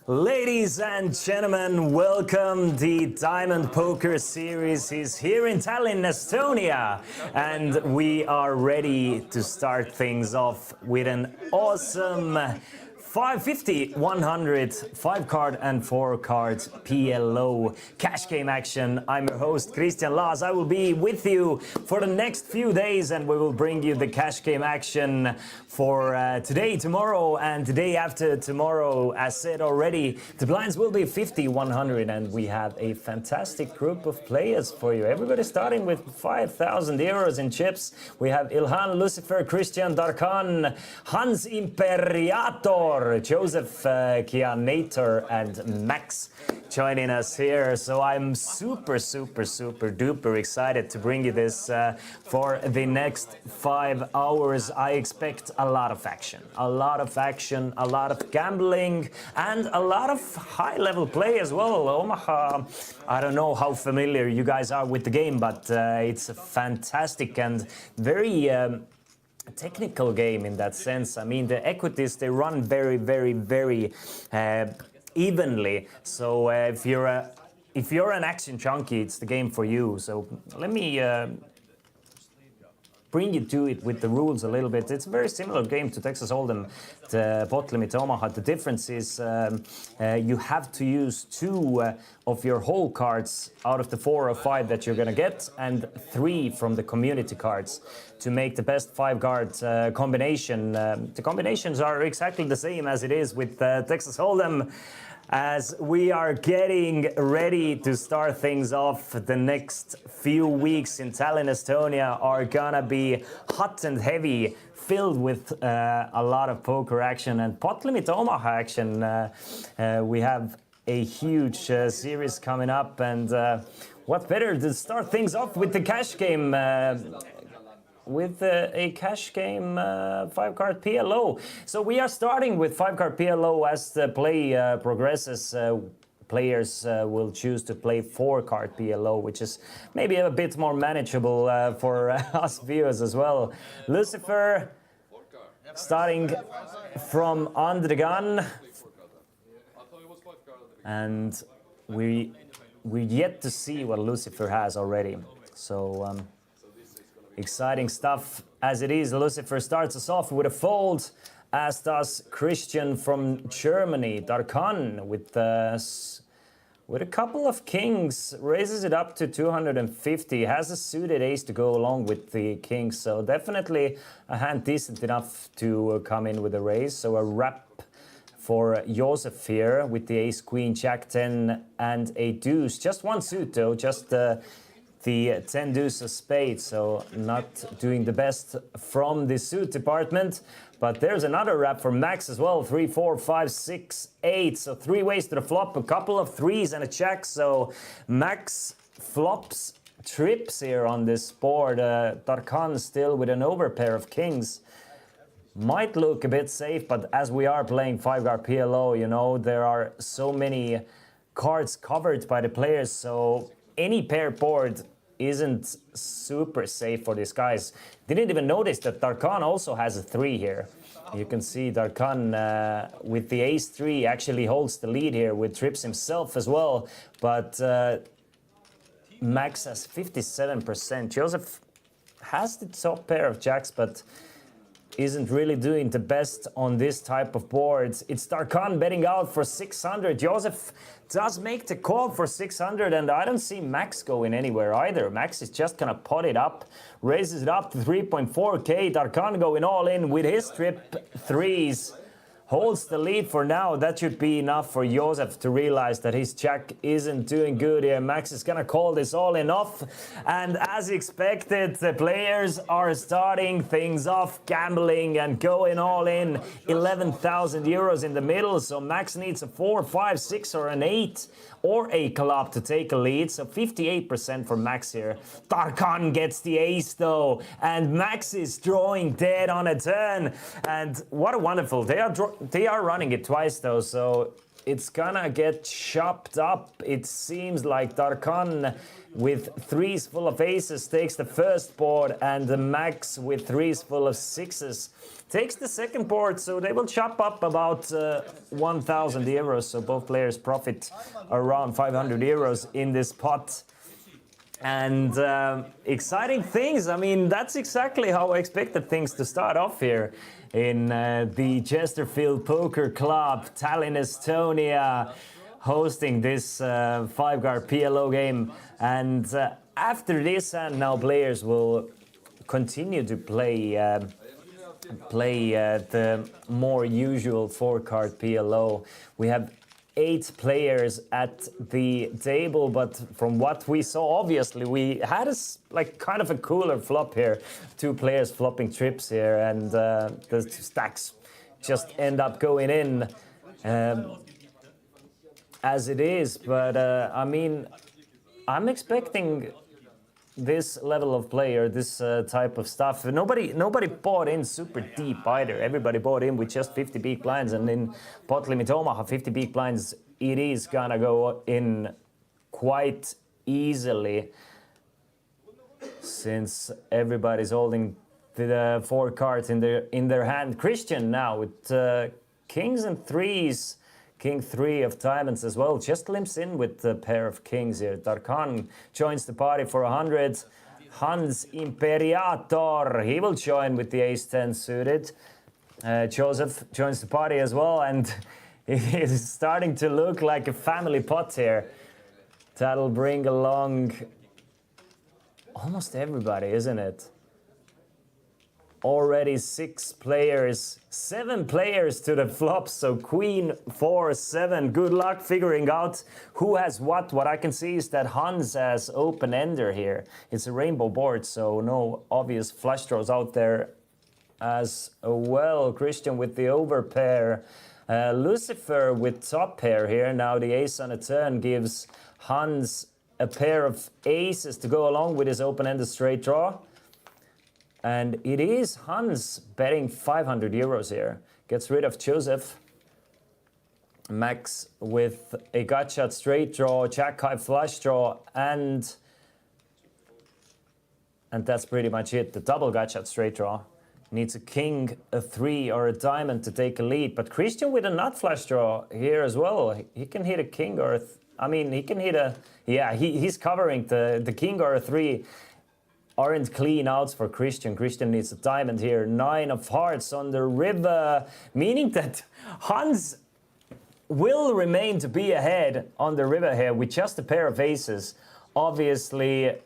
Ladies and gentlemen, welcome. The Diamond Poker Series is here in Tallinn, Estonia, and we are ready to start things off with an awesome 550, 100, 5-card and 4-card PLO cash game action. I'm your host, Christian Laas. I will be with you for the next few days, and we will bring you the cash game action for today, tomorrow, and the day after tomorrow. As said already, the blinds will be 50, 100, and we have a fantastic group of players for you. Everybody starting with 5,000 euros in chips. We have Ilhan, Lucifer, Christian, Darkan, Hans Imperator, Joseph, Kianator, and Max joining us here. So I'm super duper excited to bring you this for the next 5 hours. I expect a lot of action, a lot of gambling, and a lot of high-level play as well. Omaha, I don't know how familiar you guys are with the game, but it's a fantastic and very technical game in that sense. I mean, the equities, they run very evenly. So if you're an action junkie, it's the game for you. So let me bring you to it with the rules a little bit. It's a very similar game to Texas Hold'em, the pot limit Omaha. The difference is you have to use 2 of your whole cards out of the 4 or 5 that you're gonna get, and 3 from the community cards to make the best 5-card combination. The combinations are exactly the same as it is with Texas Hold'em. As we are getting ready to start things off, the next few weeks in Tallinn, Estonia are gonna be hot and heavy, filled with a lot of poker action and pot limit Omaha action. We have a huge series coming up, and what better to start things off with the cash game, with a cash game 5-card PLO. So we are starting with 5-card PLO. As the play progresses, players will choose to play 4-card PLO, which is maybe a bit more manageable for us viewers as well. Lucifer starting from under the gun, and we're yet to see what Lucifer has already. So exciting stuff as it is. Lucifer starts us off with a fold, as does Christian from Germany. Darkan with a couple of kings raises it up to 250. Has a suited ace to go along with the kings, so definitely a hand decent enough to come in with a raise. So a wrap for Joseph here with the ace, queen, jack 10, and a deuce. Just one suit though, just the 10 deuce of spades, so not doing the best from the suit department. But there's another wrap for Max as well. 3, 4, 5, 6, 8. So 3 ways to the flop, a couple of 3s and a check. So Max flops trips here on this board. Darkan still with an overpair of kings. Might look a bit safe, but as we are playing 5-card PLO, you know, there are so many cards covered by the players, so any pair board isn't super safe for these guys. Didn't even notice that Darkan also has a 3 here. You can see Darkan with the ace 3 actually holds the lead here with trips himself as well. But Max has 57%. Joseph has the top pair of jacks, but isn't really doing the best on this type of boards. It's Darkan betting out for 600. Joseph does make the call for 600, and I don't see Max going anywhere either. Max is just gonna pot it up, raises it up to 3.4k. Darkan going all in with his trip 3s. Holds the lead for now. That should be enough for Joseph to realize that his jack isn't doing good here. Max is gonna call this all in off. And as expected, the players are starting things off, gambling and going all in. 11,000 euros in the middle. So Max needs a 4, 5, 6 or an 8 or a club to take a lead. So 58% for Max here. Darkan gets the ace though, and Max is drawing dead on a turn. And what a wonderful, they are running it twice though, so it's gonna get chopped up. It seems like Darkan with threes full of aces takes the first board, and the Max with threes full of sixes takes the second board. So they will chop up about 1,000 euros. So both players profit around 500 euros in this pot. And exciting things. I mean, that's exactly how I expected things to start off here in the Chesterfield Poker Club, Tallinn, Estonia, hosting this five-card PLO game. And after this, and now players will continue to play the more usual four-card PLO. We have 8 players at the table, but from what we saw, obviously we had like kind of a cooler flop here. 2 players flopping trips here, and the stacks just end up going in as it is. But I mean, I'm expecting this level of player, this type of stuff. Nobody bought in super deep either. Everybody bought in with just 50 big blinds, and in pot limit Omaha, 50 big blinds, it is gonna go in quite easily, since everybody's holding the 4 cards in their hand. Christian now with kings and threes. King 3 of diamonds as well, just limps in with the pair of kings here. Darkan joins the party for 100. Hans Imperator, he will join with the ace-10 suited. Joseph joins the party as well, and it is starting to look like a family pot here. That'll bring along almost everybody, isn't it? Already 6 players, 7 players to the flop. So queen 4 7. Good luck figuring out who has what. What I can see is that Hans has open ender here. It's a rainbow board, so no obvious flush draws out there as well. Christian with the overpair. Lucifer with top pair here. Now the ace on a turn gives Hans a pair of aces to go along with his open-ended straight draw. And it is Hans betting 500 euros here. Gets rid of Joseph. Max with a gut shot straight draw, jack high flush draw, and that's pretty much it. The double gut shot straight draw. Needs a king, a 3, or a diamond to take a lead. But Christian with a nut flush draw here as well. He can hit a king or he can hit a... Yeah, he's covering the king or a 3. Aren't clean outs for Christian. Christian needs a diamond here. 9 of hearts on the river, meaning that Hans will remain to be ahead on the river here with just a pair of aces. Obviously,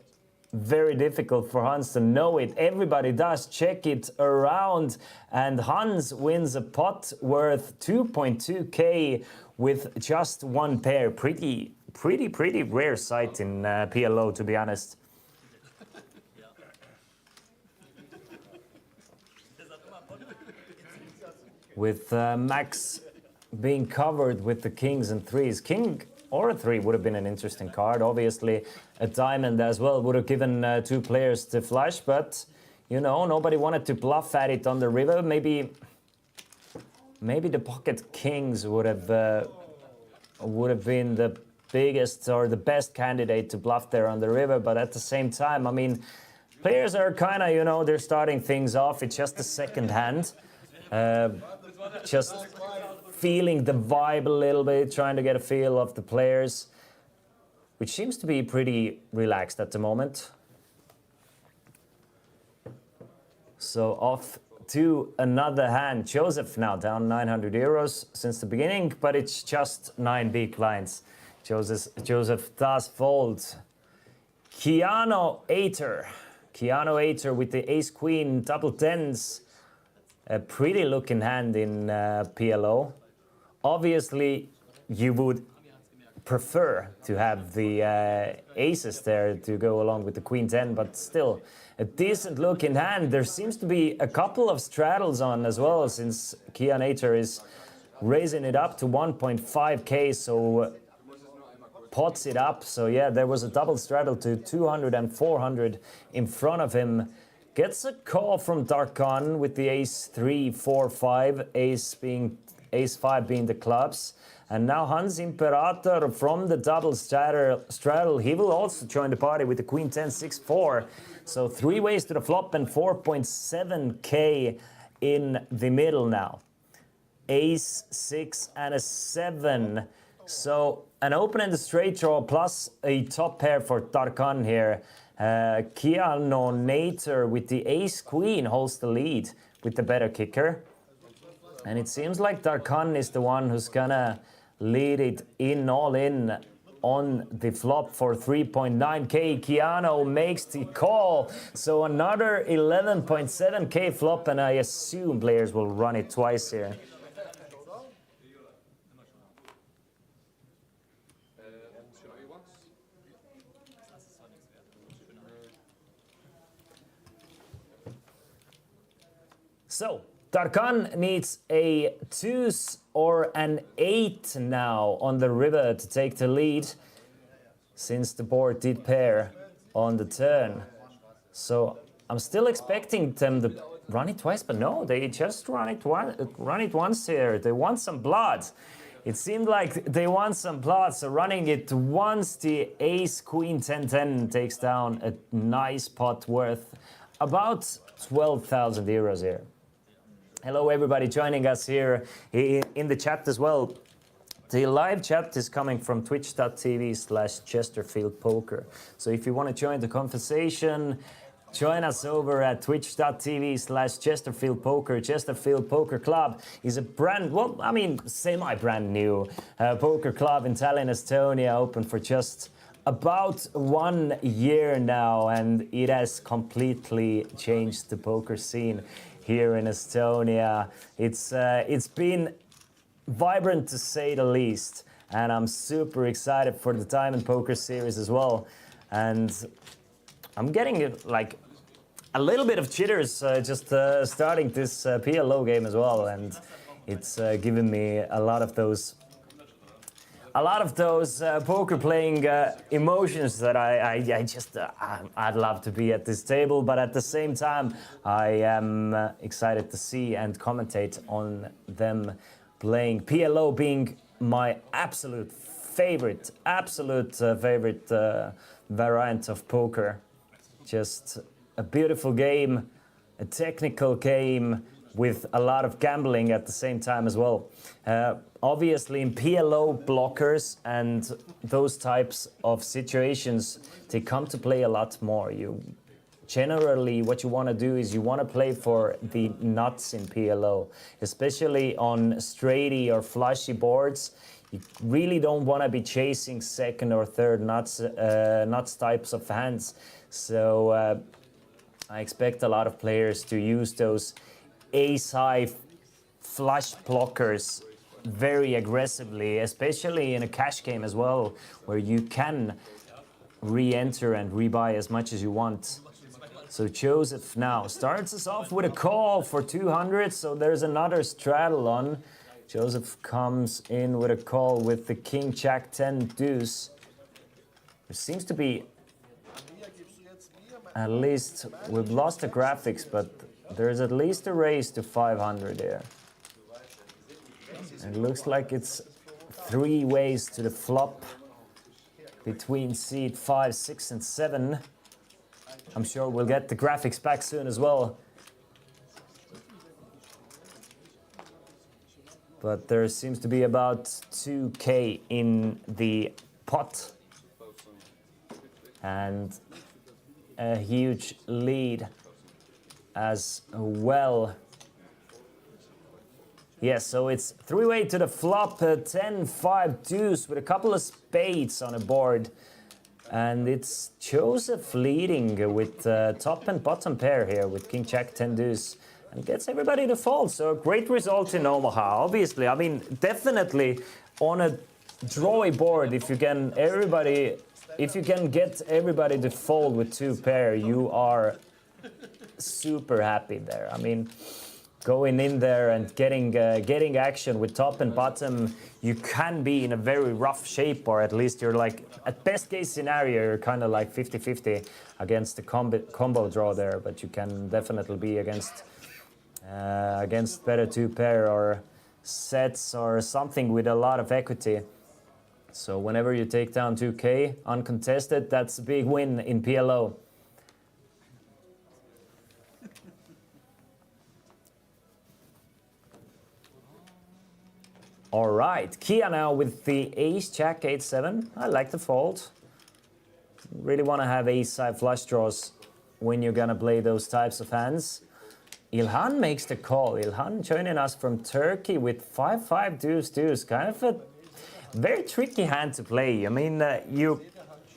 very difficult for Hans to know it. Everybody does check it around, and Hans wins a pot worth 2.2k with just 1 pair. Pretty rare sight in PLO, to be honest. With Max being covered with the kings and 3s. King or a 3 would have been an interesting card. Obviously, a diamond as well would have given 2 players to flush, but, you know, nobody wanted to bluff at it on the river. Maybe the pocket kings would have been the biggest or the best candidate to bluff there on the river, but at the same time, I mean, players are kind of, you know, they're starting things off. It's just the second hand. Just feeling the vibe a little bit, trying to get a feel of the players, which seems to be pretty relaxed at the moment. So off to another hand. Joseph now down 900 euros since the beginning, but it's just 9 big blinds. Joseph does fold. Keanu Ater with the ace queen double tens. A pretty looking hand in PLO. Obviously, you would prefer to have the aces there to go along with the queen 10, but still a decent looking hand. There seems to be a couple of straddles on as well, since Keanu is raising it up to 1.5k, so pots it up. So yeah, there was a double straddle to 200 and 400 in front of him. Gets a call from Darkan with the ace 3, 4, 5, ace 5 being the clubs. And now Hans Imperator from the double straddle, he will also join the party with the queen 10, 6, 4. So 3 ways to the flop and 4.7k in the middle now. Ace, 6 and a 7. So an open and a straight draw plus a top pair for Tarkan here. Keanu Nater with the ace queen holds the lead with the better kicker. And it seems like Tarkan is the one who's gonna lead it in all in on the flop for 3.9k. Keanu makes the call. So another 11.7k flop, and I assume players will run it twice here. So Tarkan needs a 2s or an 8 now on the river to take the lead, since the board did pair on the turn. So I'm still expecting them to run it twice, but no, they just run it once here. They want some blood. It seemed like they want some blood, so running it once, the ace queen 10-10 takes down a nice pot worth about 12,000 euros here. Hello everybody joining us here in the chat as well. The live chat is coming from twitch.tv/ChesterfieldPoker. So if you want to join the conversation, join us over at twitch.tv/ChesterfieldPoker. Chesterfield Poker Club is a semi-brand new poker club in Tallinn, Estonia, open for just about 1 year now, and it has completely changed the poker scene here in Estonia. It's been vibrant to say the least, and I'm super excited for the Diamond Poker Series as well. And I'm getting like a little bit of jitters just starting this PLO game as well, and it's given me a lot of those poker playing emotions that I'd love to be at this table, but at the same time I am excited to see and commentate on them playing. PLO being my absolute favorite variant of poker. Just a beautiful game, a technical game with a lot of gambling at the same time as well. Obviously in PLO blockers and those types of situations, they come to play a lot more. Generally what you want to do is you want to play for the nuts in PLO, especially on straighty or flushy boards. You really don't want to be chasing second or third nuts types of hands. So I expect a lot of players to use those ace-high flush blockers very aggressively, especially in a cash game as well, where you can re-enter and rebuy as much as you want. So Joseph now starts us off with a call for 200, so there's another straddle on. Joseph comes in with a call with the king jack 10 deuce. There seems to be, at least, we've lost the graphics, but there's at least a raise to 500 here. It looks like it's 3 ways to the flop between seed 5, 6 and 7. I'm sure we'll get the graphics back soon as well. But there seems to be about 2k in the pot. And a huge lead as well. Yes, so it's 3-way to the flop, 10, 5 deuce with a couple of spades on a board. And it's Joseph leading with top and bottom pair here with king jack 10 deuce, and gets everybody to fold. So a great result in Omaha, obviously. I mean, definitely on a drawy board, if you can get everybody to fold with 2 pair, you are super happy there. I mean, going in there and getting action with top and bottom, you can be in a very rough shape, or at least you're like, at best case scenario, you're kind of like 50-50 against the combo draw there, but you can definitely be against better 2 pair or sets or something with a lot of equity. So whenever you take down 2K uncontested, that's a big win in PLO. All right, Kia now with the ace jack 8-7. I like the fold. Really want to have ace side flush draws when you're gonna play those types of hands. Ilhan makes the call. Ilhan joining us from Turkey with 5-5 deuce deuce. Kind of a very tricky hand to play. I mean, you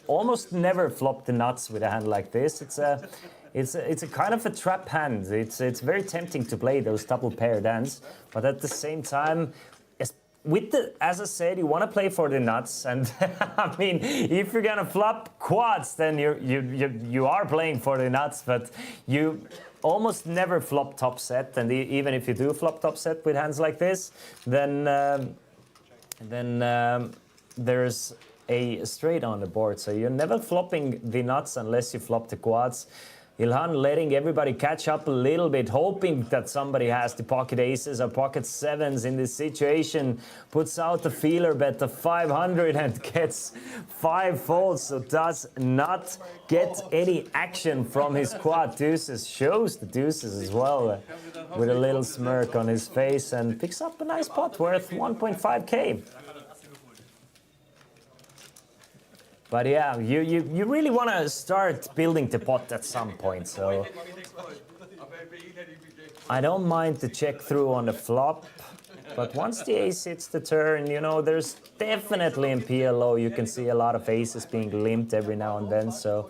almost never flop the nuts with a hand like this. It's a kind of a trap hand. It's very tempting to play those double paired hands, but at the same time, as I said, you want to play for the nuts, and I mean, if you're gonna flop quads, then you are playing for the nuts, but you almost never flop top set, and even if you do flop top set with hands like this, then there's a straight on the board, so you're never flopping the nuts unless you flop the quads. Ilhan letting everybody catch up a little bit, hoping that somebody has the pocket aces or pocket sevens in this situation. Puts out the feeler bet of 500 and gets 5 folds, so does not get any action from his quad deuces. Shows the deuces as well with a little smirk on his face and picks up a nice pot worth 1.5K. But yeah, you really want to start building the pot at some point, so I don't mind the check through on the flop, but once the ace hits the turn, you know, there's definitely in PLO you can see a lot of aces being limped every now and then, so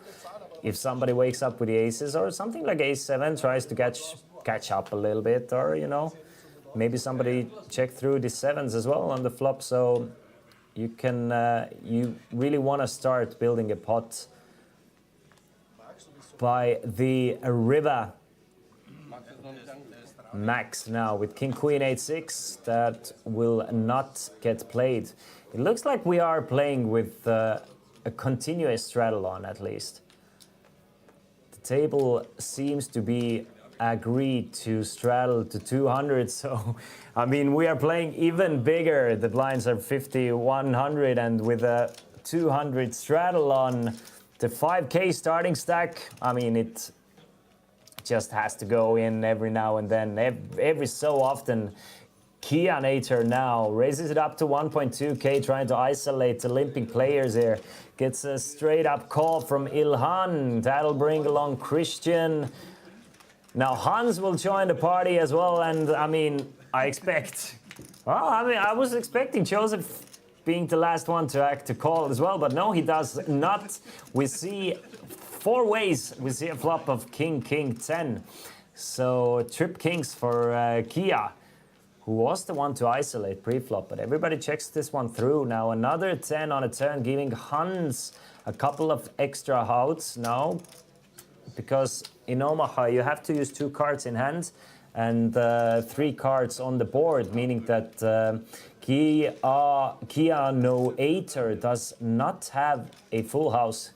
if somebody wakes up with the aces or something like ace-7 tries to catch up a little bit, or, you know, maybe somebody check through the sevens as well on the flop, so you can, you really want to start building a pot by the river. Max now with King Queen 8-6, that will not get played. It looks like we are playing with a continuous straddle on, at least. The table seems to be agreed to straddle to 200, so I mean, we are playing even bigger. The blinds are 50, 100, and with a 200 straddle on the 5K starting stack, I mean, it just has to go in every now and then. Every so often, Kia Nature now raises it up to 1.2K, trying to isolate the limping players here. Gets a straight up call from Ilhan. That'll bring along Christian. Now Hans will join the party as well, and I mean, I was expecting Joseph being the last one to act to call as well, but no, he does not. We see 4 ways. We see a flop of King, King 10. So trip kings for Kia, who was the one to isolate pre-flop, but everybody checks this one through. Now another 10 on a turn, giving Hans a couple of extra outs now, because in Omaha you have to use 2 cards in hand and 3 cards on the board, meaning that Kia No 8er does not have a full house.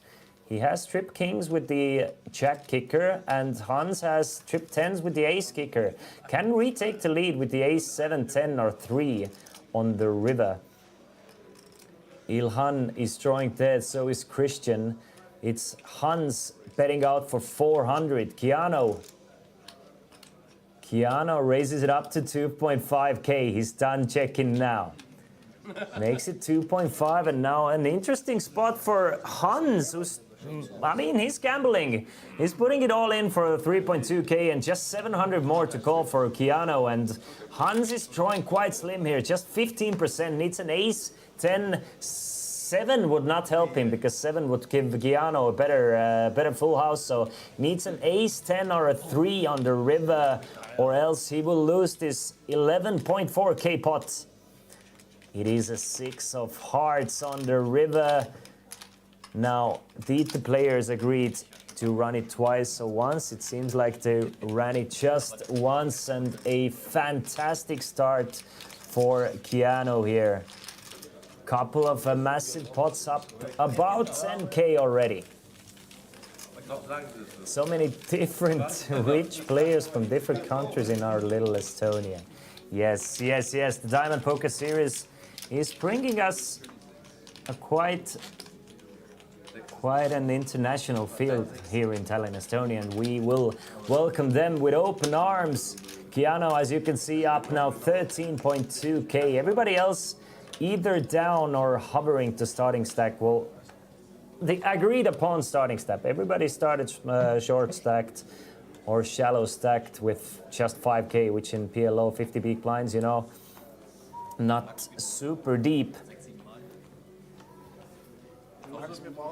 He has trip kings with the jack kicker, and Hans has trip 10s with the ace kicker. Can retake the lead with the ace 7, 10 or 3 on the river. Ilhan is drawing dead, so is Christian. It's Hans betting out for 400. Keanu raises it up to 2.5K. He's done checking now. Makes it 2.5, and now an interesting spot for Hans, who's, I mean, he's gambling. He's putting it all in for 3.2K and just 700 more to call for Keanu, and Hans is drawing quite slim here, just 15%. Needs an ace, 10, 7 would not help him, because 7 would give Keanu a better full house, so needs an ace, 10 or a 3 on the river, or else he will lose this 11.4K pot. It is a 6 of hearts on the river. Now, the players agreed to run it twice, so once it seems like they ran it just once, and a fantastic start for Keanu here. Couple of massive pots up, about 10K already. So many different rich players from different countries in our little Estonia. Yes, yes, yes. The Diamond Poker Series is bringing us a quite an international field here in Tallinn, Estonia, and we will welcome them with open arms. Keanu, as you can see, up now 13.2k. Everybody else either down or hovering to starting stack. Well, the agreed upon starting stack. Everybody started short stacked or shallow stacked with just 5k, which in PLO 50 big blinds, you know, not super deep.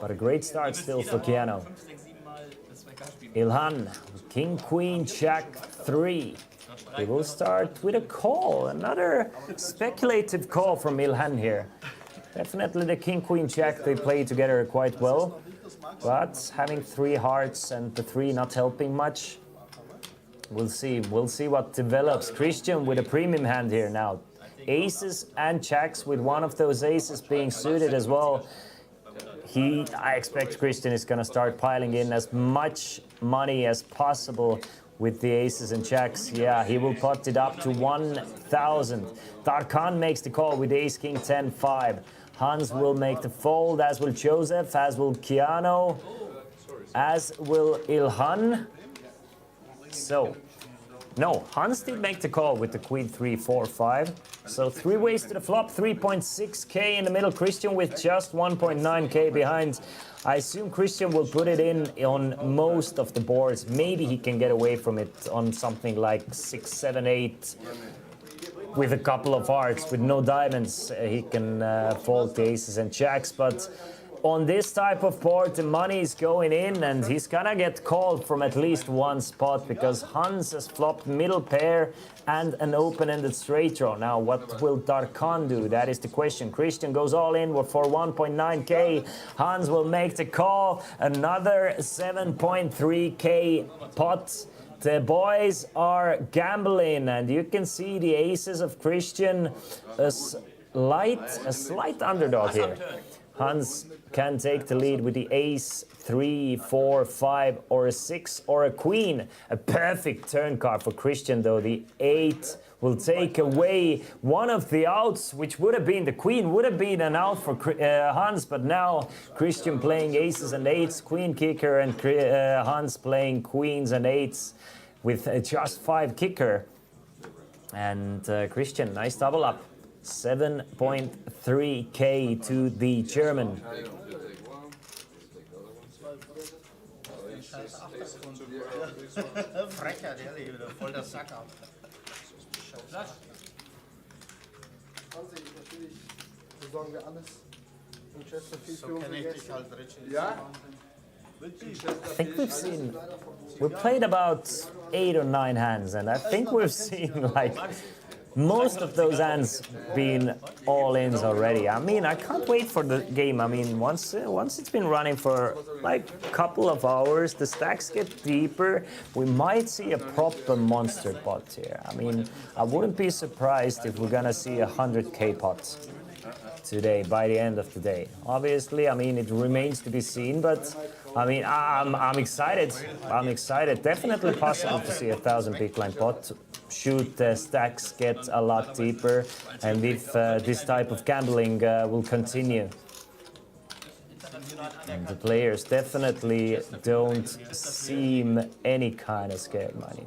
But a great start still for Keanu. Ilhan, King, Queen, Jack 3. He will start with a call. Another speculative call from Ilhan here. Definitely the King, Queen, Jack, they play together quite well. But having 3 hearts and the 3 not helping much. We'll see what develops. Christian with a premium hand here now. Aces and jacks with one of those aces being suited as well. I expect Christian is going to start piling in as much money as possible with the aces and jacks. Yeah, he will pot it up to 1,000. Tarkan makes the call with ace, king, 10, 5. Hans will make the fold, as will Joseph, as will Keanu, as will Ilhan. So, no, Hans did make the call with the queen, 3, 4, 5. So 3 ways to the flop, 3.6k in the middle. Christian with just 1.9k behind. I assume Christian will put it in on most of the boards. Maybe he can get away from it on something like 6, 7, 8 with a couple of hearts. With no diamonds, he can fold the aces and jacks. But on this type of board, the money is going in, and he's gonna get called from at least one spot because Hans has flopped middle pair and an open-ended straight draw. Now, what will Darkan do? That is the question. Christian goes all in for 1.9k. Hans will make the call. Another 7.3k pot. The boys are gambling, and you can see the aces of Christian, a slight underdog here. Hans can take the lead with the ace, 3, 4, 5, or a 6, or a queen. A perfect turn card for Christian, though. The 8 will take away one of the outs, which would have been the queen, would have been an out for Hans, but now Christian playing aces and 8s, queen kicker, and Hans playing queens and 8s with just 5 kicker. And Christian, nice double up. 7.3k to the German. Frechheit, ehrlich, wieder voll der Sack ab. Natürlich, so sagen wir alles. Manchester viel So Führung kenne ich dich gegessen. halt, Richie. Ja? I think we played about 8 or 9 hands, and I think we've seen like most of those hands being all-ins already. I mean, I can't wait for the game. I mean, once it's been running for like a couple of hours, the stacks get deeper. We might see a proper monster pot here. I mean, I wouldn't be surprised if we're gonna see 100k pots today by the end of the day. Obviously, I mean, it remains to be seen, but I mean, I'm excited. I'm excited. Definitely possible to see 1,000 big blind pot. Shoot, the stacks get a lot deeper, and if this type of gambling will continue. And the players definitely don't seem any kind of scared money.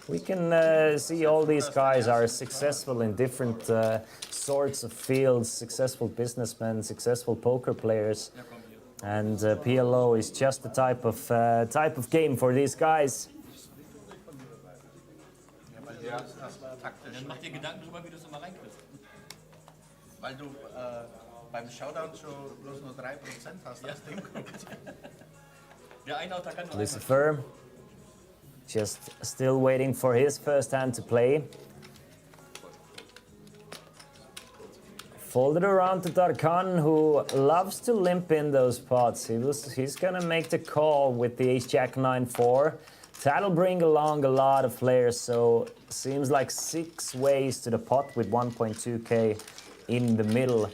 We can see all these guys are successful in different sorts of fields, successful businessmen, successful poker players. And PLO is just the type of game for these guys. Dann mach dir Gedanken drüber, wie du es immer reinkriegst. Weil du beim Showdown schon bloß nur 3% hast als Teamgrund. Der Einauter kann nur Lucifer, just still waiting for his first hand to play. Folded around to Darkan, who loves to limp in those pots. He's gonna make the call with the ace-jack 9-4. That'll bring along a lot of players, so seems like 6 ways to the pot with 1.2k in the middle.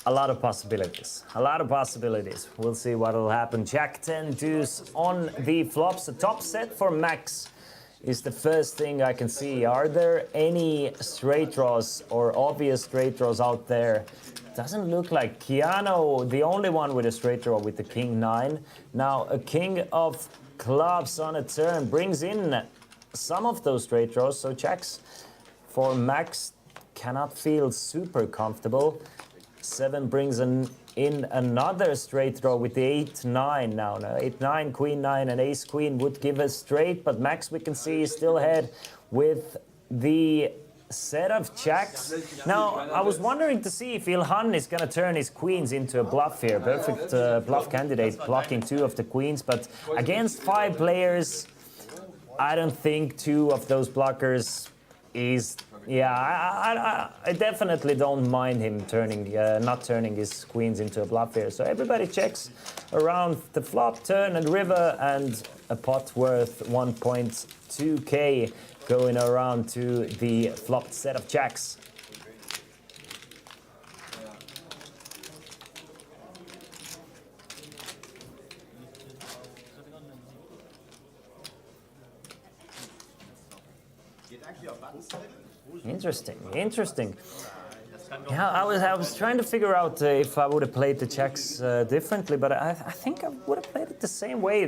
A lot of possibilities. A lot of possibilities. We'll see what will happen. Jack 10 deuce on the flops. The top set for Max is the first thing I can see. Are there any straight draws or obvious straight draws out there? Doesn't look like. Keanu, the only one with a straight draw with the king 9. Now a king of clubs on a turn brings in some of those straight draws, so checks for Max cannot feel super comfortable. 7 brings in another straight draw with the 8-9 now. 8-9, queen 9 and ace queen would give us straight, but Max we can see is still ahead with the set of checks. Now I was wondering to see if Ilhan is going to turn his queens into a bluff here. Perfect bluff candidate, blocking 2 of the queens, but against 5 players I don't think 2 of those blockers is. Yeah, I definitely don't mind him turning, not turning his queens into a bluff here. So everybody checks around the flop, turn and river, and a pot worth 1.2k going around to the flopped set of jacks. Interesting. Yeah, I was trying to figure out if I would have played the checks differently, but I think I would have played it the same way.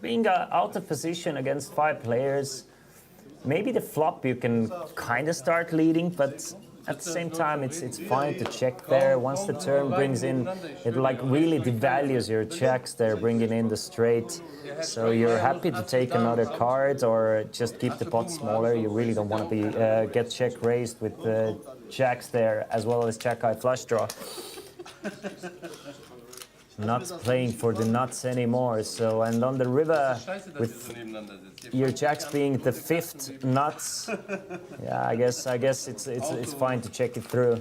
Being out of position against 5 players, maybe the flop you can kind of start leading, but at the same time it's fine to check there. Once the turn brings in, it like really devalues your checks there, bringing in the straight. So you're happy to take another card or just keep the pot smaller. You really don't want to be get check raised with the jacks there, as well as jack high flush draw. Not playing for the nuts anymore. So, and on the river with your jacks being the 5th nuts, yeah, I guess it's fine to check it through.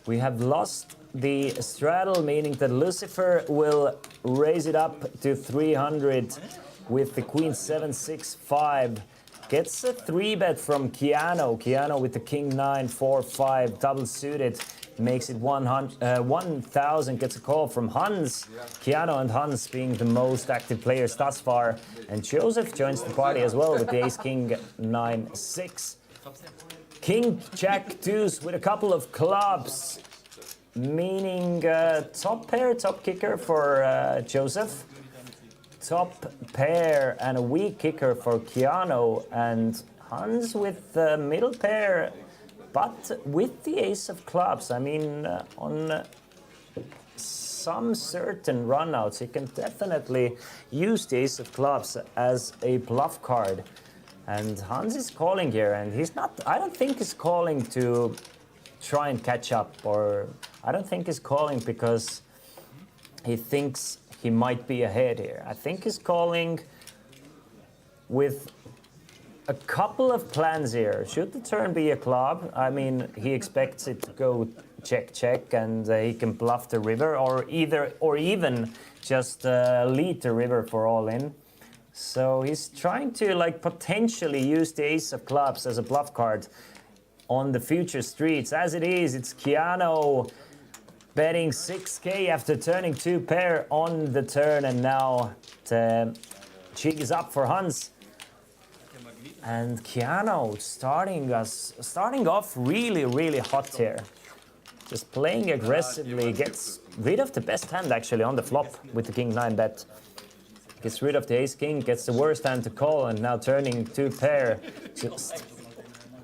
We have lost the straddle, meaning that Lucifer will raise it up to 300 with the queen 7-6-5. Gets a 3-bet from Keanu. Keanu with the king 9-4-5 double suited. Makes it 1,000, gets a call from Hans. Keanu and Hans being the most active players thus far. And Joseph joins the party as well with the ace-king 9-6. King Jack deuce with a couple of clubs. Meaning top pair, top kicker for Joseph. Top pair and a weak kicker for Keanu. And Hans with the middle pair. But with the ace of clubs, I mean, on some certain runouts, he can definitely use the ace of clubs as a bluff card. And Hans is calling here, and he's not, I don't think he's calling to try and catch up, or I don't think he's calling because he thinks he might be ahead here. I think he's calling with a couple of plans here. Should the turn be a club, I mean, he expects it to go check, check, and he can bluff the river, or even just lead the river for all in. So he's trying to like potentially use the ace of clubs as a bluff card on the future streets. As it is, it's Keanu betting 6k after turning 2 pair on the turn, and now the jig is up for Hans. And Keanu starting off really hot here. Just playing aggressively, gets rid of the best hand actually on the flop with the king 9 bet. Gets rid of the ace king, gets the worst hand to call, and now turning 2 pair. Just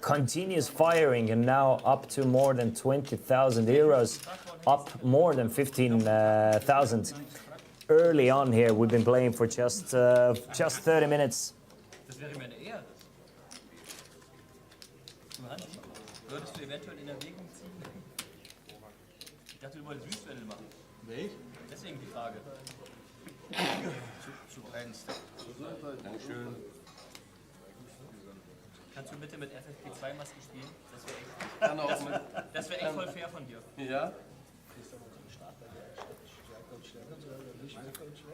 continues firing, and now up to more than 20,000 euros, up more than 15,000. Early on here, we've been playing for just 30 minutes. Würdest du eventuell in Erwägung ziehen? Ich dachte, du wolltest Süßwelle machen. Nee. Deswegen die Frage. Zu brennst. Dankeschön. Kannst du bitte mit FFP2-Masken spielen? Das wäre echt voll fair von dir. Ja?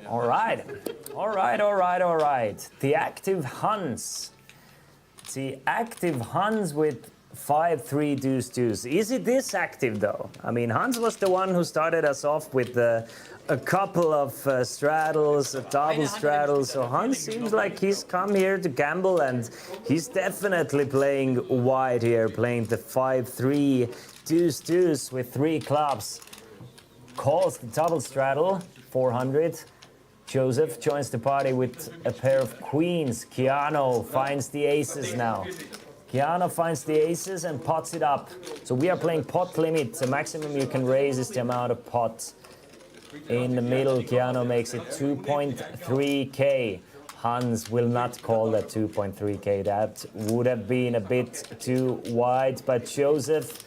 All right. The active Hans with 5-3 deuce deuce. Is it this active though? I mean, Hans was the one who started us off with a couple of straddles, a double straddle. So Hans seems like he's come here to gamble, and he's definitely playing wide here, playing the 5-3 deuce deuce with 3 clubs. Calls the double straddle, 400. Joseph joins the party with a pair of queens. Keanu finds the aces now. Keanu finds the aces and pots it up. So we are playing pot limit. The maximum you can raise is the amount of pot. In the middle, Keanu makes it 2.3k. Hans will not call that 2.3k. That would have been a bit too wide, but Joseph,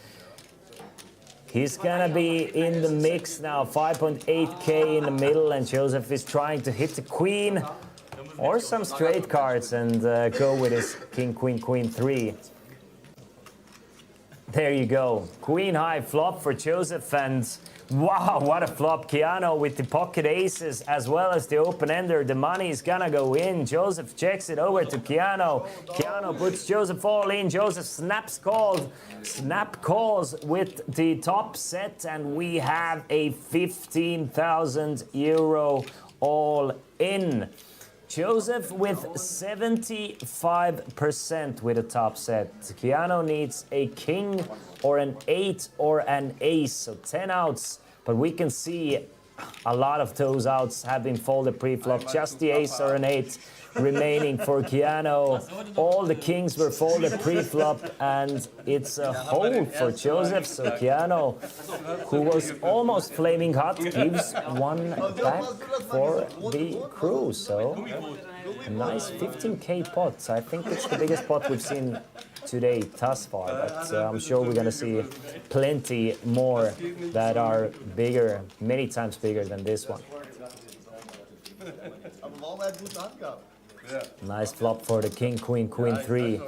he's gonna be in the mix now. 5.8k in the middle, and Joseph is trying to hit the queen or some straight cards and go with his king, queen, queen 3. There you go. Queen high flop for Joseph, and wow, what a flop. Keanu with the pocket aces as well as the open ender. The money is gonna go in. Joseph checks it over to Keanu. Keanu puts Joseph all in. Joseph snap calls with the top set, and we have a 15,000 euro all in. Joseph with 75% with a top set. Keanu needs a king or an 8 or an ace, so 10 outs. But we can see a lot of those outs have been folded pre-flop. Just the ace or an 8 remaining for Keanu. All the kings were folded pre-flop, and it's a hold for Joseph. So Keanu, who was almost flaming hot, gives one back for the crew. So a nice 15k pot. I think it's the biggest pot we've seen today thus far, but I'm sure we're gonna see plenty more that are bigger, many times bigger than this one. Nice flop for the king, queen, queen 3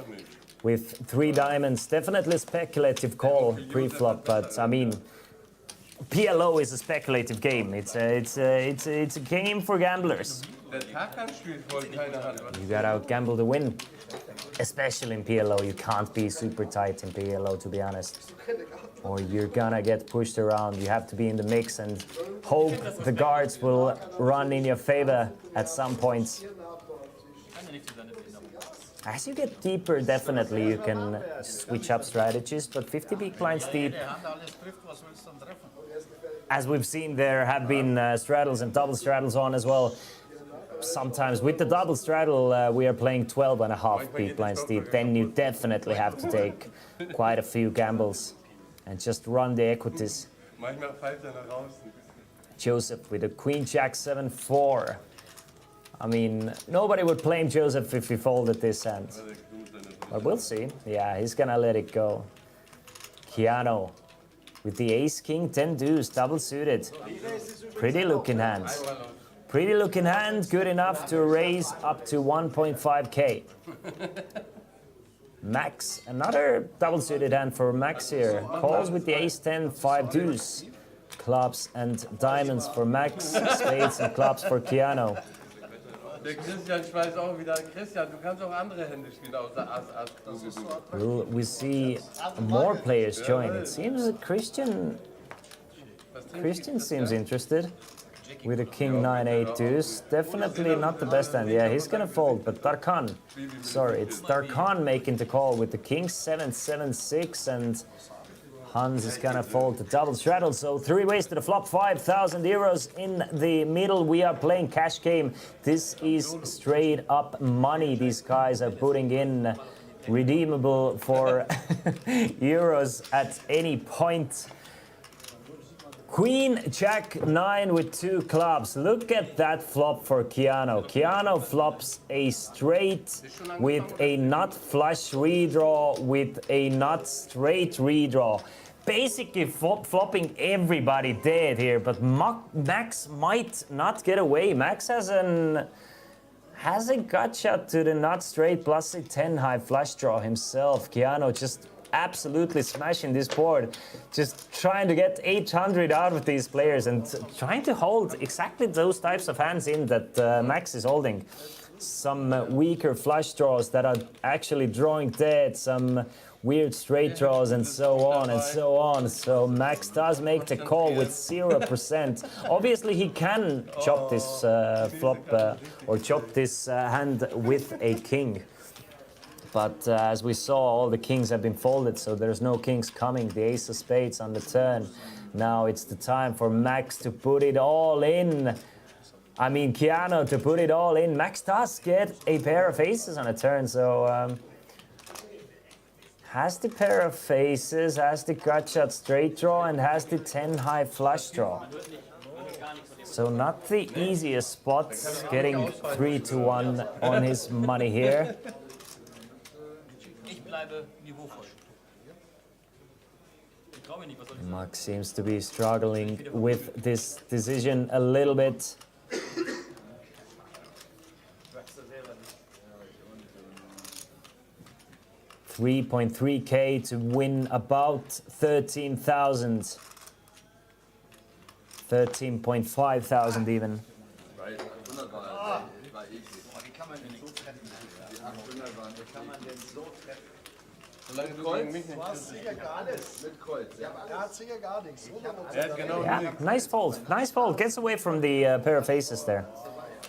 with 3 diamonds. Definitely speculative call pre-flop, but I mean, PLO is a speculative game. It's a game for gamblers. You gotta gamble to win, especially in PLO. You can't be super tight in PLO, to be honest, or you're gonna get pushed around. You have to be in the mix and hope the guards will run in your favor at some points. As you get deeper, definitely you can switch up strategies, but 50 big blinds deep, as we've seen, there have been straddles and double straddles on as well. Sometimes with the double straddle, we are playing 12.5 big blinds deep. Then you definitely have to take quite a few gambles and just run the equities. Joseph with a queen jack 7-4. I mean, nobody would blame Joseph if he folded this hand. But we'll see. Yeah, he's gonna let it go. Keanu with the ace king 10 deuce, double suited. Pretty looking hand. Pretty looking hand, good enough to raise up to 1.5k. Max, another double suited hand for Max here. Calls with the ace 10, 5 deuce. Clubs and diamonds for Max, spades and clubs for Keanu. Der Christian schmeißt auch wieder. Christian, du kannst auch andere Hände spielen außer Ass, Ass. Will we see more players join? It seems that Christian seems interested with a king 9-8 deuce. Definitely not the best hand. Yeah, he's gonna fold, but Darkan. Sorry, it's Darkan making the call with the king 7-7-6, and Hans is gonna fold the double straddle. So 3 ways to the flop, 5,000 euros in the middle. We are playing cash game. This is straight up money. These guys are putting in redeemable for euros at any point. Queen Jack 9 with 2 clubs. Look at that flop for Keanu. Keanu flops a straight with a nut flush redraw with a nut straight redraw. Basically flopping everybody dead here, but Max might not get away. Max has a gut shot to the nut straight plus a 10 high flush draw himself. Keanu just absolutely smashing this board, just trying to get 800 out of these players and trying to hold exactly those types of hands in that Max is holding. Some weaker flush draws that are actually drawing dead, some weird straight draws and so on and so on. So Max does make the call with 0%. Obviously he can chop this flop or chop this hand with a king. But as we saw, all the kings have been folded, so there's no kings coming. The ace of spades on the turn. Now it's the time for Max to put it all in. I mean, Keanu to put it all in. Max does get a pair of aces on a turn, so has the pair of aces, has the gut shot straight draw, and has the 10 high flush draw. So not the easiest spots, getting 3-1 on his money here. Ich bleibe niveauvoll. Ich traue mir nicht, was soll ich sagen? Max seems to be struggling with this decision a little bit. 3.3k to win about 13,000. 13.5 even. Weil 800 war eklig. Wie kann man denn so treffen? Die 800 waren Wie kann man denn so treffen? Solange du gegen mich nicht Du hast sicher gar nichts. mit Kreuz. Ja. Er hat sicher gar nichts. 100%. Er hat genau Yeah, nichts. nice fold. Nice fold. Gets away from the pair of aces there.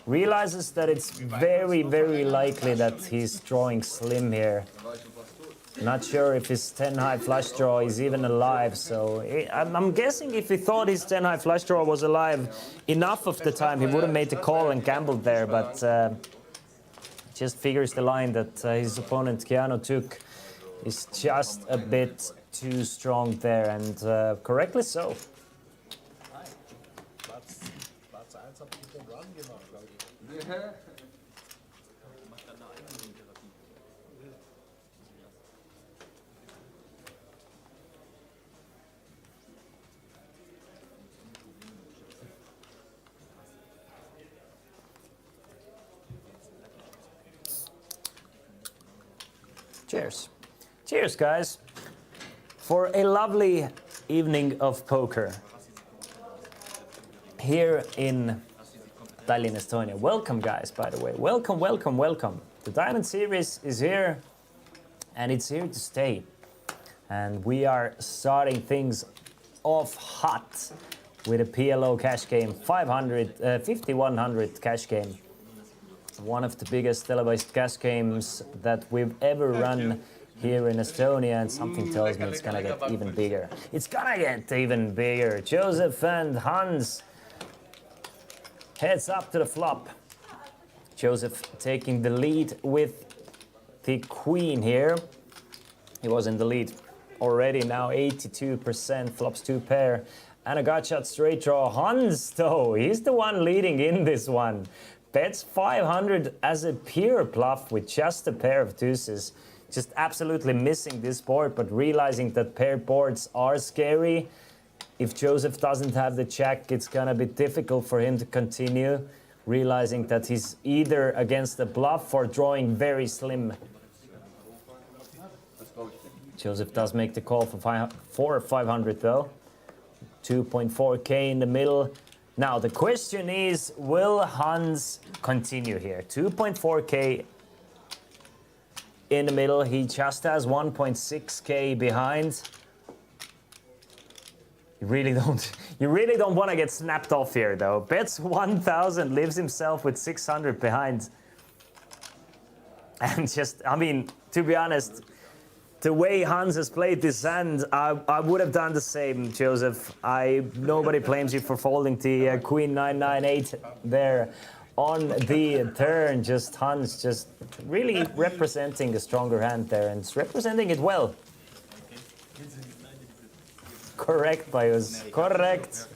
Realizes that it's very, very likely that he's drawing slim here. Da war ich schon fast tot. Not sure if his 10 high flush draw is even alive, so I'm guessing if he thought his 10 high flush draw was alive enough of the time, he would have made the call and gambled there, but just figures the line that his opponent Keanu took is just a bit too strong there, and correctly so. Platz 1 hat Peter Run gemacht, glaube ich. Macht dann eine eigene Therapie. Cheers. Cheers, guys, for a lovely evening of poker here in Tallinn, Estonia. Welcome, guys, by the way. Welcome, welcome, welcome. The Diamond Series is here, and it's here to stay. And we are starting things off hot with a PLO cash game, 5,100 cash game. One of the biggest televised cash games that we've ever run here in Estonia, and something tells me it's gonna get even bigger. It's gonna get even bigger. Joseph and Hans heads up to the flop. Joseph taking the lead with the queen here. He was in the lead already, now 82%, flops 2 pair, and a gut shot straight draw. Hans, though, he's the one leading in this one. Bets 500 as a pure bluff with just a pair of deuces. Just absolutely missing this board, but realizing that paired boards are scary. If Joseph doesn't have the check, it's gonna be difficult for him to continue. Realizing that he's either against a bluff or drawing very slim. Joseph does make the call for 500 though. 2.4k in the middle. Now the question is, will Hans continue here? 2.4k in the middle. He just has 1.6k behind. You really don't want to get snapped off here though. Bets 1,000, leaves himself with 600 behind. And just, I mean, to be honest, the way Hans has played this hand, I would have done the same, Joseph. Nobody blames you for folding the Queen 998 there on the turn. Just Hans, just really representing a stronger hand there, and it's representing it well. Correct, Pius. Correct.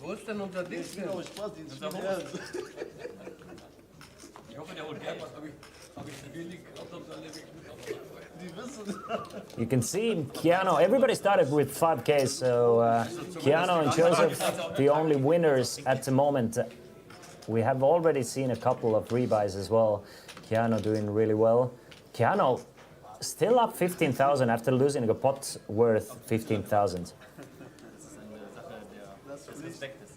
Wo ist denn unser Ding? Ich hoffe, der holt Geld. You can see Keanu, everybody started with 5k, so Keanu and Joseph, the only winners at the moment. We have already seen a couple of rebuys as well. Keanu doing really well. Keanu still up 15,000 after losing a pot worth 15,000. Das ist eine Sache des Respektes.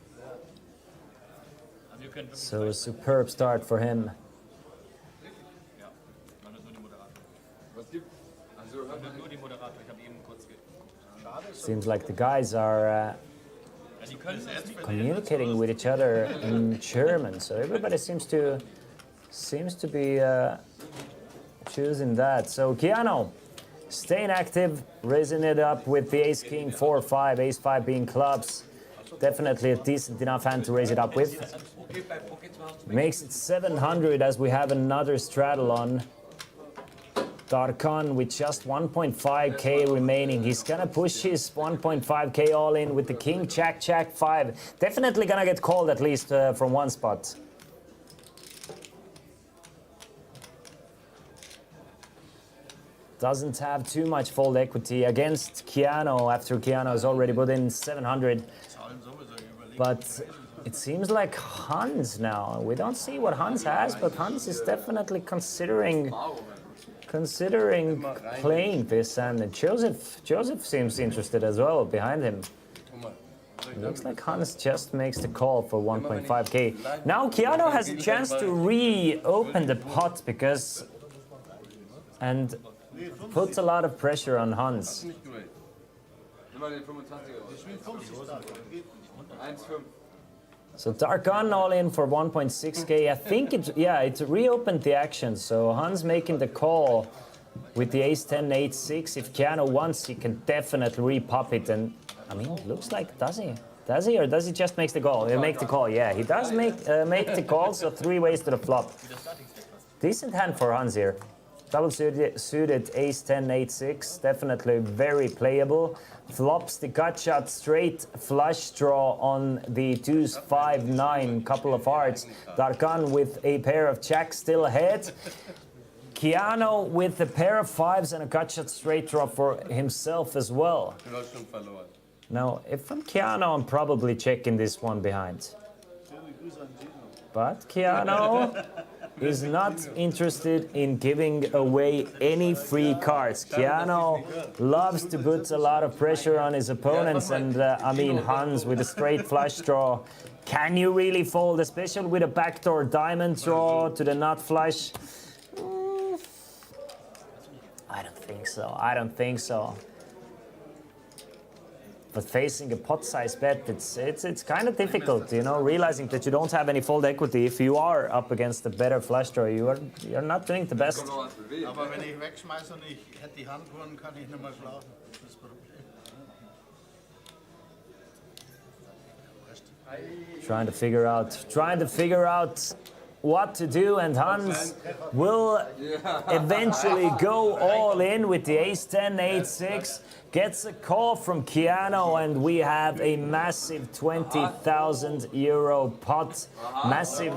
Also wir wir können wirklich So a superb start for him. ja, man hört nur die Moderator. Was gibt? Also, Man hört nur die Moderator, ich habe eben kurz geguckt. Seems like the guys are Ja, die können es communicating with each other in German. So everybody seems to be choosing that. So Keanu staying active, raising it up with the ace king 4-5, ace 5 being clubs. Definitely a decent enough hand to raise it up with. Makes it 700 as we have another straddle on. Darkan with just 1.5k remaining. He's gonna push his 1.5k all in with the king, jack, jack 5. Definitely gonna get called at least from one spot. Doesn't have too much fold equity against Keanu after Keanu has already put in 700. But it seems like Hans now. We don't see what Hans has, but Hans is definitely considering playing this, and Joseph seems interested as well behind him. Looks like Hans just makes the call for 1.5k. Now Keanu has a chance to reopen the pot and puts a lot of pressure on Hans. Nicht durch. Nimm mal den 25er. 1,5. So Darkan all in for 1.6k. I think it reopened the action. So Hans making the call with the ace 10, 8, 6. If Keanu wants, he can definitely re-pop it. And I mean, looks like does he? Does he, or does he just make the call? He'll make the call. Yeah, he does make the call. So 3 ways to the flop. Decent hand for Hans here. Double suited ace 10, 8, 6. Definitely very playable. Flops the gut shot straight flush draw on the deuce 5, 9, couple of hearts. Darkan with a pair of jacks still ahead. Keanu with a pair of 5s and a gut shot straight draw for himself as well. Du hast schon verloren. Now, if I'm Keanu, I'm probably checking this one behind. But Keanu is not interested in giving away any free cards. Keanu loves to put a lot of pressure on his opponents, and I mean Hans with a straight flush draw. Can you really fold, especially with a backdoor diamond draw to the nut flush? I don't think so. I don't think so. But facing a pot-sized bet, it's kind of difficult, you know, realizing that you don't have any fold equity. If you are up against a better flush draw, you're not doing the best. Aber wenn ich wegschmeiße und ich hätte die Hand gewonnen, kann ich nicht mehr schlafen. Das ist das Problem. Trying to figure out what to do, and Hans will eventually go all in with the ace 10, 8, 6. Gets a call from Keanu, and we have a massive 20,000 euro pot. Massive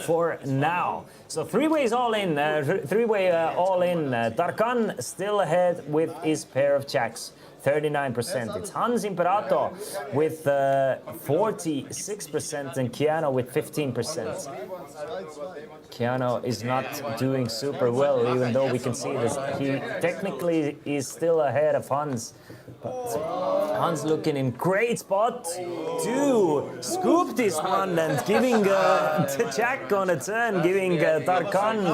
for now. So 3 ways all in, 3-way all in. Darkan still ahead with his pair of jacks. 39%. It's Hans Imperator with 46% and Keanu with 15%. Keanu is not doing super well, even though we can see this. He technically is still ahead of Hans. But Hans looking in great spot to scoop this one and giving the jack on a turn, giving Darkan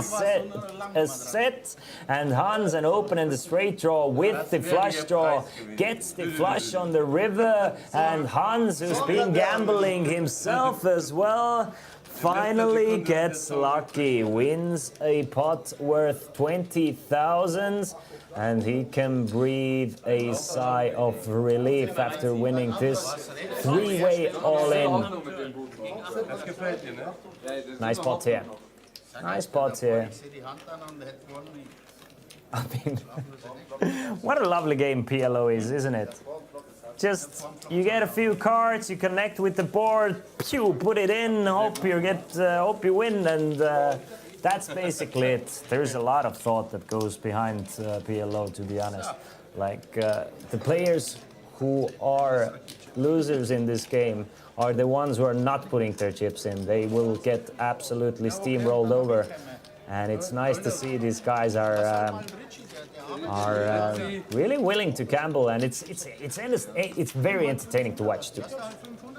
a set, and Hans an open and a straight draw with the flush draw. Gets the flush on the river, and Hans, who's been gambling himself as well, finally gets lucky, wins a pot worth 20,000, and he can breathe a sigh of relief after winning this 3-way all-in. Das gefällt dir, ne? Nice pot here. Nice pot here. Ich sehe die Hand an und er hätte gewonnen. I mean, what a lovely game PLO is, isn't it? Just, you get a few cards, you connect with the board, pew, put it in, hope you win, and that's basically it. There's a lot of thought that goes behind PLO, to be honest. Like, the players who are losers in this game are the ones who are not putting their chips in. They will get absolutely steamrolled over. And it's nice to see these guys are are really willing to gamble, and it's very entertaining to watch, to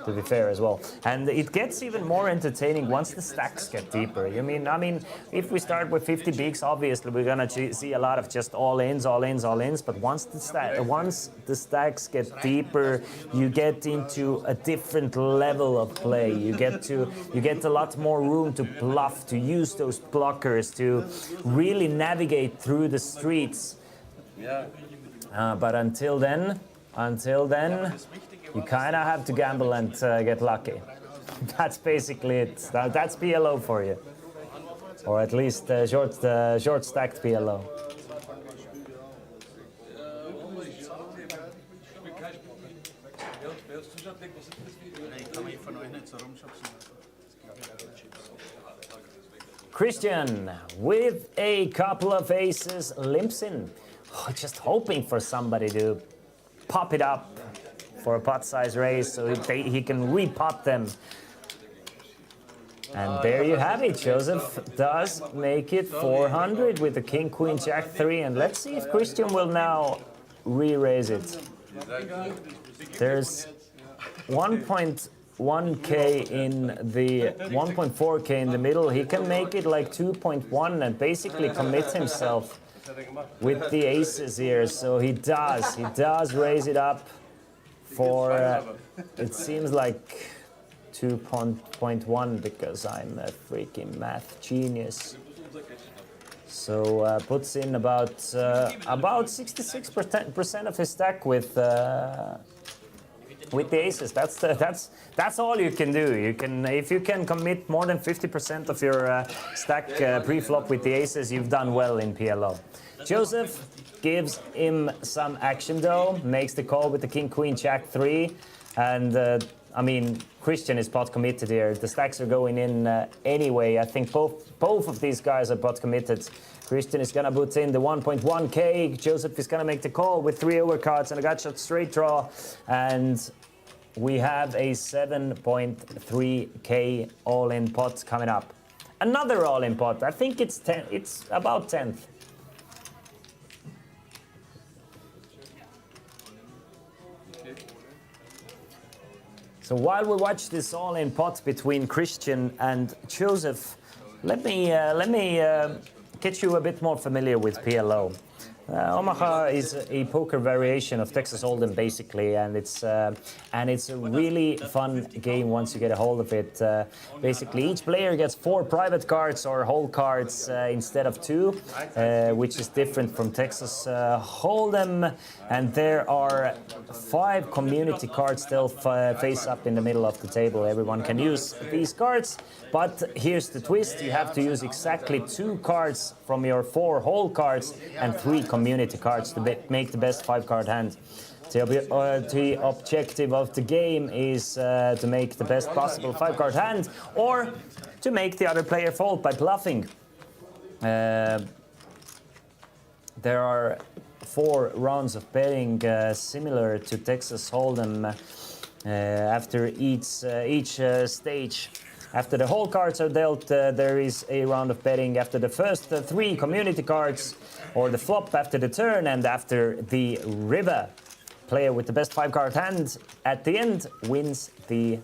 be fair as well. And it gets even more entertaining once the stacks get deeper. I mean, if we start with 50 bigs, obviously we're gonna see a lot of just all ins. But once the stacks get deeper, you get into a different level of play. You get a lot more room to bluff, to use those blockers, to really navigate through the streets. But until then, you kind of have to gamble and get lucky. That's basically it. That's PLO for you, or at least short stacked PLO. Christian, with a couple of aces, limps in. Just hoping for somebody to pop it up for a pot size raise so he can re-pot them. And there you have it. Joseph does make it 400 with the king, queen, jack 3. And let's see if Christian will now re-raise it. There's 1.1k in the 1.4k in the middle. He can make it like 2.1 and basically commit himself with the aces here. So he does raise it up for it seems like 2.1 because I'm a freaking math genius. So puts in about 66% of his stack with the aces. That's all you can do. If you can commit more than 50% of your stack pre-flop with the aces, you've done well in PLO. Joseph gives him some action though, makes the call with the king, queen, jack 3, and I mean, Christian is pot committed here. The stacks are going in anyway. I think both of these guys are pot committed. Christian is gonna put in the 1.1k. Joseph is gonna make the call with 3 overcards and a gut shot straight draw, and we have a 7.3k all-in pot coming up. Another all-in pot. I think it's about 10th. So while we watch this all-in pot between Christian and Joseph, let me get you a bit more familiar with PLO. Omaha is a poker variation of Texas Hold'em basically, and it's a really fun game once you get a hold of it. Basically, each player gets 4 private cards or whole cards instead of 2, which is different from Texas Hold'em. And there are 5 community cards still face up in the middle of the table. Everyone can use these cards, but here's the twist: you have to use exactly 2 cards from your 4 whole cards and 3 community cards to make the best 5-card hand. The objective of the game is to make the best possible 5-card hand, or to make the other player fold by bluffing. There are 4 rounds of betting similar to Texas Hold'em after each stage. After the whole cards are dealt, there is a round of betting after the first 3 community cards, or the flop after the turn, and after the river. Player with the best 5-card hand at the end wins the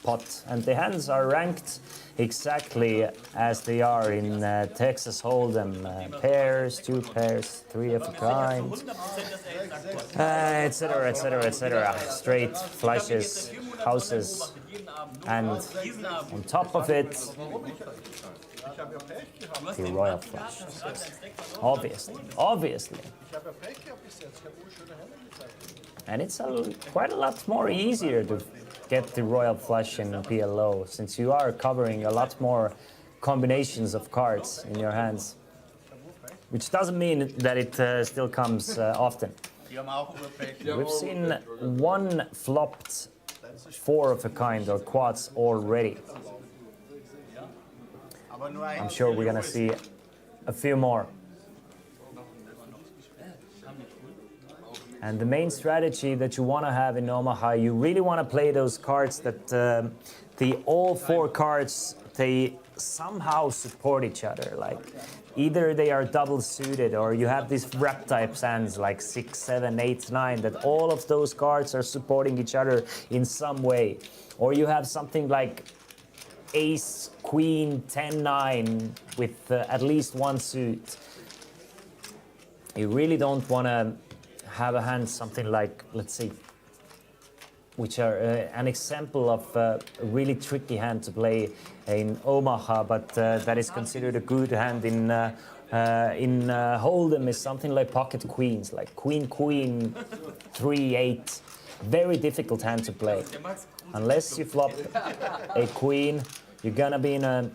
pot. And the hands are ranked exactly as they are in Texas Hold'em. Pairs, 2 pairs, 3 of a kind, etc., etc., etc. Straight, flushes, houses, and on top of it, the royal flush. Obviously. And it's quite a lot more easier to get the royal flush in PLO, since you are covering a lot more combinations of cards in your hands. Which doesn't mean that it still comes often. We've seen 1 flopped 4 of a kind or quads already. I'm sure we're gonna see a few more. And the main strategy that you want to have in Omaha, you really want to play those cards that the all 4 cards they somehow support each other. Like either they are double suited, or you have these wrap type hands like 6, 7, 8, 9, that all of those cards are supporting each other in some way. Or you have something like ace, queen, 10, 9 with at least one suit. You really don't want to have a hand something like, let's see, which are an example of a really tricky hand to play in Omaha, but that is considered a good hand in Hold'em, is something like pocket queens, like queen, queen, 3, 8. Very difficult hand to play. Unless you flop a queen, you're gonna be in a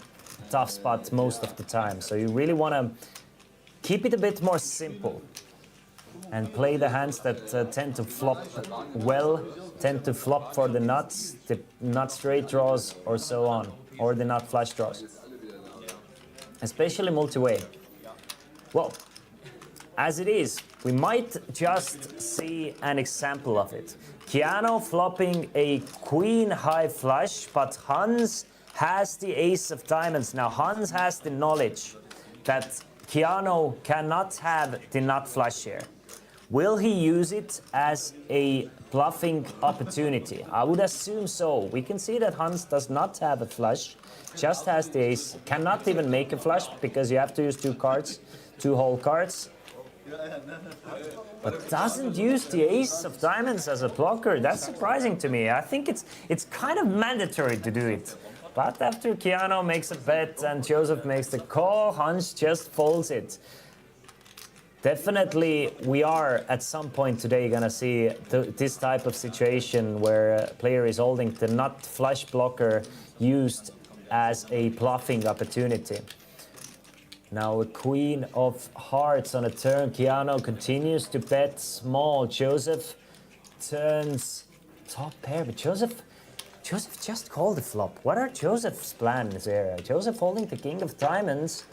tough spot most of the time. So you really want to keep it a bit more simple and play the hands that tend to flop well, tend to flop for the nuts, the nut straight draws, or so on, or the nut flush draws. Especially multi-way. Well, as it is, we might just see an example of it. Keanu flopping a queen high flush, but Hans has the ace of diamonds. Now Hans has the knowledge that Keanu cannot have the nut flush here. Will he use it as a bluffing opportunity? I would assume so. We can see that Hans does not have a flush, just has the ace, cannot even make a flush because you have to use 2 cards, 2 whole cards. But doesn't use the ace of diamonds as a blocker. That's surprising to me. I think it's kind of mandatory to do it. But after Keanu makes a bet and Joseph makes the call, Hans just folds it. Definitely, we are at some point today gonna see this type of situation where a player is holding the nut flush blocker used as a bluffing opportunity. Now a queen of hearts on a turn. Keanu continues to bet small. Joseph turns top pair, but Joseph just called the flop. What are Joseph's plans here? Joseph holding the king of diamonds.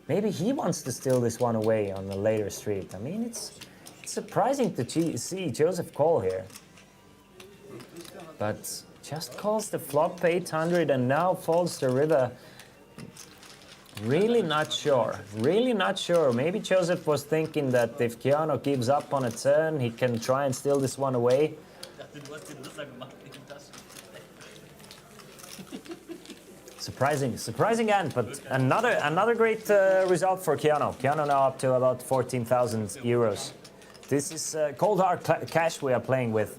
Maybe he wants to steal this one away on a later street. I mean, it's surprising to see Joseph call here. But just calls the flop 800 and now folds the river. Really not sure. Really not sure. Maybe Joseph was thinking that if Keanu gives up on a turn, he can try and steal this one away. Surprising hand, but another great result for Keanu. Keanu now up to about 14,000 euros. This is cold hard cash we are playing with.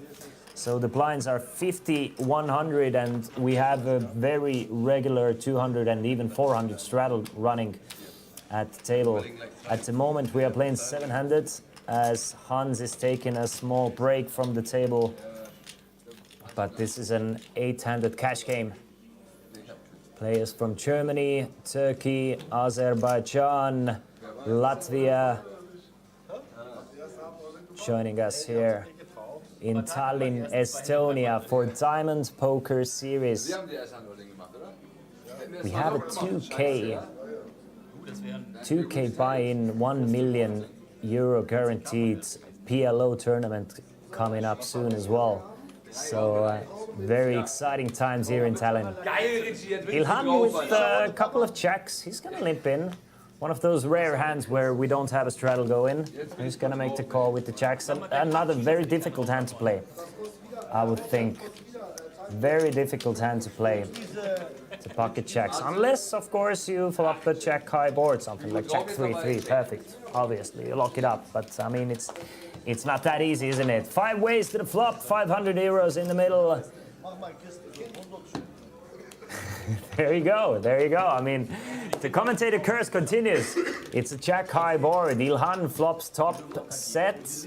So the blinds are 50, 100, and we have a very regular 200 and even 400 straddle running at the table. At the moment we are playing 700 as Hans is taking a small break from the table. But this is an 800 cash game. Players from Germany, Turkey, Azerbaijan, Latvia joining us here in Tallinn, Estonia for Diamond Poker Series. We have a 2K buy-in, 1 million euro guaranteed PLO tournament coming up soon as well. So very exciting times here in Tallinn. Ilhan with a couple of checks. He's gonna limp in. One of those rare hands where we don't have a straddle go in. He's gonna make the call with the checks. Another very difficult hand to play, I would think. Very difficult hand to play. The pocket checks. Unless, of course, you flop a check high board, something like check 3-3. Perfect. Obviously, you lock it up. But I mean, it's not that easy, isn't it? 5 ways to the flop, 500 euros in the middle. There you go, there you go. I mean, the commentator curse continues. It's a jack high board. Ilhan flops top set,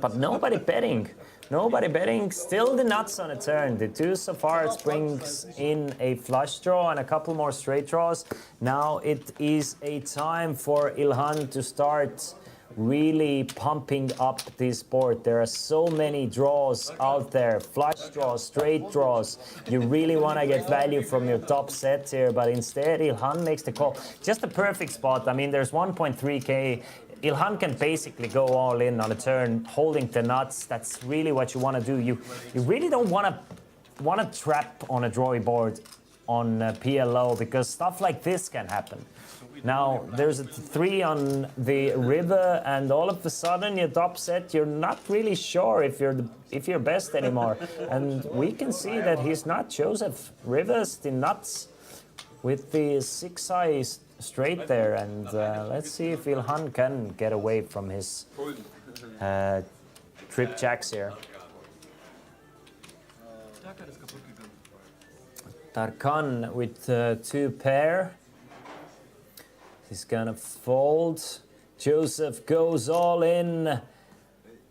but nobody betting. Nobody betting. Still the nuts on a turn. The 2 so far brings in a flush draw and a couple more straight draws. Now it is a time for Ilhan to start really pumping up this board. There are so many draws out there, flush draws, straight draws. You really want to get value from your top set here, but instead Ilhan makes the call. Just a perfect spot. I mean, there's 1.3k. Ilhan can basically go all in on a turn, holding the nuts. That's really what you want to do. You really don't want to trap on a drawy board on PLO, because stuff like this can happen. Now, there's a 3 on the river, and all of a sudden, your top set, you're not really sure if you're best anymore. And we can see that he's not. Joseph Rivers, the nuts, with the 6-eye straight there. And let's see if Ilhan can get away from his trip jacks here. Tarkan with 2 pair. He's gonna fold. Joseph goes all in,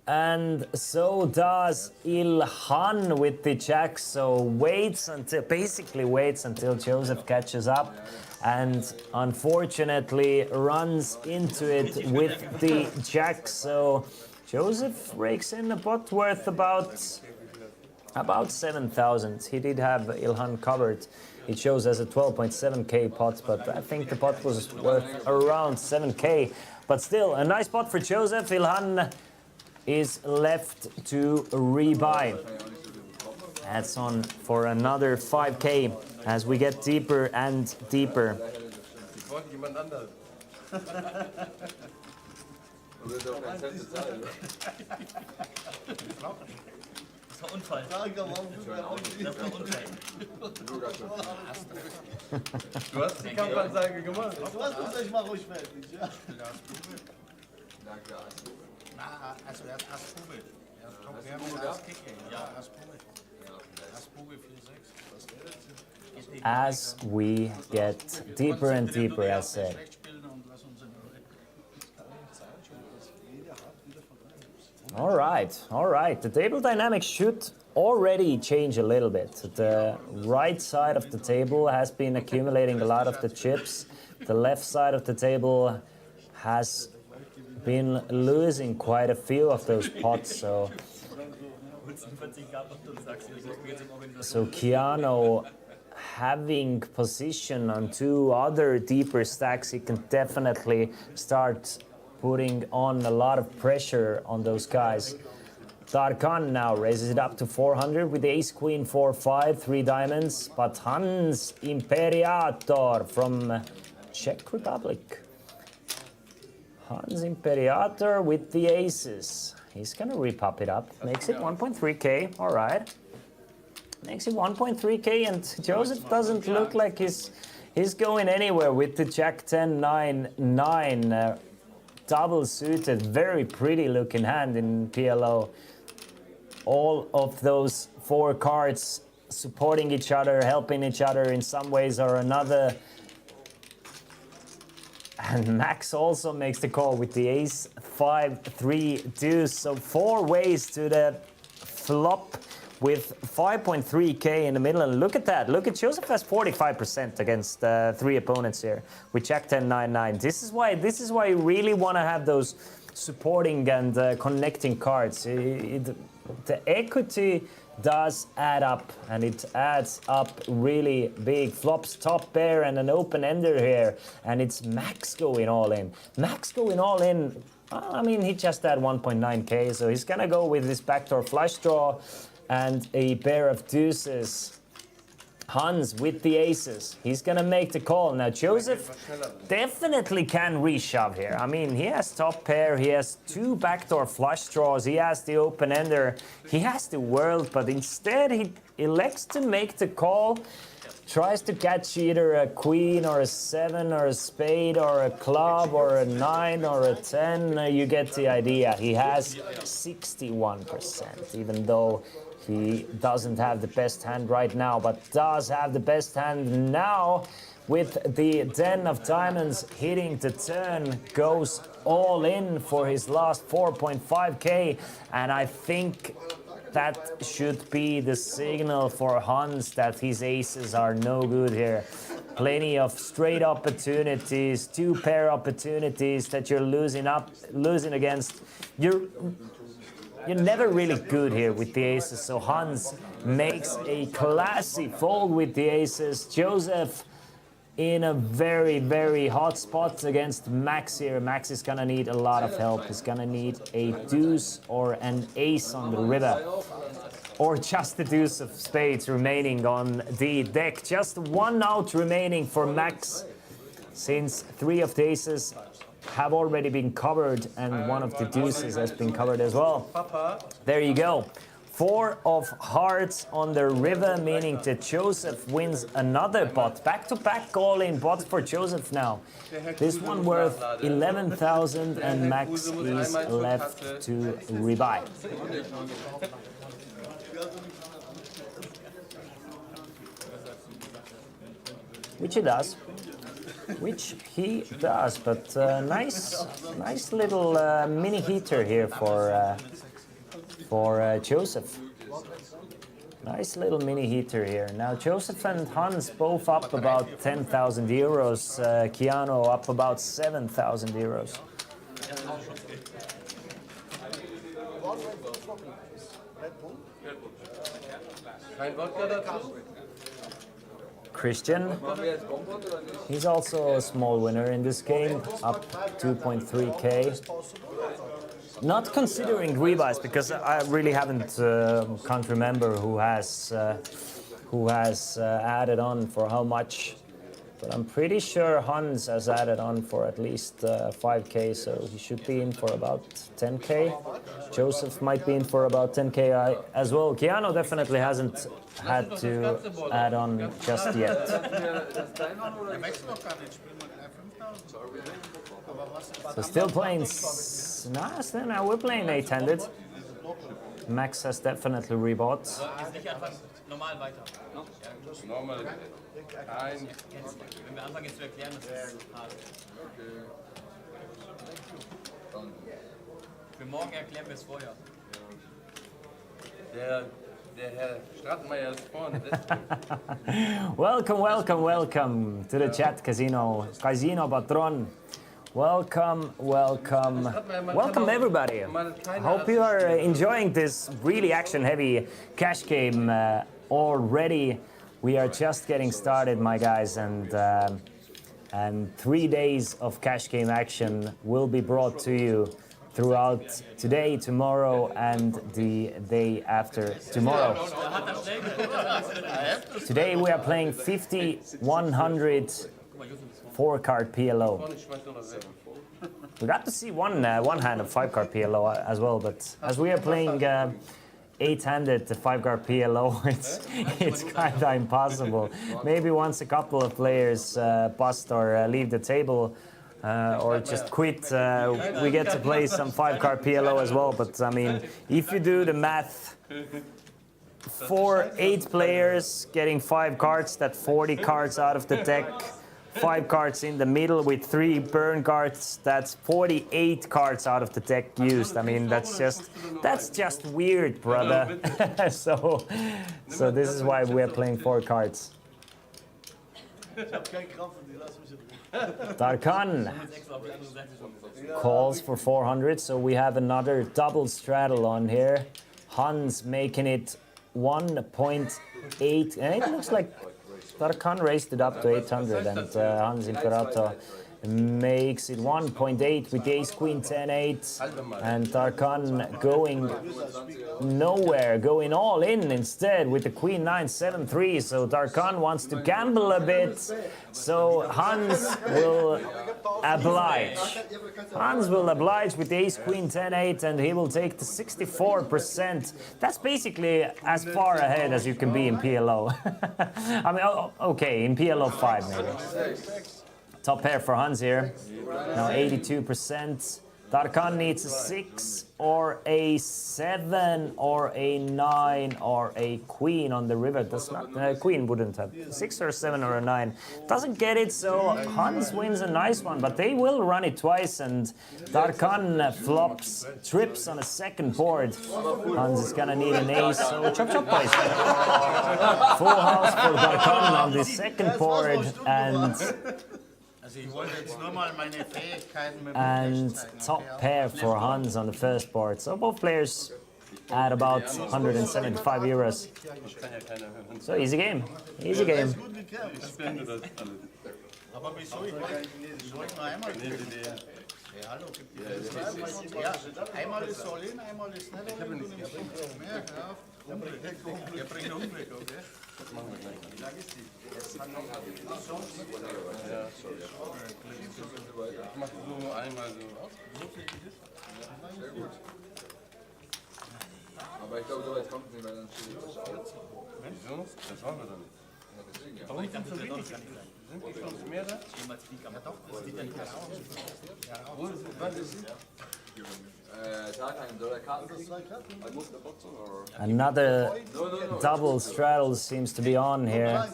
and so does Ilhan with the jack. So basically waits until Joseph catches up, and unfortunately runs into it with the jack. So Joseph rakes in a pot worth about 7,000. He did have Ilhan covered. It shows as a 12.7k pot, but I think the pot was worth around 7k. But still, a nice pot for Joseph. Ilhan is left to rebuy. That's on for another 5k as we get deeper and deeper. Das war Unfall. Das war Unfall. Du hast die Kampfansage gemacht. Ich mach ruhig fertig, ja. Also er hat Ass Kugel. Er hat Top Pair mit Ass Kick. Ja, Ass Kugel. Ass Kugel 4-6. As we get deeper and deeper, as said. All right. The table dynamics should already change a little bit. The right side of the table has been accumulating a lot of the chips. The left side of the table has been losing quite a few of those pots. So Keanu having position on 2 other deeper stacks, he can definitely start putting on a lot of pressure on those guys. Tarkan now raises it up to 400 with ace queen 4-5, 3 diamonds. But Hans Imperator from Czech Republic. Hans Imperator with the aces. He's gonna repop it up. Makes it 1.3k. All right. Makes it 1.3k, and Joseph doesn't look like he's going anywhere with the Jack 10 9 9. Double suited, very pretty looking hand in PLO. All of those 4 cards supporting each other, helping each other in some ways or another. And Max also makes the call with the ace 5-3 deuce. So 4 ways to the flop with 5.3k in the middle. And look at that. Look at Joseph has 45% against 3 opponents here with Jack 10 9 9. This is why you really want to have those supporting and connecting cards. The equity does add up, and it adds up really big. Flops top pair and an open ender here, and it's Max going all in. Max going all in. I mean, he just had 1.9k, so he's gonna go with this backdoor flush draw and a pair of deuces. Hans with the aces. He's gonna make the call. Now Joseph definitely can reshove here. I mean, he has top pair, he has 2 backdoor flush draws, he has the open ender, he has the world, but instead he elects to make the call. Tries to catch either a queen or a 7 or a spade or a club or a 9 or a 10. You get the idea. He has 61%, even though he doesn't have the best hand right now, but does have the best hand now with the 10 of diamonds hitting the turn, goes all in for his last 4.5k, and I think that should be the signal for Hans that his aces are no good here. Plenty of straight opportunities, 2 pair opportunities that you're losing against. You're never really good here with the aces, so Hans makes a classy fold with the aces. Joseph in a very, very hot spot against Max here. Max is gonna need a lot of help. He's gonna need a deuce or an ace on the river. Or just the deuce of spades remaining on the deck. Just one out remaining for Max, since 3 of the aces have already been covered and 1 of the deuces has been covered as well. There you go. 4 of hearts on the river, meaning that Joseph wins another pot. Back-to-back all-in pot for Joseph now. This one worth 11,000 and Max is left to rebuy. Which he does. But nice little mini heater here for Joseph. Nice little mini heater here. Now Joseph and Hans both up about 10,000 euros. Keanu up about 7,000 euros. Kein Wodka dazu? Christian, he's also a small winner in this game, up 2.3k. Not considering rebuys, because I really can't remember who has added on for how much. But I'm pretty sure Hans has added on for at least 5k, so he should be in for about 10k. Joseph might be in for about 10k as well. Keanu definitely hasn't had to add on just yet. So still playing. Now we're playing 8-handed. Max has definitely rebought. Normal weiter. Normal. Kein. Wenn wir anfangen jetzt zu erklären, das ist hart. Für morgen erklären wir es vorher. Der Herr Stratmeier ist vorne. Welcome to the chat, Casino Patron. Welcome everybody. Hope you are enjoying this really action-heavy cash game already. We are just getting started, my guys, and 3 days of cash game action will be brought to you throughout today, tomorrow, and the day after tomorrow. Today we are playing 50, 100 4-card PLO. We got to see one hand of 5-card PLO as well, but as we are playing 8-handed 5-card PLO, it's kind of impossible. Maybe once a couple of players bust or leave the table or just quit, we get to play some 5-card PLO as well. But I mean, if you do the math, for 8 players getting 5 cards, that's 40 cards out of the deck. 5 cards in the middle with 3 burn cards, that's 48 cards out of the deck used. I mean, that's just weird, brother. so this is why we're playing 4 cards. Tarkan calls for 400, so we have another double straddle on here. Hans making it 1.8, and it looks like Tarkan raised it up to 800, and Hans Imperator makes it 1.8 with the ace queen 10-8, and Tarkan going nowhere, going all in instead with the queen 9-7-3. So Tarkan wants to gamble a bit, so Hans will oblige. Hans will oblige with the ace queen 10-8, and he will take the 64%. That's basically as far ahead as you can be in PLO. I mean, okay, in PLO 5 maybe. Top pair for Hans here. Now 82%. Tarkan needs a 6 or a 7 or a 9 or a queen on the river. Does not, queen wouldn't have. 6 or 7 or a 9. Doesn't get it, so Hans wins a nice one, but they will run it twice, and Tarkan flops, trips on a second board. Hans is gonna need an ace, so chop chop boys. Full house for Tarkan on the second board, and top pair for Hans on the first board. So both players at about 175 euros. So easy game, easy game. Aber wieso? Ich wollte nur einmal. Ja, hallo, gibt die ja, einmal ist All-In, einmal ist nicht All-In. Du nimmst 50 mehr. Hör auf. Unglück. Er bringt Unglück, okay? Das machen wir gleich. Wie lange ist die? Ich mache nur einmal so aus. Sehr gut. Aber ich glaube, so weit kommt es nicht, weil dann steht es aus. Wieso? Das wollen wir doch nicht. Ja, deswegen, ja. Warum sind so wenig? Sind die von uns mehr da? Ja doch, das sieht ja nicht aus. Wo ist es? Was ist es? Tagheim, soll er Karten kriegen? Muss der Boxen, oder? Another double straddle seems to be on here.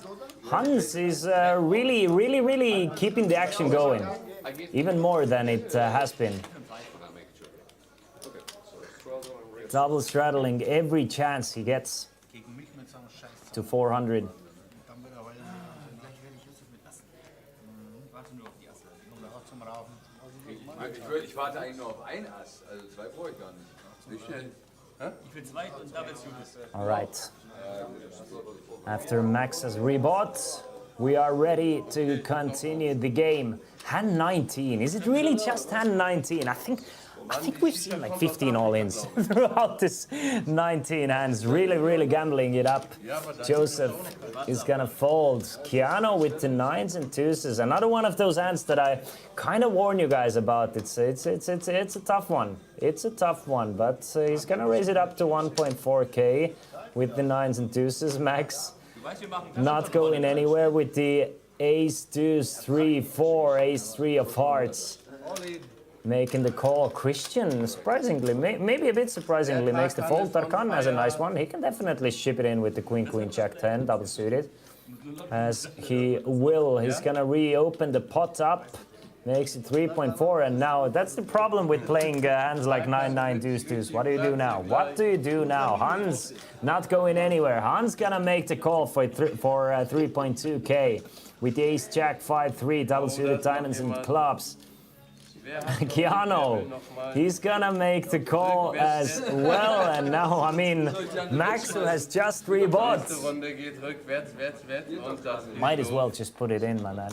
Hans is really keeping the action going, even more than it has been. Double straddling every chance he gets Gegen mich mit so einem Scheiß. to 400. Dann wird er heulen. Gleich werde ich Josef mit Assen. Warte nur auf die Asse. Die kommen auch zum Rauchen. Ich warte eigentlich nur auf ein Ass, also zwei brauche ich gar nicht. Wie schnell? Ich will zwei und da wird's gut. All right. After Max has rebought, we are ready to continue the game. Hand 19. Is it really just hand 19? I think we've seen like 15 all-ins throughout this 19 hands. Really gambling it up. Joseph is gonna fold. Keanu with the 9s and 2s. Another one of those hands that I kind of warn you guys about. It's a tough one. It's a tough one, but he's gonna raise it up to 1.4k with the 9s and 2s. Max not going anywhere with the ace, deuce, 3, 4, ace, 3 of hearts. Making the call. Christian, surprisingly, maybe a bit surprisingly, makes the fold. Tarkan has a nice one. He can definitely ship it in with the queen, queen, jack 10, double suited. As he will, he's gonna reopen the pot up. Makes it 3.4, and now that's the problem with playing hands like 9-9 deuce deuce. What do you do now? What do you do now? Hans not going anywhere. Hans gonna make the call for 3.2k with the ace jack 5-3 double suited diamonds and clubs. Keanu, he's gonna make the call as well, and now, I mean, Max, who has just rebought, might as well just put it in, my man.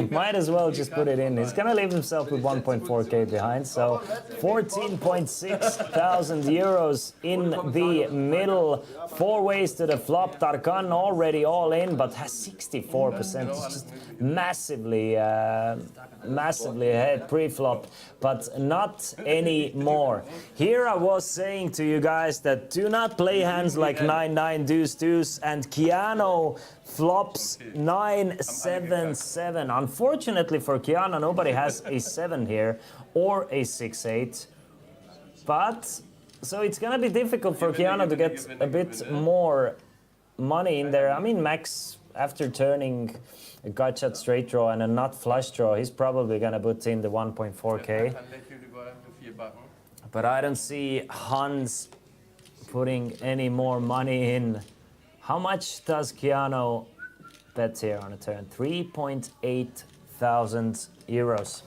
Might as well just put it in. He's gonna leave himself with 1.4k behind, so 14.6 thousand euros in the middle. 4 ways to the flop. Tarkan already all in, but has 64%. It's just massively ahead pre-flop, but not anymore. Here I was saying to you guys that do not play hands like 9-9 deuce deuce, and Keanu flops 9-7-7. Unfortunately for Keanu, nobody has a 7 here or a 6-8, but so it's gonna be difficult for Keanu to get a bit more money in there. I mean, Max, after turning a gut shot straight draw and a nut flush draw, he's probably gonna put in the 1.4k. But I don't see Hans putting any more money in. How much does Keanu bet here on a turn? 3.8 thousand euros.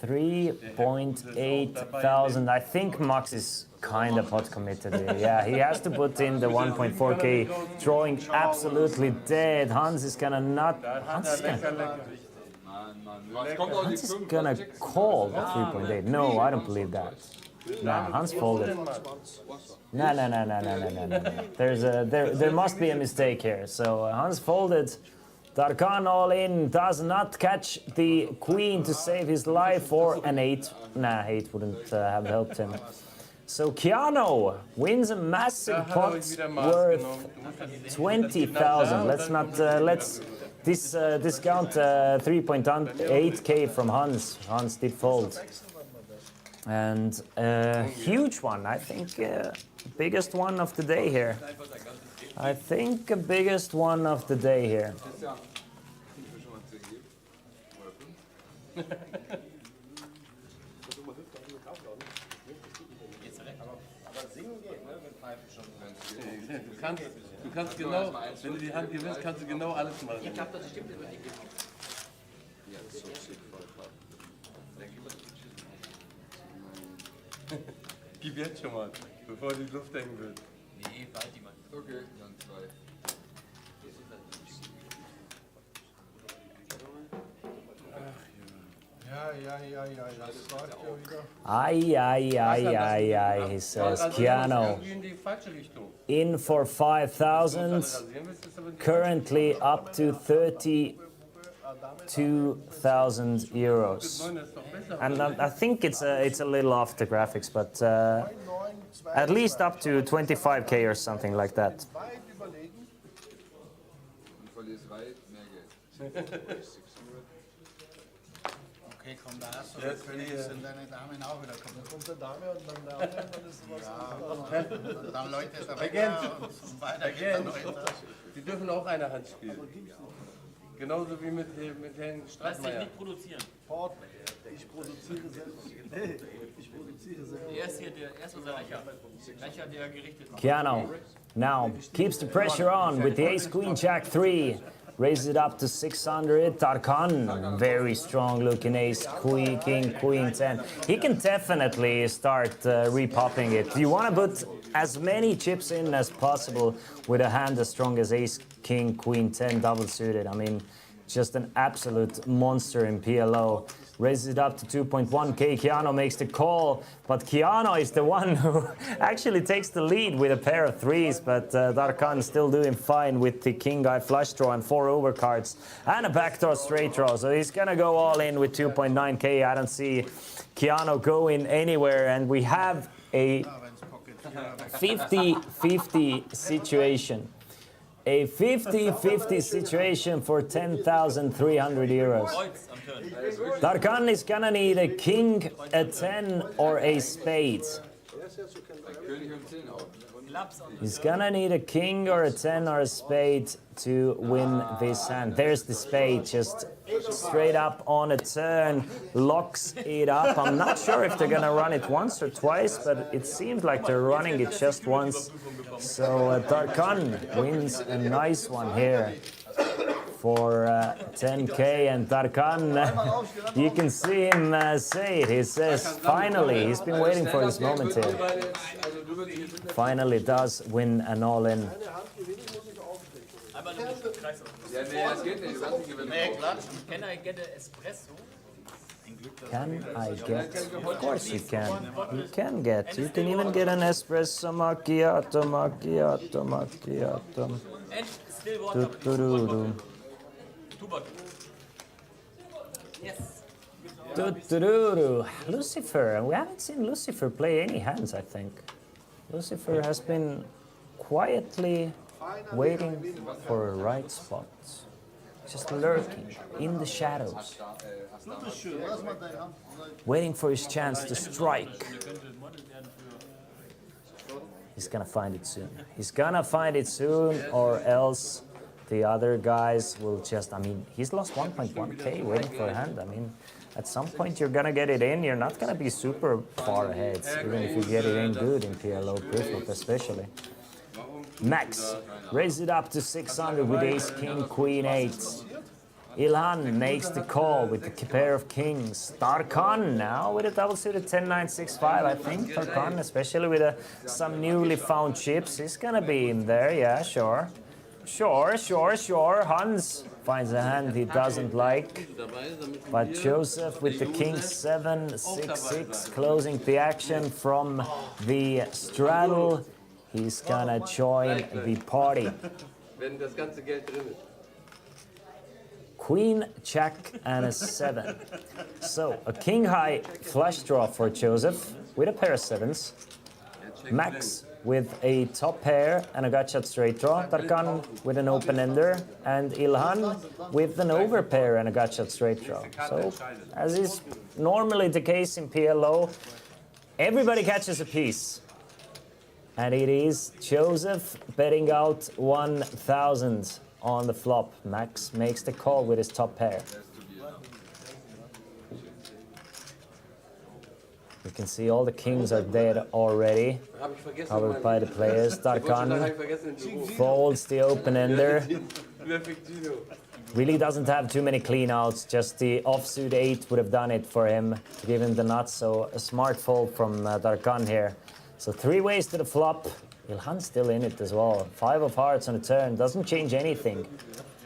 3.8 thousand. I think Max is kind of hot committed here. Yeah, he has to put in the 1.4k, drawing absolutely dead. Hans is gonna not. Hans is gonna call the 3.8. No, I don't believe that. Nah, Hans folded. No. There must be a mistake here. So Hans folded. Tarkan all in, does not catch the queen to save his life, or an 8. Nah, 8 wouldn't have helped him. So Keanu wins a massive pot worth 20,000. Let's not let's discount 3.8k from Hans. Hans did fold, and huge one. I think biggest one of the day here. I think the biggest one of the day here. Du kannst genau, wenn du die Hand gewinnst, kannst du genau alles machen. Ich glaube, das stimmt über die Gib jetzt schon mal, bevor die Luft hängen wird. Nee, behalt die mal. Okay, dann 2. das läuft ja wieder. He says. Keanu Irgendwie in die falsche Richtung. in for 5,000. Rasieren willst du es aber nicht. Currently up to 32,000 euros. Neun ist doch besser. And I think it's a little off the graphics, but at least up to 25k or something like that. Weit überlegen. Und verlierst weit mehr Geld. Okay, komm, da hast du der König, sind deine Damen auch wieder kaputt. Kommt der Dame und dann der andere, dann ist was. Und dann läutet er Again. weiter und weiter geht er weiter. Die dürfen auch eine Hand spielen. Genauso wie mit Herrn Lass dich Streitmeier. nicht produzieren. Port, ich produziere selbst. Nee, ich produziere selbst. Er ist hier unser Rächer. Rächer der gerichteten. Keanu now keeps the pressure on with the ace queen jack 3. Raises it up to 600. Tarkan, very strong looking ace queen king queen 10. He can definitely start repopping it. You want to put as many chips in as possible with a hand as strong as ace king queen 10 double suited. I mean, just an absolute monster in PLO. Raises it up to 2.1k. Keanu makes the call, but Keanu is the one who actually takes the lead with a pair of threes, but Darkan still doing fine with the king eye flush draw and 4 overcards and a backdoor straight draw. So he's gonna go all in with 2.9k. I don't see Keanu going anywhere, and we have a 50-50 situation. A 50-50 situation for 10,300 euros. Kreuz am Turn. Tarkan is gonna need a king, a 10, or a spade. König und 10 auch. Klaps am He's gonna need a king or a 10 or a spade to win this hand. There's the spade, just straight up on a turn, locks it up. I'm not sure if they're gonna run it once or twice, but it seems like they're running it just once. So Tarkan wins a nice one here for 10k, and Tarkan, you can see him say it. He says, finally, he's been waiting for this moment here. Finally does win an all-in. Eine Hand gewinnen muss ich auftreten. Einmal um den Kreis auf. Ja, nee, das geht nicht. Du kannst nicht gewinnen. Nee, klatschen. Can I get an espresso? Can I get? Of course you can. You can get. You can even get an espresso macchiato, macchiato, macchiato. And still water. Do-do-do-do. Two bottles. Yes. Do-do-do-do. Lucifer. We haven't seen Lucifer play any hands, I think. Lucifer has been quietly waiting for a right spot. Just lurking in the shadows. Schön, lass mal deine Hand. Waiting for his chance to strike. He's gonna find it soon. He's gonna find it soon, or else the other guys will just, I mean, he's lost 1.1k waiting for a hand. I mean, at some point you're gonna get it in. You're not gonna be super far ahead, even if you get it in good in PLO, Prelude especially. Max raise it up to 600 with ace, king, queen, 8. Ilhan makes the call with the pair of kings. Tarkan now with a double suited 10-9-6-5. I think Tarkan, especially with some newly found chips, is gonna be in there. Yeah, sure. Sure. Hans finds a hand he doesn't like. But Joseph with the king 7-6-6, closing the action from the straddle. He's gonna join the party. Wenn das ganze Geld drin ist. Queen, jack, and a 7. So, a king high flush draw for Joseph with a pair of 7s. Max with a top pair and a gutshot straight draw. Tarkan with an open ender. And Ilhan with an overpair and a gutshot straight draw. So, as is normally the case in PLO, everybody catches a piece. And it is Joseph betting out 1,000 on the flop. Max makes the call with his top pair. You can see all the kings are dead already, covered by the players. Tarkan folds the open ender. Really doesn't have too many clean outs, just the offsuit 8 would have done it for him to give him the nuts. So a smart fold from Tarkan here. So 3 ways to the flop. Ilhan's still in it as well. 5 of hearts on a turn, doesn't change anything.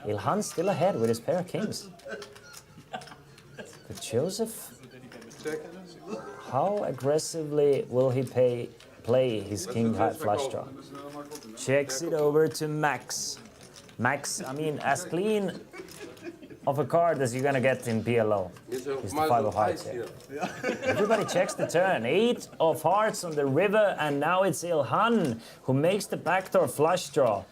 Ilhan's still ahead with his pair of kings. But Joseph, how aggressively will he play his king high flush draw? Checks it over to Max. Max, I mean, as clean of a card as you're gonna get in PLO. It's the 5 of hearts here. Everybody checks the turn. 8 of hearts on the river, and now it's Ilhan who makes the backdoor flush draw.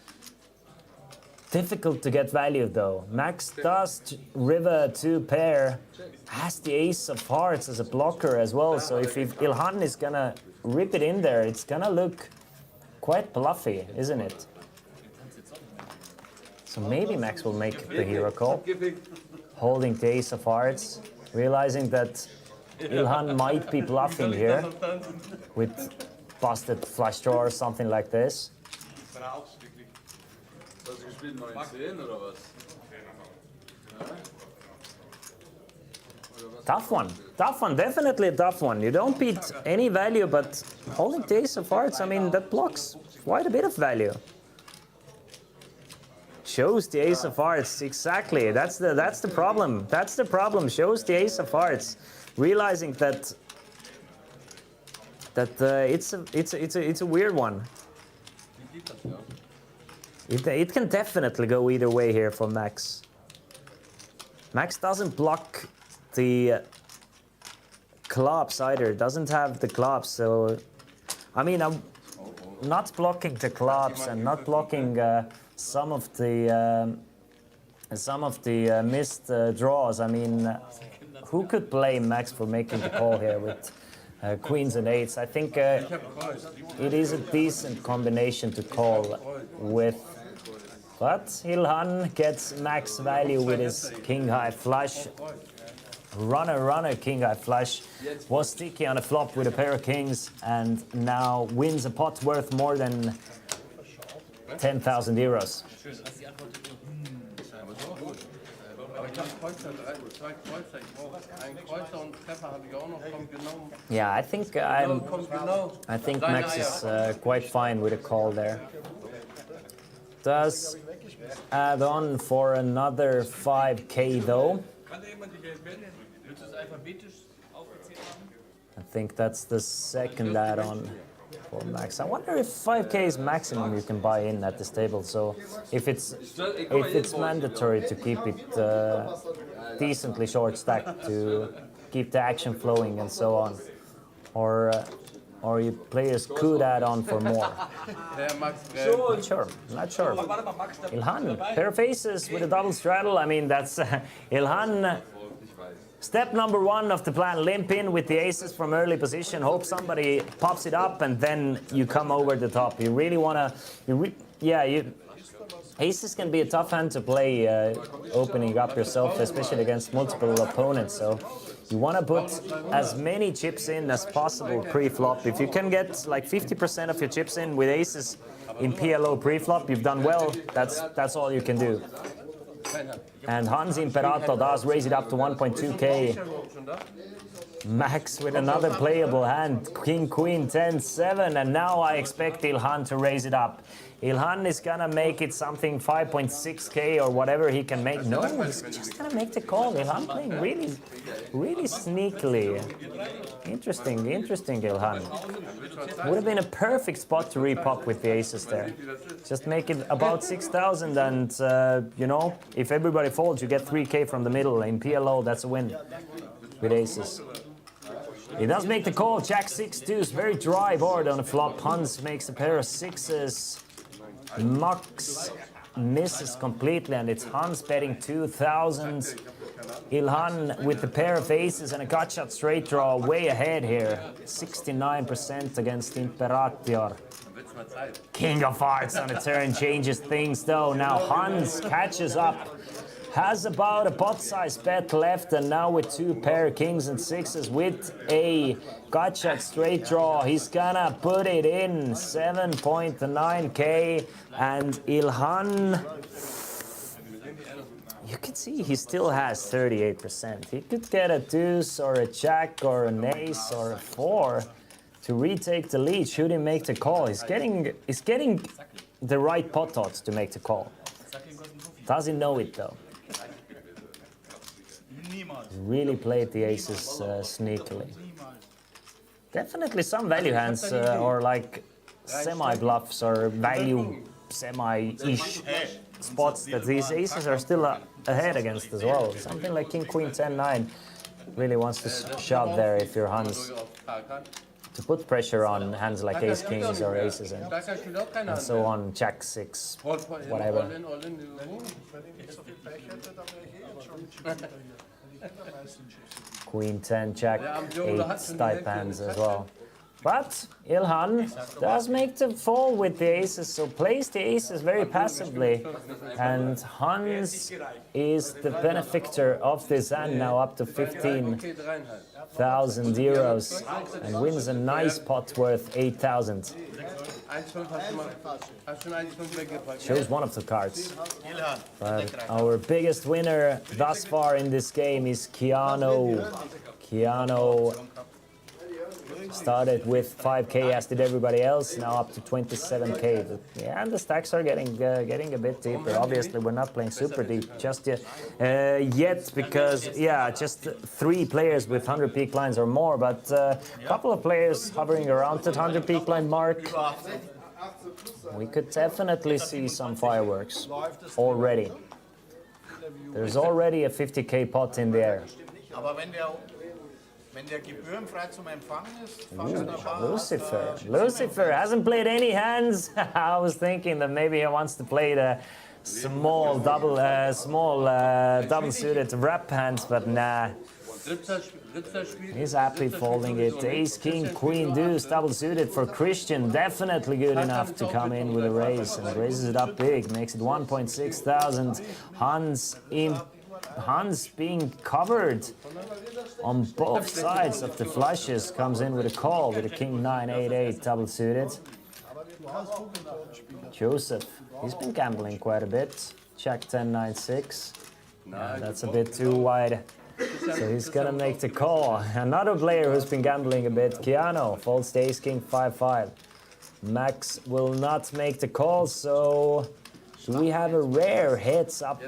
Difficult to get value though. Max does river 2 pair, has the ace of hearts as a blocker as well, so if Ilhan is gonna rip it in there, it's gonna look quite bluffy, isn't it? So maybe Max will make the hero call, holding the ace of hearts, realizing that Ilhan might be bluffing here with busted flush draw or something like this. Tough one, definitely a tough one. You don't beat any value, but holding the ace of hearts, I mean, that blocks quite a bit of value. Shows the ace of hearts, exactly. That's the problem. That's the problem. Shows the ace of hearts, realizing that it's a weird one. It can definitely go either way here for Max. Max doesn't block the clubs either. Doesn't have the clubs, so I mean, I'm not blocking the clubs and not blocking some of the missed draws. I mean, who could blame Max for making the call here with queens and eights? I think it is a decent combination to call with. But Ilhan gets max value with his king high flush. Runner, king high flush. Was sticky on a flop with a pair of kings and now wins a pot worth more than 10,000 euros. Yeah, I think Max is quite fine with a call there. Does add on for another 5k though. I think that's the second add-on for Max. I wonder if 5k is maximum you can buy in at this table. So if it's mandatory to keep it decently short stacked to keep the action flowing and so on, or you players could add on for more. Not sure. Ilhan, pair of aces with a double straddle. I mean, that's Ilhan. Step number 1 of the plan, limp in with the aces from early position, hope somebody pops it up, and then you come over the top. You really want to, aces can be a tough hand to play opening up yourself, especially against multiple opponents. So you want to put as many chips in as possible pre-flop. If you can get like 50% of your chips in with aces in PLO pre-flop, you've done well. That's all you can do. And Hans Imperator does raise it up to 1.2k. Max with another playable hand, King, Queen, 10, 7, and now I expect Ilhan to raise it up. Ilhan is gonna make it something 5.6k or whatever he can make. No, he's just gonna make the call. Ilhan playing really sneakily. Interesting Ilhan. Would have been a perfect spot to repop with the aces there. Just make it about 6,000 and, you know, if everybody folds, you get 3k from the middle. In PLO, that's a win with aces. He does make the call, Jack 6 deuce, very dry board on the flop. Hans makes a pair of sixes. Max misses completely, and it's Hans betting 2,000. Ilhan with the pair of aces and a gut shot straight draw, way ahead here. 69% against Imperator. King of hearts on the turn changes things though. Now Hans catches up. Has about a pot size bet left, and now with 2 pair kings and sixes with a gut shot straight draw, he's gonna put it in 7.9k. And Ilhan, you can see he still has 38%. He could get a deuce or a jack or an ace or a 4 to retake the lead. Should he make the call? He's getting the right pot odds to make the call. Does he know it though? really played the aces sneakily. Definitely some value hands or like semi-bluffs or value semi-ish spots that these aces are still ahead against as well. Something like King, Queen, 10, 9 really wants to shove there if you're Hans, to put pressure on hands like Ace, Kings or Aces and so on, Jack, 6, whatever. Wenn ich so viel Pech hätte, dann wäre ich jetzt schon Spieler hier. Der meisten Schiffs. Queen, 10, Jack, 8 type hands as well. But Ilhan does make the fall with the aces, so plays the aces very passively. And Hans is the benefactor of this hand, now up to 15,000 euros, and wins a nice pot worth 8,000. Shows one of the cards. But our biggest winner thus far in this game is Keanu. Keanu started with 5k as did everybody else, now up to 27k. Yeah, and the stacks are getting a bit deeper. Obviously, we're not playing super deep just yet, because yeah, just 3 players with 100 peak lines or more, but a couple of players hovering around that 100 peak line mark. We could definitely see some fireworks already. There's already a 50k pot in the air. Lucifer. Lucifer hasn't played any hands. I was thinking that maybe he wants to play the small double suited wrap hands, but nah. He's happy folding it. Ace, King, Queen, Deuce, double suited for Christian. Definitely good enough to come in with a raise, and raises it up big, makes it 1.6 thousand. Hans being covered on both sides of the flushes, comes in with a call with a King 9, 8, 8 double suited. Joseph, he's been gambling quite a bit. Jack 10, 9, 6. That's a bit too wide. So he's gonna make the call. Another player who's been gambling a bit, Keanu, folds the Ace King 5-5. Max will not make the call, so do we have a rare heads-up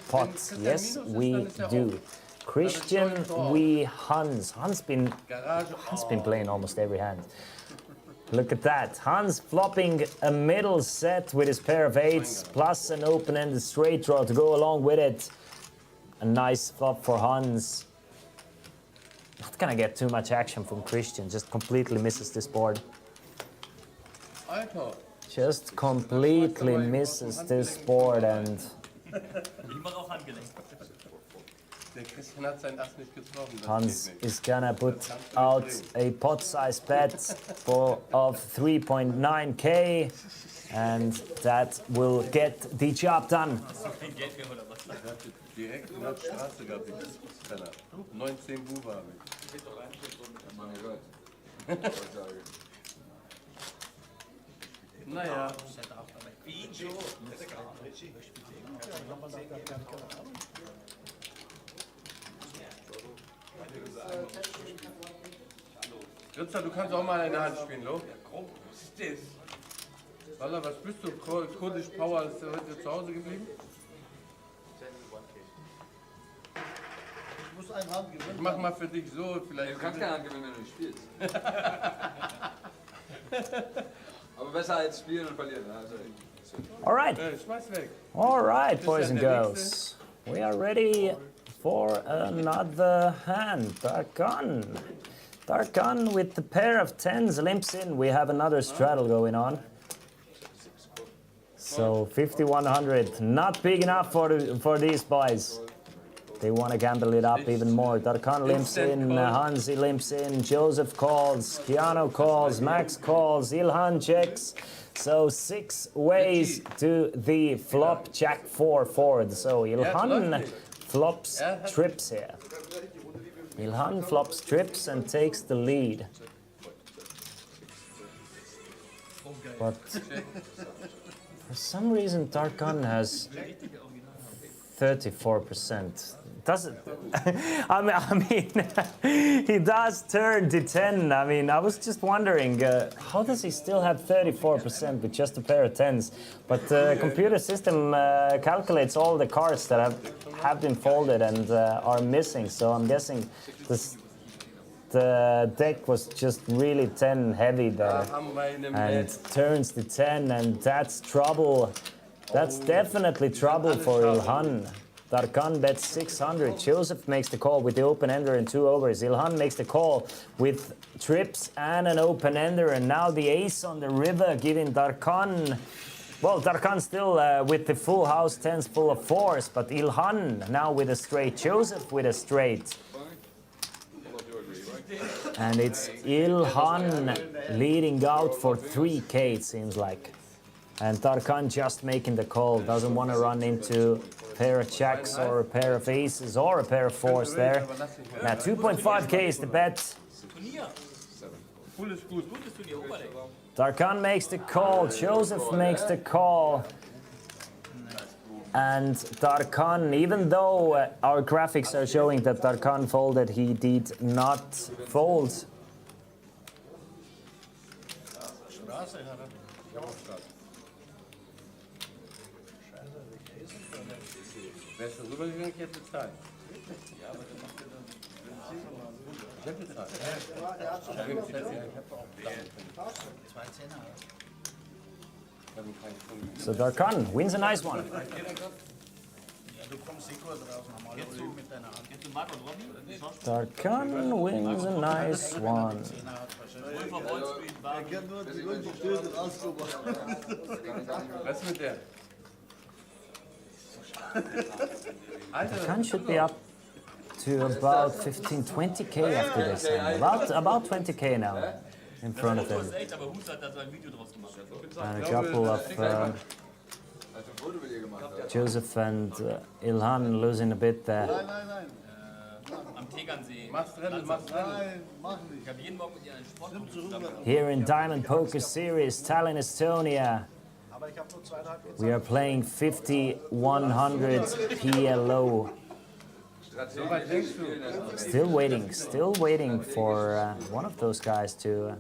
pot? Yes, we do. Christian, Hans. Hans been playing almost every hand. Look at that. Hans flopping a middle set with his pair of 8s, plus an open-ended straight draw to go along with it. A nice flop for Hans. Not gonna get too much action from Christian, just completely misses this board. Just completely misses this board, and Hans is gonna put out a pot-sized bet of 3.9k, and that will get the job done. Naja. Ritzer, du kannst auch mal eine Hand spielen, Lo. Was ist das? Walla, was bist du? Kurdisch Power, ist heute zu Hause geblieben? Ich muss eine Hand gewinnen. Ich mach mal für dich so, vielleicht. Du kannst keine Hand gewinnen, wenn du nicht spielst. Aber besser als spielen und verlieren. Also, all right. Schmeiß weg. All right, boys and girls. We are ready for another hand. Darkan. Darkan with the pair of 10s limps in. We have another straddle going on. So 5,100, not big enough for these boys. They want to gamble it up even more. Darkan limps in, Hansi limps in, Joseph calls, Keanu calls, Max calls, Ilhan checks. So 6 ways to the flop, Jack 4 forward. So Ilhan flops trips here. Ilhan flops trips and takes the lead. But for some reason Darkan has 34%. doesn't. I mean, he does turn to 10. I mean, I was just wondering, how does he still have 34% with just a pair of 10s? But the computer system calculates all the cards that have been folded and are missing. So I'm guessing the deck was just really 10 heavy there, and turns to 10, and that's trouble. That's definitely trouble for Ilhan. Tarkan bets 600. Joseph makes the call with the open-ender and 2 overs. Ilhan makes the call with trips and an open-ender, and now the ace on the river giving Tarkan. Well, Tarkan still with the full house, 10s full of 4s, but Ilhan now with a straight. Joseph with a straight. And it's Ilhan leading out for 3K, it seems like. And Tarkan just making the call, doesn't want to run into a pair of jacks or a pair of aces or a pair of 4s there. Now 2.5K is the bet. Tarkan makes the call, Joseph makes the call. And Tarkan, even though our graphics are showing that Tarkan folded, he did not fold. Wärst du rübergegangen, ich hätte bezahlt. Ja, aber dann macht er dann. Ich hätte bezahlt. So Tarkan wins a nice one. Tarkan wins a nice one. Was ist mit der? Tarkan should be up to about 15-20K after this hand. About 20K now in front of him. And a couple of Joseph and Ilhan losing a bit there. Here in Diamond Poker Series, Tallinn, Estonia, we are playing 5100 PLO. Still waiting for one of those guys to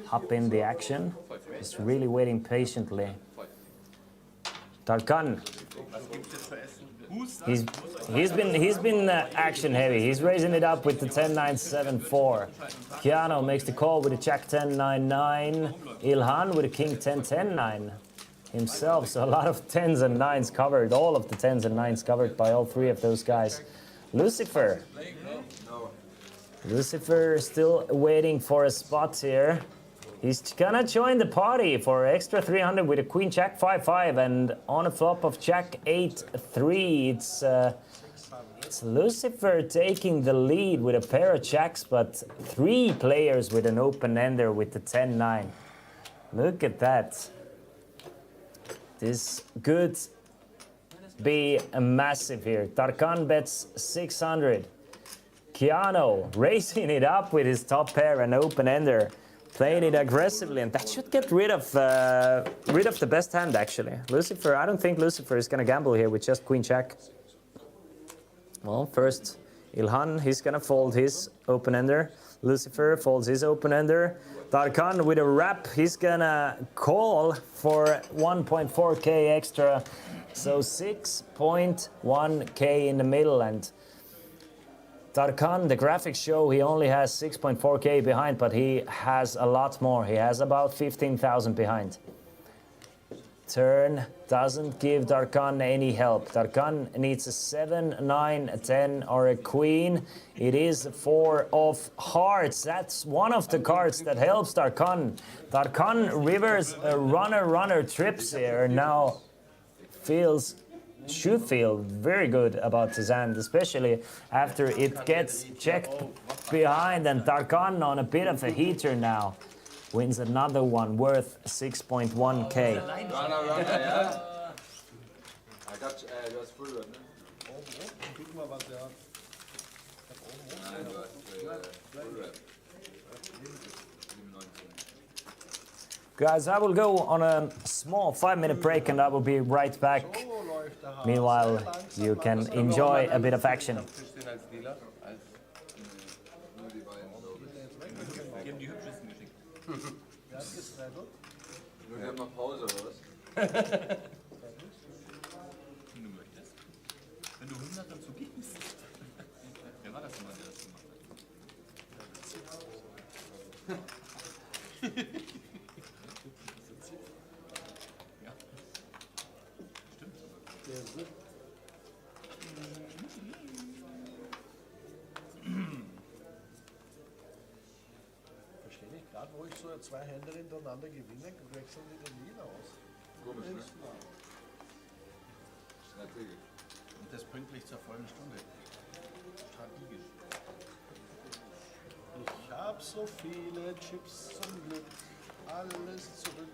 hop in the action. Just really waiting patiently. Tarkan. He's been action heavy. He's raising it up with the 10-9-7-4. Keanu makes the call with a Jack 10-9-9. Ilhan with a King 10-10-9 himself. So a lot of 10s and 9s covered. All of the 10s and 9s covered by all three of those guys. Lucifer still waiting for a spot here. He's gonna join the party for extra 300 with a Queen Jack 5-5, and on a flop of Jack 8-3, it's Lucifer taking the lead with a pair of jacks, but 3 players with an open-ender with the 10-9. Look at that. This could be a massive here. Tarkan bets 600. Keanu raising it up with his top pair and open-ender. Playing it aggressively, and that should get rid of the best hand, actually. Lucifer, I don't think Lucifer is gonna gamble here with just Queen Jack. Well, first Ilhan, he's gonna fold his open-ender. Lucifer folds his open-ender. Tarkan with a wrap, he's gonna call for 1.4K extra. So 6.1K in the middle, and Tarkan, the graphics show he only has 6.4K behind, but he has a lot more. He has about 15,000 behind. Turn doesn't give Tarkan any help. Tarkan needs a 7, 9, a 10, or a queen. It is 4 of hearts. That's one of the cards that helps Tarkan. Tarkan rivers a runner trips here. Now should feel very good about his hand, especially after it gets checked behind, and Tarkan on a bit of a heater now wins another one worth 6.1K. Guys, I will go on a small 5-minute break and I will be right back Meanwhile, you can enjoy a bit of action. Am Tisch stehen als Dealer. Als Nur die beiden, glaube ich. Die haben die hübschesten geschickt. Wer hat gesreddelt? Nur die haben noch Pause, oder was? Wenn du möchtest. Wenn du 100 dazu gibst. Wer war das denn mal, der das gemacht hat? Ja. Stimmt. Der ist verstehe nicht, gerade wo ich so zwei Hände hintereinander gewinne, wechseln die den wieder aus. Komisch, ne? Strategisch. Und das pünktlich zur vollen Stunde. Strategisch. Ich hab so viele Chips zum Glück, alles zurück.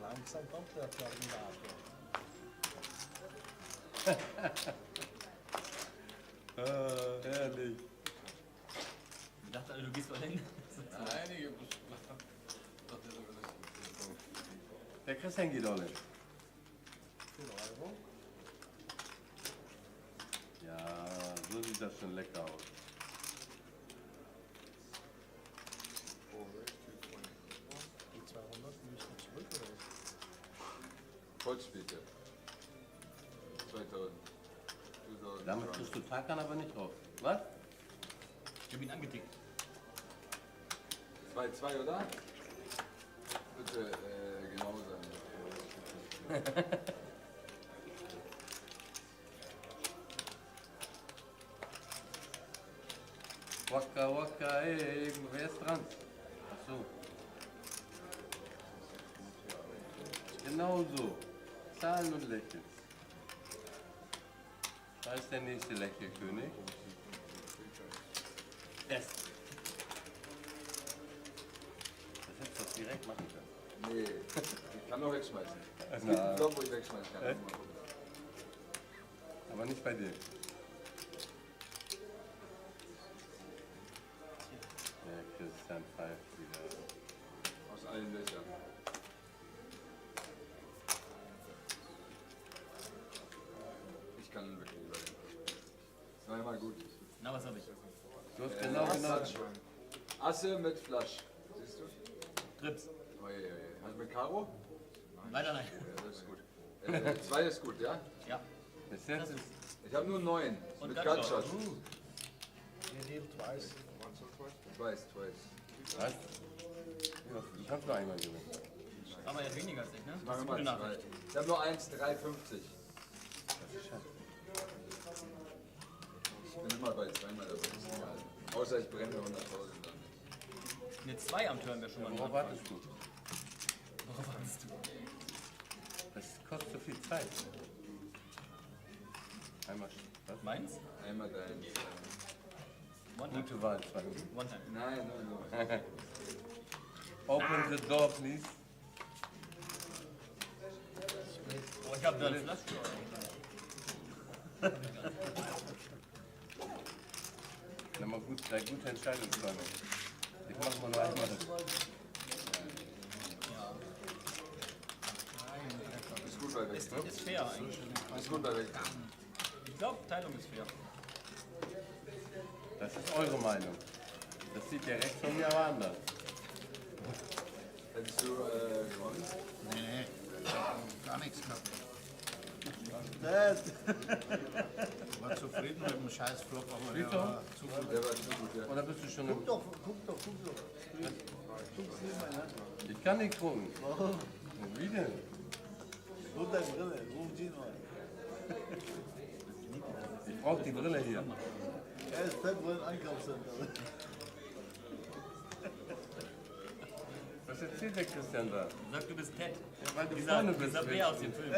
Langsam kommt der Terminator. Ehrlich. Ich dachte, du gehst mal hin. Einige. Der Christian geht alle. 4 Euro. Ja, so sieht das schon lecker aus. Die 200 müssen zurück oder was? Vollspielte. 2000. Damit kriegst du Takan aber nicht drauf. Was? Ich hab ihn angetickt. 2-2, oder? Bitte genau sein. Waka waka, ey, wer ist dran? Ach so. Genau so. Zahlen und Lächeln. Da ist der nächste Lächelkönig. Es. Das hättest du doch direkt machen können. Nee, ich kann noch wegschmeißen. Es Na. gibt einen Block, wo ich wegschmeißen kann. Echt? Aber nicht bei dir. Der Christian pfeift wieder. Aus allen Löchern. Ich kann wirklich überlegen. Zweimal gut. Na, was hab ich? Du hast genau. Asse mit Flasch. Siehst du? Trips. Oje. Hast du mit Karo? Leider nein. Ja, das ist gut. 2 ist gut, ja? Ja. Bis jetzt ist Ich habe nur 9. Und Mit Gutshot. Gutshot. Ihr nehmt weiß. Twice. was? Du kannst nur einmal gewinnen. Aber jetzt weniger als ich, ne? Das ist Machen eine wir gute mal 2. Nachricht. Ich habe nur 1,350. Ich bin immer bei 2-mal dabei. Ist egal. Außer ich brenne 100.000 dann. Eine 2 am Turn wäre schon mal ein Worauf Anfang. wartest du? Worauf wartest du? Das kostet so viel Zeit. Einmal. Was? Meins? Einmal dein. One time. Gute Wahl. Zwei. One time. Nein. Open the door, please. Oh, ich hab da eine Flasche. Nochmal gut, drei gute Entscheidungsfragen. Ich mach mal nur einmal das. Ist gut bei weg. Ist fair eigentlich. Ist gut bei weg. Ich glaube, Teilung ist fair. Das ist eure Meinung. Das sieht der rechts von mir aber anders. Hättest du gewonnen? Nee, gar nichts gehabt. War zufrieden mit dem scheiß Flop, aber der Victor? war zu gut. Der war zu gut, ja. Oder bist du schon im... Guck doch. Guck's nicht mal an. Ich kann nicht gucken. Wie denn? Ruf deine Brille, ruf die mal. Ich brauche die Brille hier. Er ist fett wohl im Einkaufscenter. Was erzählt der Christian da? Sag, du bist Ted. Weil du vorne bist. Dieser Bär aus dem Film.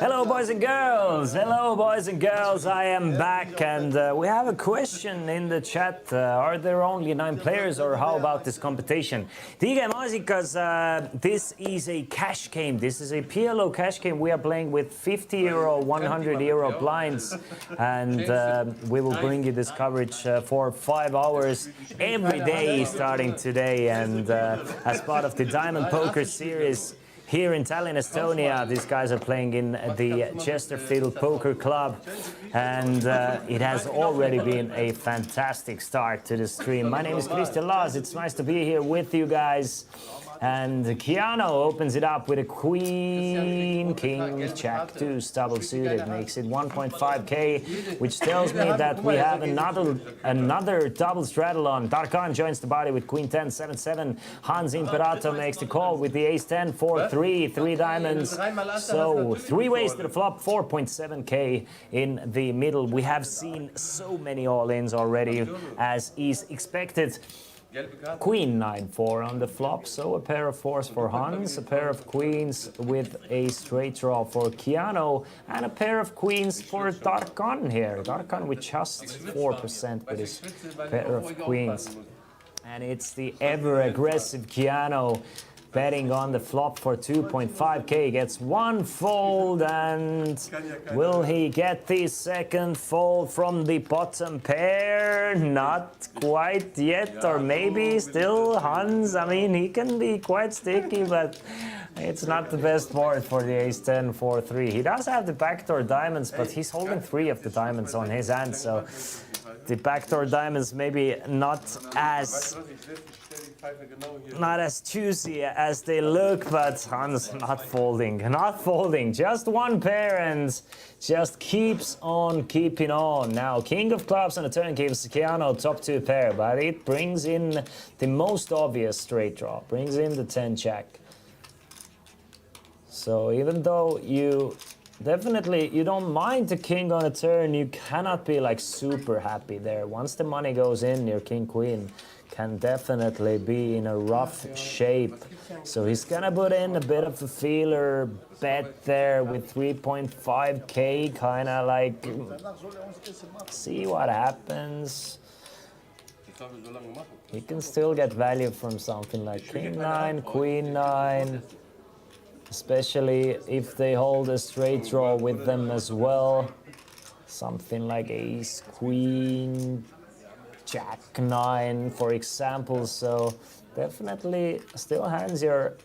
Hello, boys and girls. Hello, boys and girls. I am back, and we have a question in the chat. Are there only 9 players, or how about this competition? TG Maasikas, this is a cash game. This is a PLO cash game. We are playing with 50 euro, 100 euro blinds, and we will bring you this coverage for 5 hours every day starting today. And as part of the Diamond Poker Series here in Tallinn, Estonia, these guys are playing in the Chesterfield Poker Club, and it has already been a fantastic start to the stream. My name is Christian Laas. It's nice to be here with you guys. And Keanu opens it up with a queen, king, jack, deuce, double suited, makes it 1.5k, which tells me that we have another double straddle on. Darkan joins the body with queen 10, 7-7. Hans Imperator makes the call with the ace 10, 4-3, 3 diamonds. So 3 ways to the flop, 4.7k in the middle. We have seen so many all-ins already, as is expected. Queen 9-4 on the flop, so a pair of 4s for Hans, a pair of queens with a straight draw for Keanu, and a pair of queens for Darkan here. Darkan with just 4% with his pair of queens. And it's the ever-aggressive Keanu betting on the flop for 2.5k, gets 1 fold, and will he get the second fold from the bottom pair? Not quite yet, or maybe still Hans. I mean, he can be quite sticky, but it's not the best board for the ace 10, 4-3. He does have the backdoor diamonds, but he's holding 3 of the diamonds on his hand, so the backdoor diamonds maybe not as juicy as they look, but Hans not folding, just 1 pair and just keeps on keeping on. Now king of clubs on the turn gives Keanu top 2 pair, but it brings in the most obvious straight draw, brings in the 10 jack. So even though you don't mind the king on a turn, you cannot be like super happy there. Once the money goes in, your king queen can definitely be in a rough shape. So he's gonna put in a bit of a feeler bet there with 3.5k, kind of like see what happens. He can still get value from something like king 9, queen 9, especially if they hold a straight draw with them as well. Something like ace, queen, jack 9, for example. So definitely still hands you're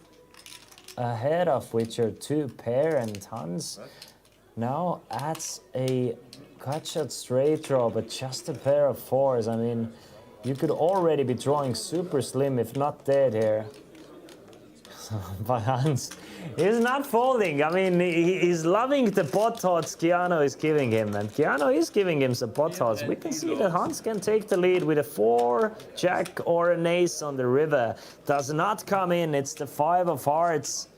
ahead of with your 2 pair, and Hans now adds a cut shot straight draw, but just a pair of 4s. I mean, you could already be drawing super slim, if not dead here. But Hans is not folding. I mean, he's loving the pot odds Keanu is giving him, and Keanu is giving him some pot odds. We can see that Hans can take the lead with a 4, jack, or an ace on the river. Does not come in. It's the 5 of hearts.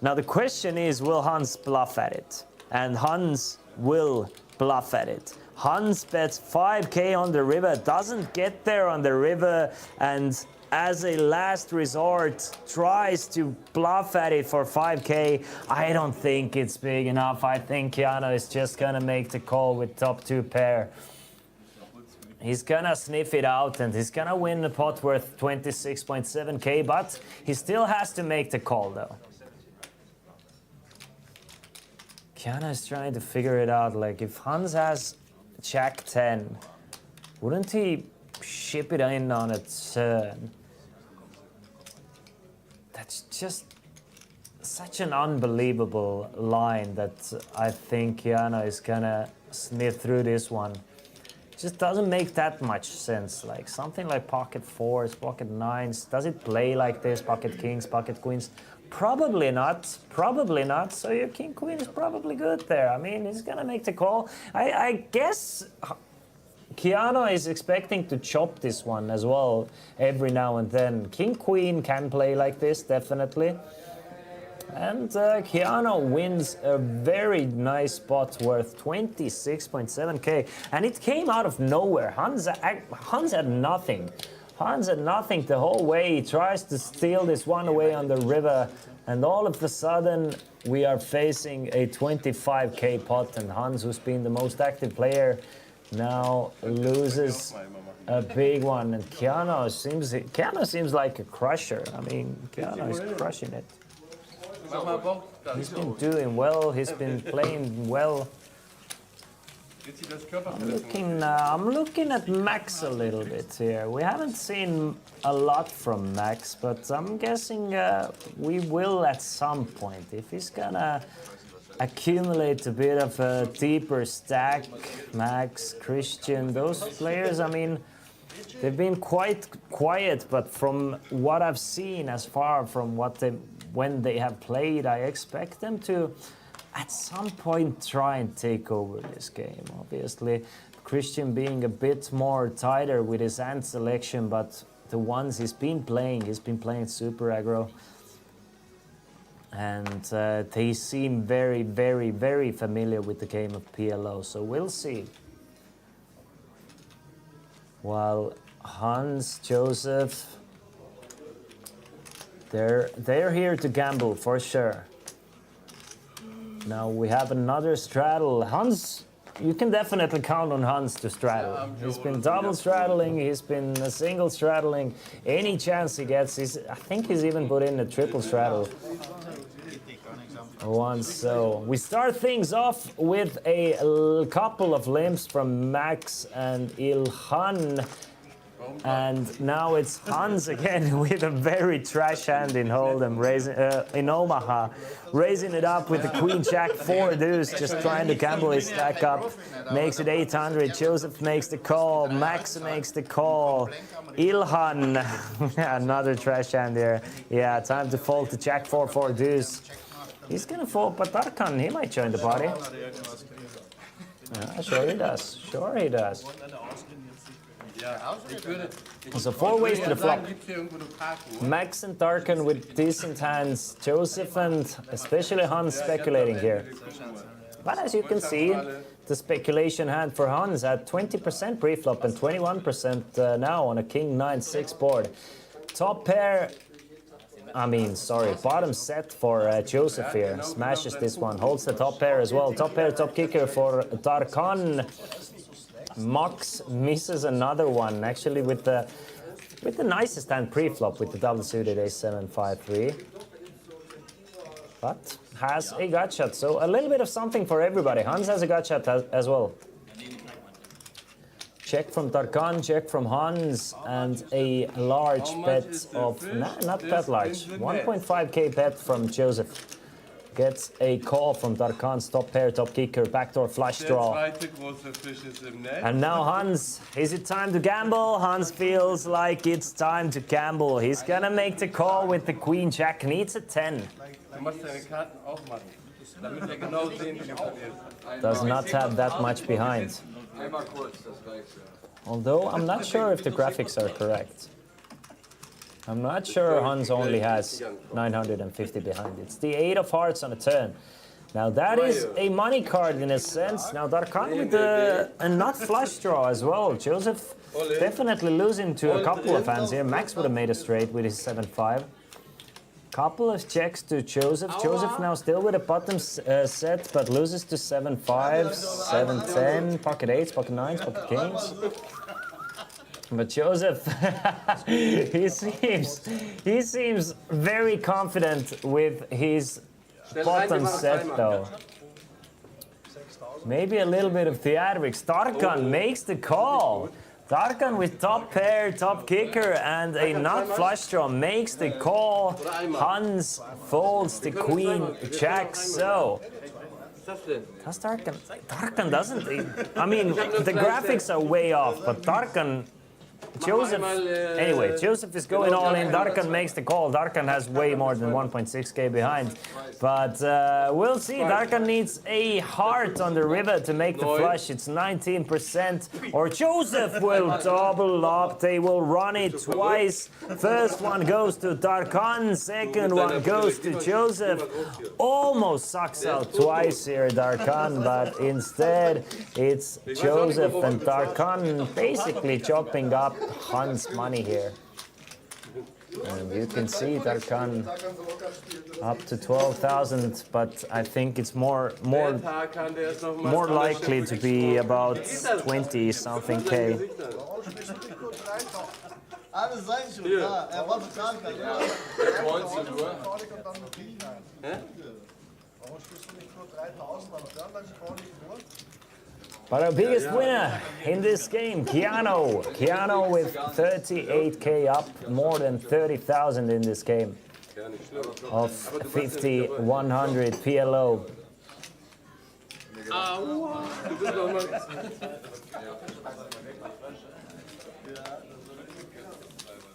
Now the question is, will Hans bluff at it? And Hans will bluff at it. Hans bets 5k on the river, doesn't get there on the river, and as a last resort tries to bluff at it for 5k. I don't think it's big enough. I think Keanu is just gonna make the call with top 2 pair. He's gonna sniff it out, and he's gonna win the pot worth 26.7k, but he still has to make the call though. Keanu is trying to figure it out. Like, if Hans has jack 10, wouldn't he ship it in on a turn? That's just such an unbelievable line that I think Keanu is gonna sniff through this one. Just doesn't make that much sense. Like something like pocket 4s, pocket 9s, does it play like this? Pocket kings, pocket queens? Probably not. Probably not. So your king queen is probably good there. I mean, he's gonna make the call. I guess Keanu is expecting to chop this one as well every now and then. King queen can play like this, definitely. And Keanu wins a very nice spot worth 26.7k. And it came out of nowhere. Hans had nothing. Hans had nothing the whole way. He tries to steal this one away on the river, and all of a sudden we are facing a 25k pot, and Hans, who's been the most active player, now loses a big one. And Keanu seems like a crusher. I mean, Keanu is crushing it. Mach mal Bauch. Da He's ist been doing well. He's been playing well. Jetzt sieht das Körperverletzung. I'm looking at Max a little bit here. We haven't seen a lot from Max, but I'm guessing we will at some point. If he's gonna accumulate a bit of a deeper stack, Max, Christian, those players, I mean, they've been quite quiet, but from what I've seen as far from when they have played, I expect them to at some point try and take over this game. Obviously, Christian being a bit more tighter with his hand selection, but the ones he's been playing super aggro. And they seem very, very, very familiar with the game of PLO, so we'll see. While Hans, Joseph, they're here to gamble for sure. Now we have another straddle. Hans, you can definitely count on Hans to straddle. He's been double straddling, he's been single straddling. Any chance he gets, I think he's even put in a triple straddle once. So we start things off with a couple of limps from Max and Ilhan. And now it's Hans again with a very trash hand in Hold'em, in Omaha, raising it up with the Queen Jack 4 deuce, just trying to gamble his stack up. Makes it 800. Joseph makes the call. Max makes the call. Ilhan, another trash hand there. Yeah, time to fold the Jack 4 deuce. He's gonna fold, but Tarkan, he might join the party. Yeah, sure he does. Sure he does. So 4 ways to the flop. Max and Tarkan with decent hands. Joseph and especially Hans speculating here. But as you can see, the speculation hand for Hans at 20% pre-flop and 21% now on a King 9-6 board. Top pair, bottom set for Joseph here. Smashes this one, holds the top pair as well. Top pair, top kicker for Tarkan. Mox misses another one, actually with the nicest hand pre-flop with the double suited Ace-7-5-3. But has a gut shot, so a little bit of something for everybody. Hans has a gut shot as well. Check from Tarkan, check from Hans, and a large bet of, not that large, 1.5k bet from Joseph. Gets a call from Tarkan's top pair, top kicker, backdoor flush draw. And now Hans, is it time to gamble? Hans feels like it's time to gamble. He's gonna make the call with the Queen Jack, needs a 10. Does not have that much behind. Although I'm not sure if the graphics are correct. I'm not sure Hans only has 950 behind. It's the 8 of hearts on a turn. Now that is a money card in a sense. Now Tarkan with a not flush draw as well. Joseph definitely losing to a couple of hands here. Max would have made a straight with his 7-5. Couple of checks to Joseph. Joseph now still with a bottom set, but loses to 7-5, 7-10, pocket 8s, pocket 9s, pocket kings. But Joseph, he seems very confident with his bottom set though. Maybe a little bit of theatrics. Tarkan makes the call. Tarkan with top pair, top kicker, and a not flush draw makes the call. Hans folds the Queen Jack. So does Tarkan? Tarkan doesn't. I mean, the graphics are way off, but Tarkan. Joseph, anyway, Joseph is going all in. Tarkan makes the call. Tarkan has way more than 1.6k behind. But we'll see. Tarkan needs a heart on the river to make the flush. It's 19%. Or Joseph will double up. They will run it twice. First one goes to Tarkan. Second one goes to Joseph. Almost sucks out twice here, Tarkan. But instead, it's Joseph and Tarkan basically chopping up up Hans' money here. And you can see Tarkan up to 12,000, but I think it's more likely to be about 20 something K. Warum spielst du nicht nur 3.000? Alles sein schon, ja. Er war bezahlt, kann ja. 19 Uhr. Und dann noch Ring rein. Warum spielst du nicht nur 3.000 am Turn, dann brauche ich nur? But our biggest winner in this game, Keanu. Keanu with 38K up, more than 30,000 in this game of 50-100 PLO.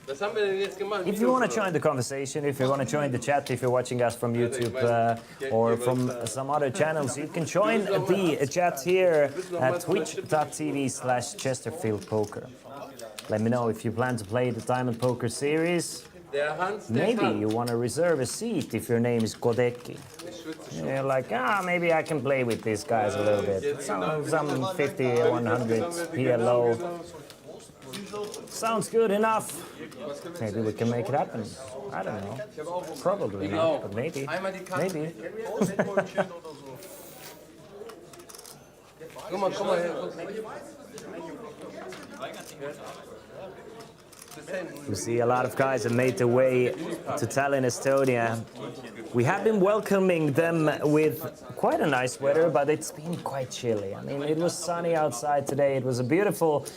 Was haben wir denn jetzt gemacht? If you want to join the conversation, if you want to join the chat, if you're watching us from YouTube or from some other channels, you can join the chat here at twitch.tv/ChesterfieldPoker. Let me know if you plan to play the Diamond Poker series. Maybe you want to reserve a seat if your name is Kodeki. You're like, maybe I can play with these guys a little bit. Some 50, 100 PLO. Sounds good enough. Maybe we can make it happen. I don't know. Probably not, but maybe. Maybe. Komm mal her. We see a lot of guys have made their way to Tallinn, Estonia. We have been welcoming them with quite a nice weather, but it's been quite chilly. I mean, it was sunny outside today. It was a beautiful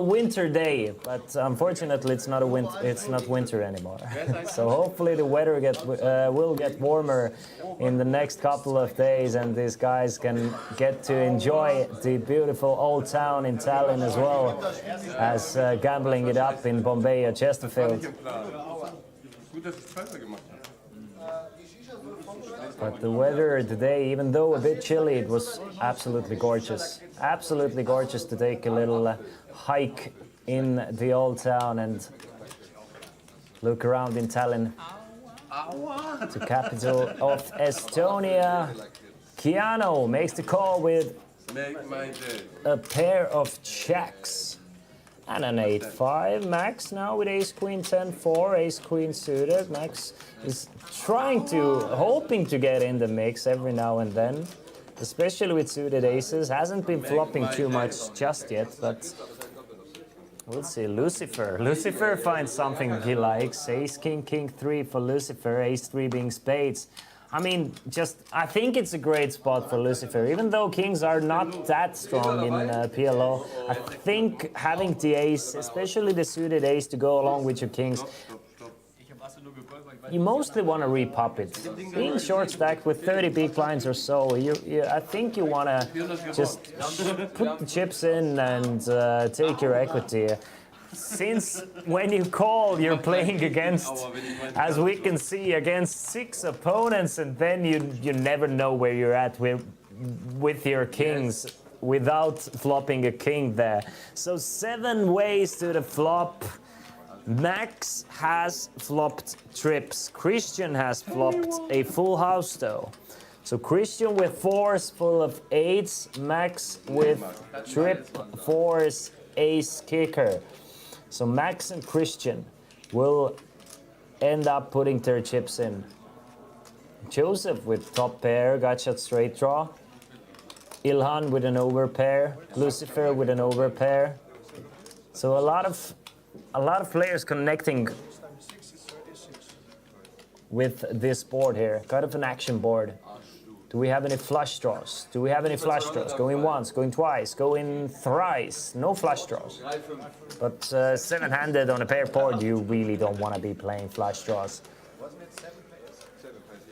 winter day, but unfortunately, it's not winter anymore. So hopefully, the weather will get warmer in the next couple of days, and these guys can get to enjoy the beautiful old town in Tallinn as well as gambling it up in Bombay or Chesterfield. But the weather today, even though a bit chilly, it was absolutely gorgeous. Absolutely gorgeous to take a little hike in the old town and look around in Tallinn, the capital of Estonia. Keanu makes the call with a pair of checks. And an 8-5. Max now with ace queen 10-4, ace queen suited. Max is hoping to get in the mix every now and then, especially with suited aces. Hasn't been flopping too much just yet, but we'll see. Lucifer finds something he likes. Ace king king 3 for Lucifer, ace 3 being spades. I mean, I think it's a great spot for Lucifer. Even though kings are not that strong in PLO, I think having the ace, especially the suited ace, to go along with your kings, you mostly want to repop it. Being short stacked with 30 big blinds or so, I think you want to just put the chips in and take your equity. Since when you call, you're playing against, as we can see, against 6 opponents, and then you never know where you're at with your kings without flopping a king there. So 7 ways to the flop. Max has flopped trips. Christian has flopped a full house though. So Christian with 4s full of 8s, Max with trip 4s, ace kicker. So Max and Christian will end up putting their chips in. Joseph with top pair, gotcha straight draw. Ilhan with an overpair, Lucifer with an overpair. So a lot of players connecting with this board here. Kind of an action board. Do we have any flush draws? Going once, going twice, going thrice. No flush draws. But 7-handed on a pair board, you really don't want to be playing flush draws.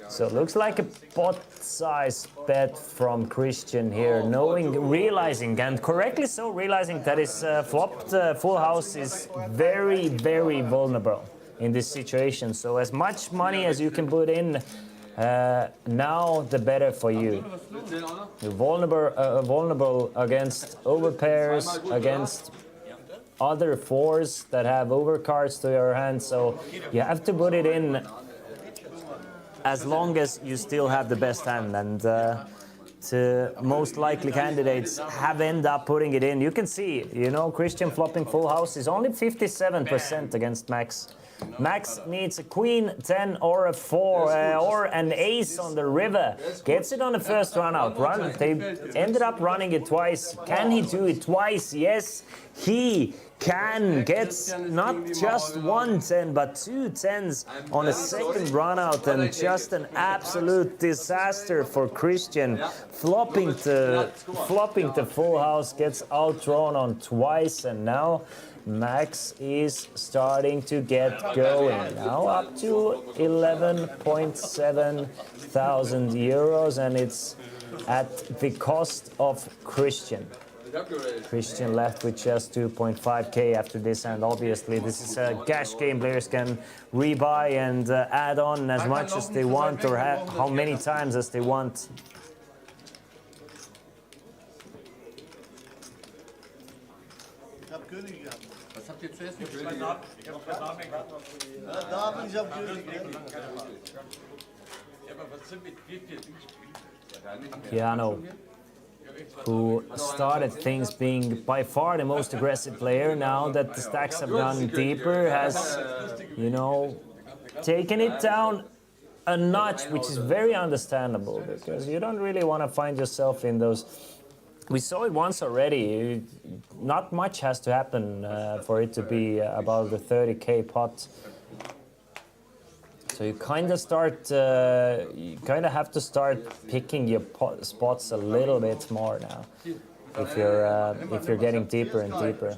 So it looks like a pot-size bet from Christian here, realizing, and correctly so, realizing that his flopped full house is very, very vulnerable in this situation. So as much money as you can put in, now the better for you. You're vulnerable against overpairs, against other 4s that have overcards to your hand, so you have to put it in as long as you still have the best hand. And most likely candidates have ended up putting it in. You can see, you know, Christian flopping full house is only 57% against Max. Max needs a queen, 10 or a 4 or an ace on the river. Gets it on the first run out. They ended up running it twice. Can he do it twice? Yes, he can. Gets not just 1 10 but 2 10s on a second run out, and just an absolute disaster for Christian. Flopping the full house, gets outdrawn on twice, and now Max is starting to get going. Now up to 11.7 thousand euros, and it's at the cost of Christian. Christian left with just 2.5k after this, and obviously this is a cash game. Players can rebuy and add on as much as they want, or how many times as they want. Ich hab König gehabt. Was habt ihr zuerst gespielt? Ja, Damen, ich hab König gehabt. Keanu, who started things being by far the most aggressive player, now that the stacks have gone deeper, has, you know, taken it down a notch, which is very understandable, because you don't really want to find yourself in those. We saw it once already. Not much has to happen for it to be about the 30k pot. So you kind of have to start picking your spots a little bit more now, if you're getting deeper and deeper.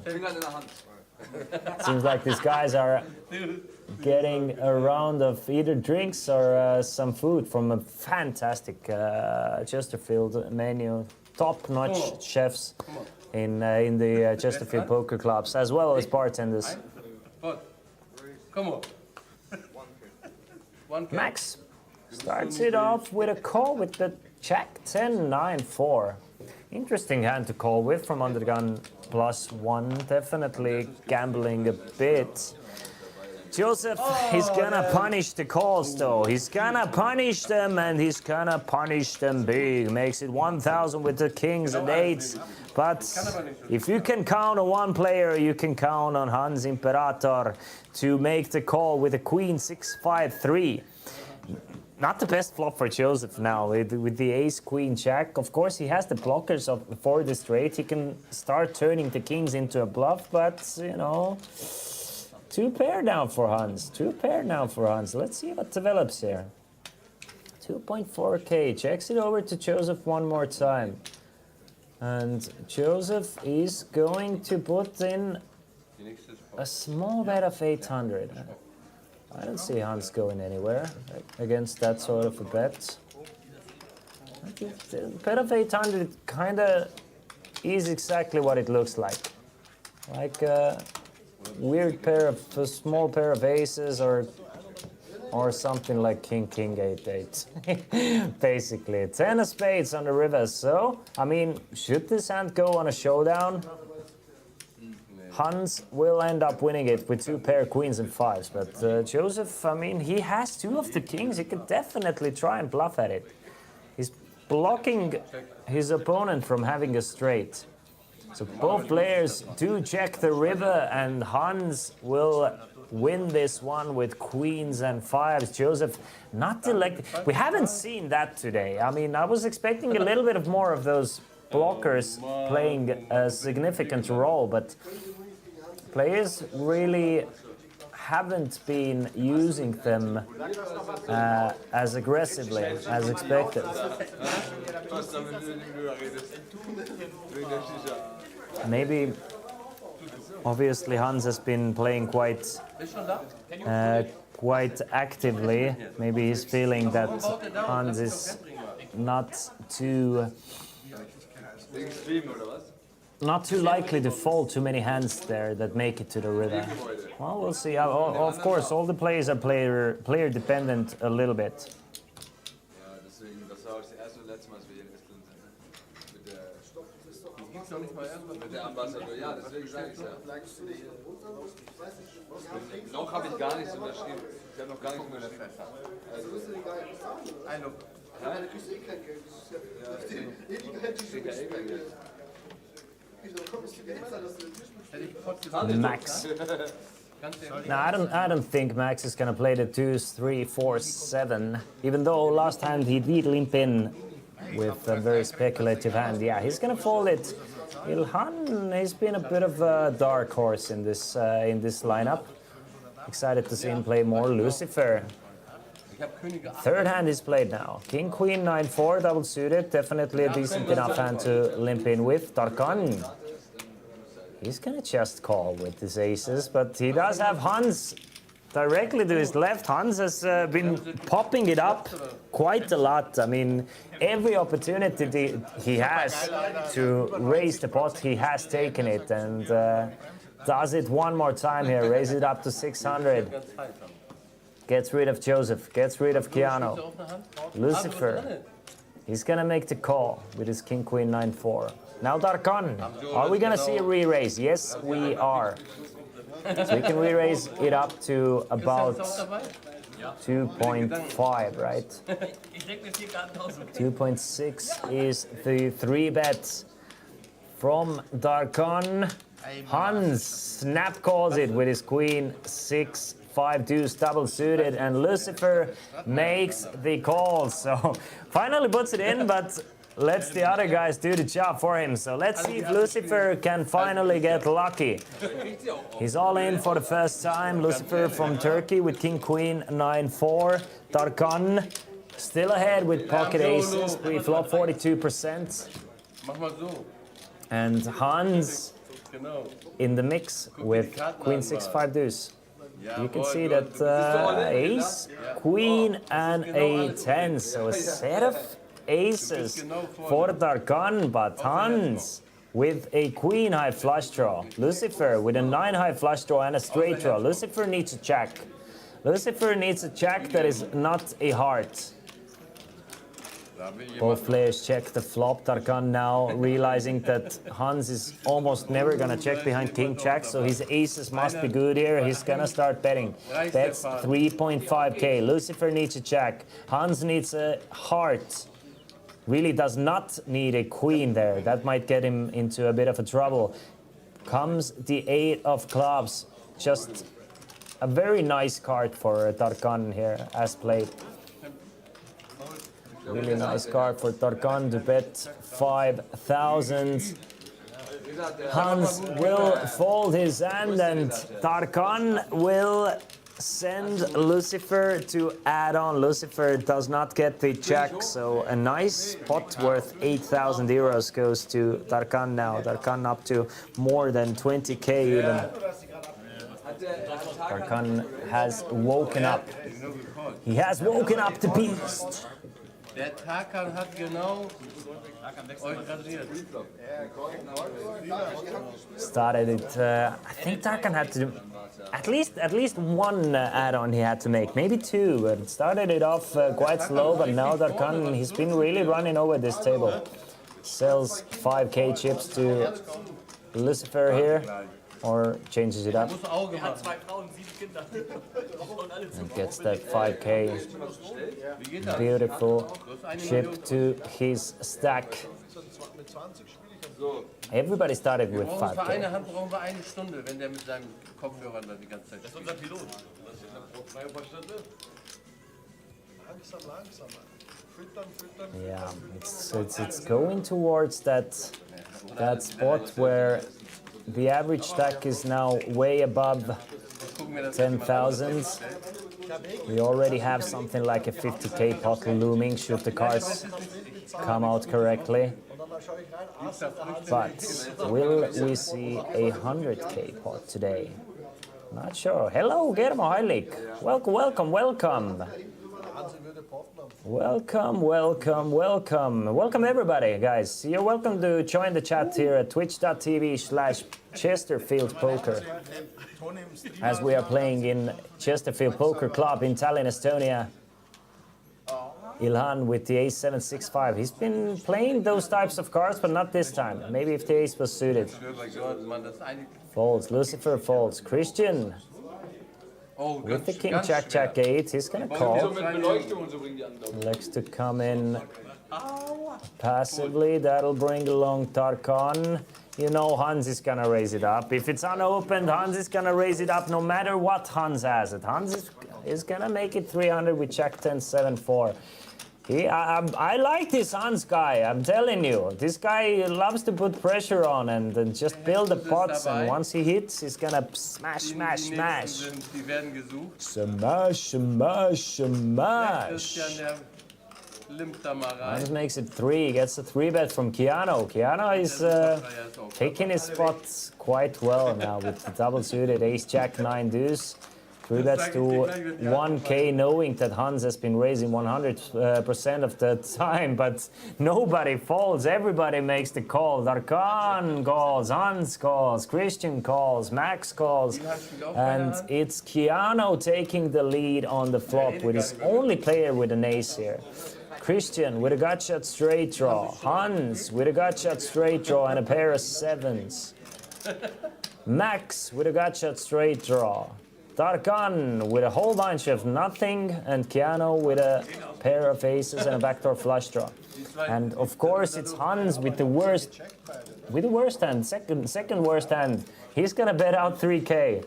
It seems like these guys are getting a round of either drinks or some food from a fantastic Chesterfield menu. Top-notch chefs in the Chesterfield poker clubs, as well as bartenders. Come on. Max starts it off with a call with the Jack 10 9 4. Interesting hand to call with from under the gun +1. Definitely gambling a bit. Joseph is gonna punish the calls though. He's gonna punish them, and he's gonna punish them big. Makes it 1,000 with the kings and eights. But if you can count on one player, you can count on Hans Imperator to make the call with a queen 6-5-3. Not the best flop for Joseph now with the ace queen jack. Of course, he has the blockers for the straight. He can start turning the kings into a bluff, but you know. 2 pair now for Hans. 2 pair now for Hans. Let's see what develops here. 2.4k. Checks it over to Joseph one more time. And Joseph is going to put in a small bet of 800. I don't see Hans going anywhere against that sort of a bet. The bet of 800 kind of is exactly what it looks like. Like a small pair of aces, or something like king 8-8. Basically 10 of spades on the river. So I mean, should this hand go on a showdown, Hans will end up winning it with 2 pair queens and 5s. But Joseph, I mean, he has 2 of the kings. He could definitely try and bluff at it. He's blocking his opponent from having a straight. So both players do check the river, and Hans will win this one with queens and 5s. Joseph not elected. We haven't seen that today. I mean, I was expecting a little bit of more of those blockers playing a significant role, but players really haven't been using them as aggressively as expected. Maybe, obviously, Hans has been playing quite actively. Maybe he's feeling that Hans is not too likely to fold too many hands there that make it to the river. Well, we'll see. Of course, all the players are player dependent a little bit. Mit der Ambassador, ja, deswegen sage ich ja. Noch habe ich gar nichts unterschrieben. Ich habe noch gar nichts unterschrieben. Da kriegst du eh kein Geld. Das ist ja die Geld, die schon gespielt. Wieso kommst du jetzt an, dass du den Tisch Hätte ich sofort gesagt. Max. Ganz ehrlich. No, I don't think Max is gonna play the 2s, 3, 4, 7. Even though last time he did limp in with a very speculative hand. Yeah, he's gonna fold it. Ilhan, he's been a bit of a dark horse in this lineup. Excited to see him play more. Lucifer. Ich habe König 8. Third hand is played now. King, Queen, 9-4, double suited. Definitely a decent enough hand to limp in with. Tarkan. He's gonna just call with his aces, but he does have Hans directly to his left. Hans has been popping it up quite a lot. I mean, every opportunity he has to raise the pot, he has taken it, and does it one more time here. Raise it up to 600. Ganz heiß. Gets rid of Joseph, gets rid of Keanu. Auf eine Hand. Lucifer, he's gonna make the call with his King, Queen, 9-4. Now Darkan, are we gonna see a re-raise? Yes, we are. So we can re-raise it up to about 2.5, right? Ich denke mir 4 Karten aus. 2.6 is the 3-bet from Darkan. Hans snap calls it with his Queen, 6, 5 deuce double suited, and Lucifer makes the call. So finally puts it in, but lets the other guys do the job for him. So let's see if Lucifer can finally get lucky. He's all in for the first time. Lucifer from Turkey with King, Queen, 9-4. Tarkan still ahead with pocket aces. Pre-flop 42%. Mach mal so. And Hans Genau. in the mix with Queen, 6-5 deuce. You can see that ace, queen, and a 10. So a set of aces for Darkan, but Hans with a queen high flush draw. Lucifer with a 9 high flush draw and a straight draw. Lucifer needs a check. Lucifer needs a check that is not a heart. Both players check the flop. Tarkan now realizing that Hans is almost never gonna check behind king jack, so his aces must be good here. He's gonna start betting. Bets 3.5k. Lucifer needs a check. Hans needs a heart. Really does not need a queen there. That might get him into a bit of a trouble. Comes the 8 of clubs. Just a very nice card for Tarkan here as played. Really nice card for Tarkan to bet 5,000. Hans will fold his hand and Tarkan will send Lucifer to add on. Lucifer does not get the check, so a nice pot worth 8,000 euros goes to Tarkan now. Tarkan up to more than 20k even. Tarkan has woken up. He has woken up the beast. Der Tarkan hat genau euch rasiert. Started it. I think Tarkan had to do at least one add-on he had to make, maybe 2. But it started it off quite slow. But now Tarkan, he's been really running over this table. Sells 5k chips to Lucifer here, or changes it up Muss Auge Er hat machen. 2 Frauen, 7 Kinder. Und alle zu. and gets that 5k Wie geht das? beautiful chip to his stack. Mit 20 spiele ich Everybody started with Für eine 5k. Hand brauchen wir 1 Stunde, wenn der mit seinen Kopfhörern da die ganze Zeit Das ist unser Pilot. langsam. Füttern. Yeah, it's going towards that spot where the average stack is now way above gucken wir das 10,000. We already have something like a 50k pot looming should the cards come out correctly. But will we see a 100k pot today? Not sure. Hello, Germo Heilig. Welcome. Welcome everybody, guys. You're welcome to join the chat here at twitch.tv/Chesterfield Poker. As we are playing in Chesterfield Poker Club in Tallinn, Estonia. Ilhan with the ace 7-6-5. He's been playing those types of cards, but not this time. Maybe if the ace was suited. Oh mein Gott, Mann, das ist eine. Folds. Lucifer folds. Christian Oh, with the ganz, king ganz jack schwer. jack 8. He's gonna So call. mit Beleuchtung und so bringen die an, glaube ich. Likes to come in passively. That'll bring along Tarkan. You know Hans is gonna raise it up. If it's unopened, Hans is gonna raise it up no matter what Hans has it. Hans is gonna make it 300 with check 10 7 4. I like this Hans guy, I'm telling you. This guy loves to put pressure on and just build the pots, and once he hits, he's gonna smash, smash, Die smash. nächsten sind, die werden gesucht. Smash, smash, smash. Christian, der limpt da mal rein. Hans makes it 3, gets a 3-bet from Keanu. Keanu is taking his spot quite well now with the double suited ace jack 9 deuce. 3 bets to 1k, knowing that Hans has been raising 100% of the time, but nobody folds. Everybody makes the call. Darkan calls, Hans calls, Christian calls, Max calls, and it's Keanu taking the lead on the flop with his only player with an ace here. Christian with a gut shot straight draw. Hans with a gut shot straight draw and a pair of 7s. Max with a gut shot straight draw. Tarkan with a whole bunch of nothing, and Keanu with a pair of aces and a backdoor flush draw. And of course it's Hans with the worst hand, second worst hand. He's gonna bet out 3k.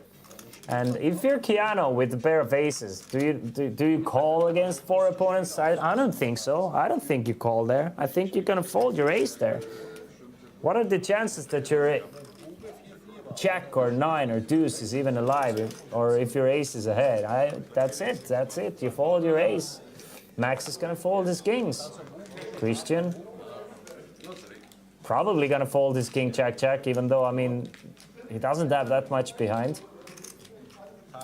And if you're Keanu with a pair of aces, do you call against 4 opponents? I don't think so. I don't think you call there. I think you're gonna fold your ace there. What are the chances that your jack or 9 or deuce is even alive, or if your ace is ahead? That's it. You fold your ace. Max is gonna fold his kings. Christian probably gonna fold his king jack jack, even though, I mean, he doesn't have that much behind.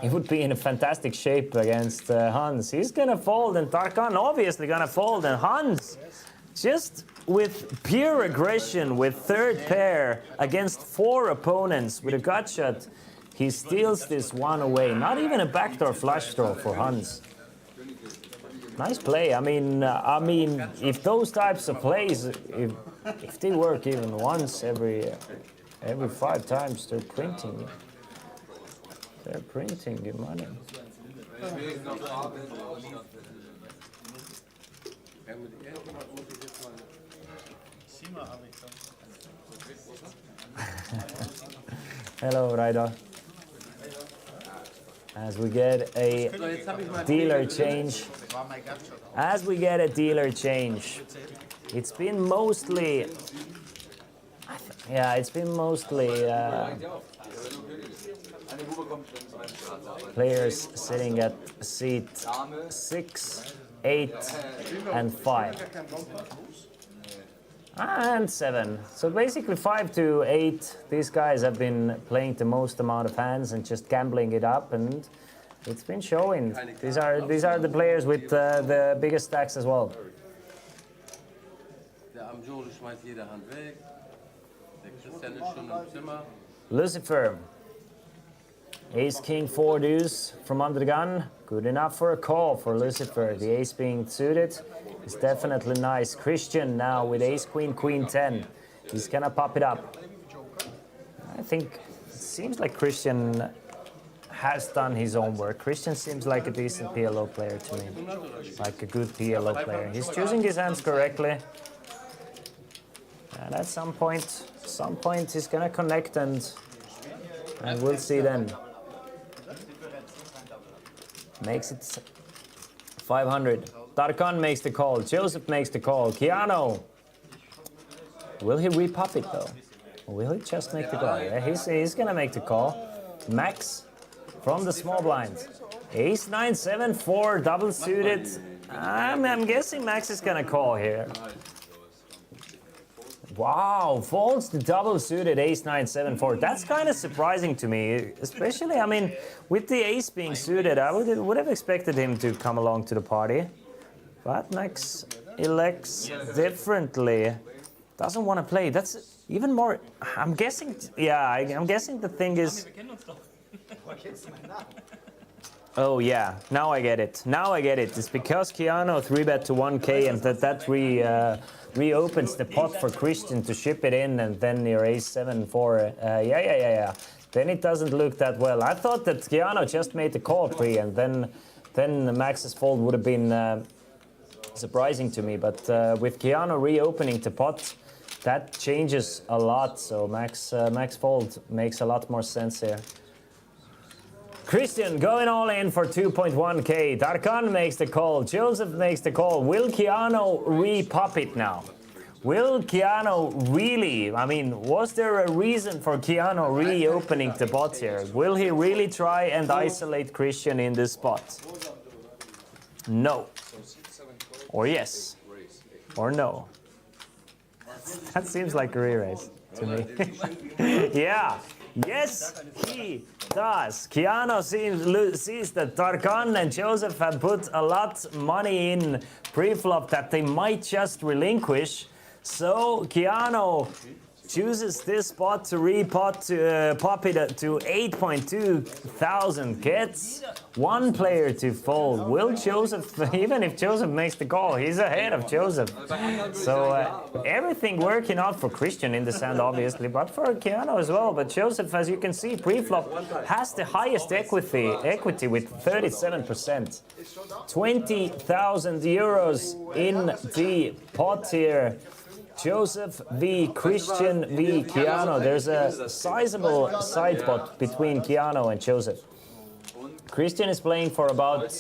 He would be in a fantastic shape against Hans. He's gonna fold, and Tarkan obviously gonna fold, and Hans just with pure aggression, with third pair against 4 opponents with a gut shot, he steals this one away. Not even a backdoor flush draw for Hans. Nice play. I mean, if those types of plays, if they work even once every 5 times, they're printing you. They're printing you money. Hello, Ryder. As we get a dealer change. As we get a dealer change. It's been mostly. Yeah, it's been mostly players sitting at seat 6, 8, and 5. And 7. So basically 5 to 8, these guys have been playing the most amount of hands and just gambling it up, and it's been showing. These are the players with the biggest stacks as well. Der Amjori schmeißt jede Hand weg. Der Christian ist schon im Zimmer. Lucifer. Ace King 4 deuce from under the gun. Good enough for a call for Lucifer. The ace being suited is definitely nice. Christian now with ace queen queen 10. He's gonna pop it up. I think it seems like Christian has done his own work. Christian seems like a decent PLO player to me. Like a good PLO player. He's choosing his hands correctly. And at some point he's gonna connect, and we'll see then. Makes it 500. Tarkan makes the call. Joseph makes the call. Keanu. Will he repop it though? Or will he just make the call? Yeah, he's gonna make the call. Max from the small blind. Ace 9, 7, 4, double suited. I'm guessing Max is gonna call here. Wow, folds the double suited ace 9, 7, 4. That's kind of surprising to me, especially, I mean, with the ace being suited, I would have expected him to come along to the party. But Max elects differently. Doesn't want to play. That's even more, I'm guessing, yeah, I'm guessing the thing is, Oh yeah, now I get it. Now I get it. It's because Keanu 3-bet to 1k and that reopens the pot for Christian to ship it in, and then your ace 7-4. Yeah. Then it doesn't look that well. I thought that Keanu just made the call pre, and then Max's fold would have been surprising to me. But with Keanu reopening the pot, that changes a lot. So Max fold makes a lot more sense here. Christian going all in for 2.1k. Darkan makes the call. Joseph makes the call. Will Keanu re-pop it now? Will Keanu really? I mean, was there a reason for Keanu reopening the pot here? Will he really try and isolate Christian in this spot? No. Or yes. Or no. That seems like a re-raise to me. Yeah. Yes, he does. Keanu sees that Darkan and Joseph have put a lot money in pre-flop that they might just relinquish. So Keanu chooses this spot to pop it to 8.2 thousand. Gets one player to fold. Will Joseph, even if Joseph makes the call, he's ahead of Joseph. So everything working out for Christian in this hand, obviously, but for Keanu as well. But Joseph, as you can see, pre-flop has the highest equity with 37%. 20,000 euros in the pot here. Joseph v. Christian v. Keanu. There's a sizable side pot between Keanu and Joseph. Christian is playing for about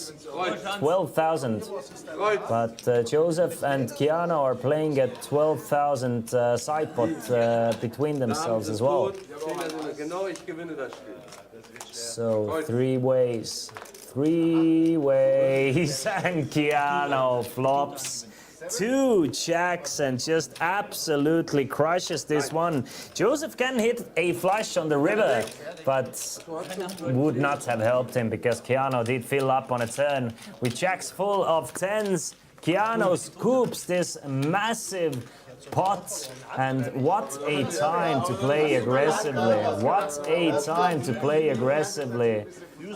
12,000, but Joseph and Keanu are playing at 12,000 side pot between themselves as well. So three ways, and Keanu flops. 2 jacks and just absolutely crushes this one. Joseph can hit a flush on the river, but would not have helped him because Keanu did fill up on a turn. With jacks full of 10s, Keanu scoops this massive pot, and what a time to play aggressively. What a time to play aggressively.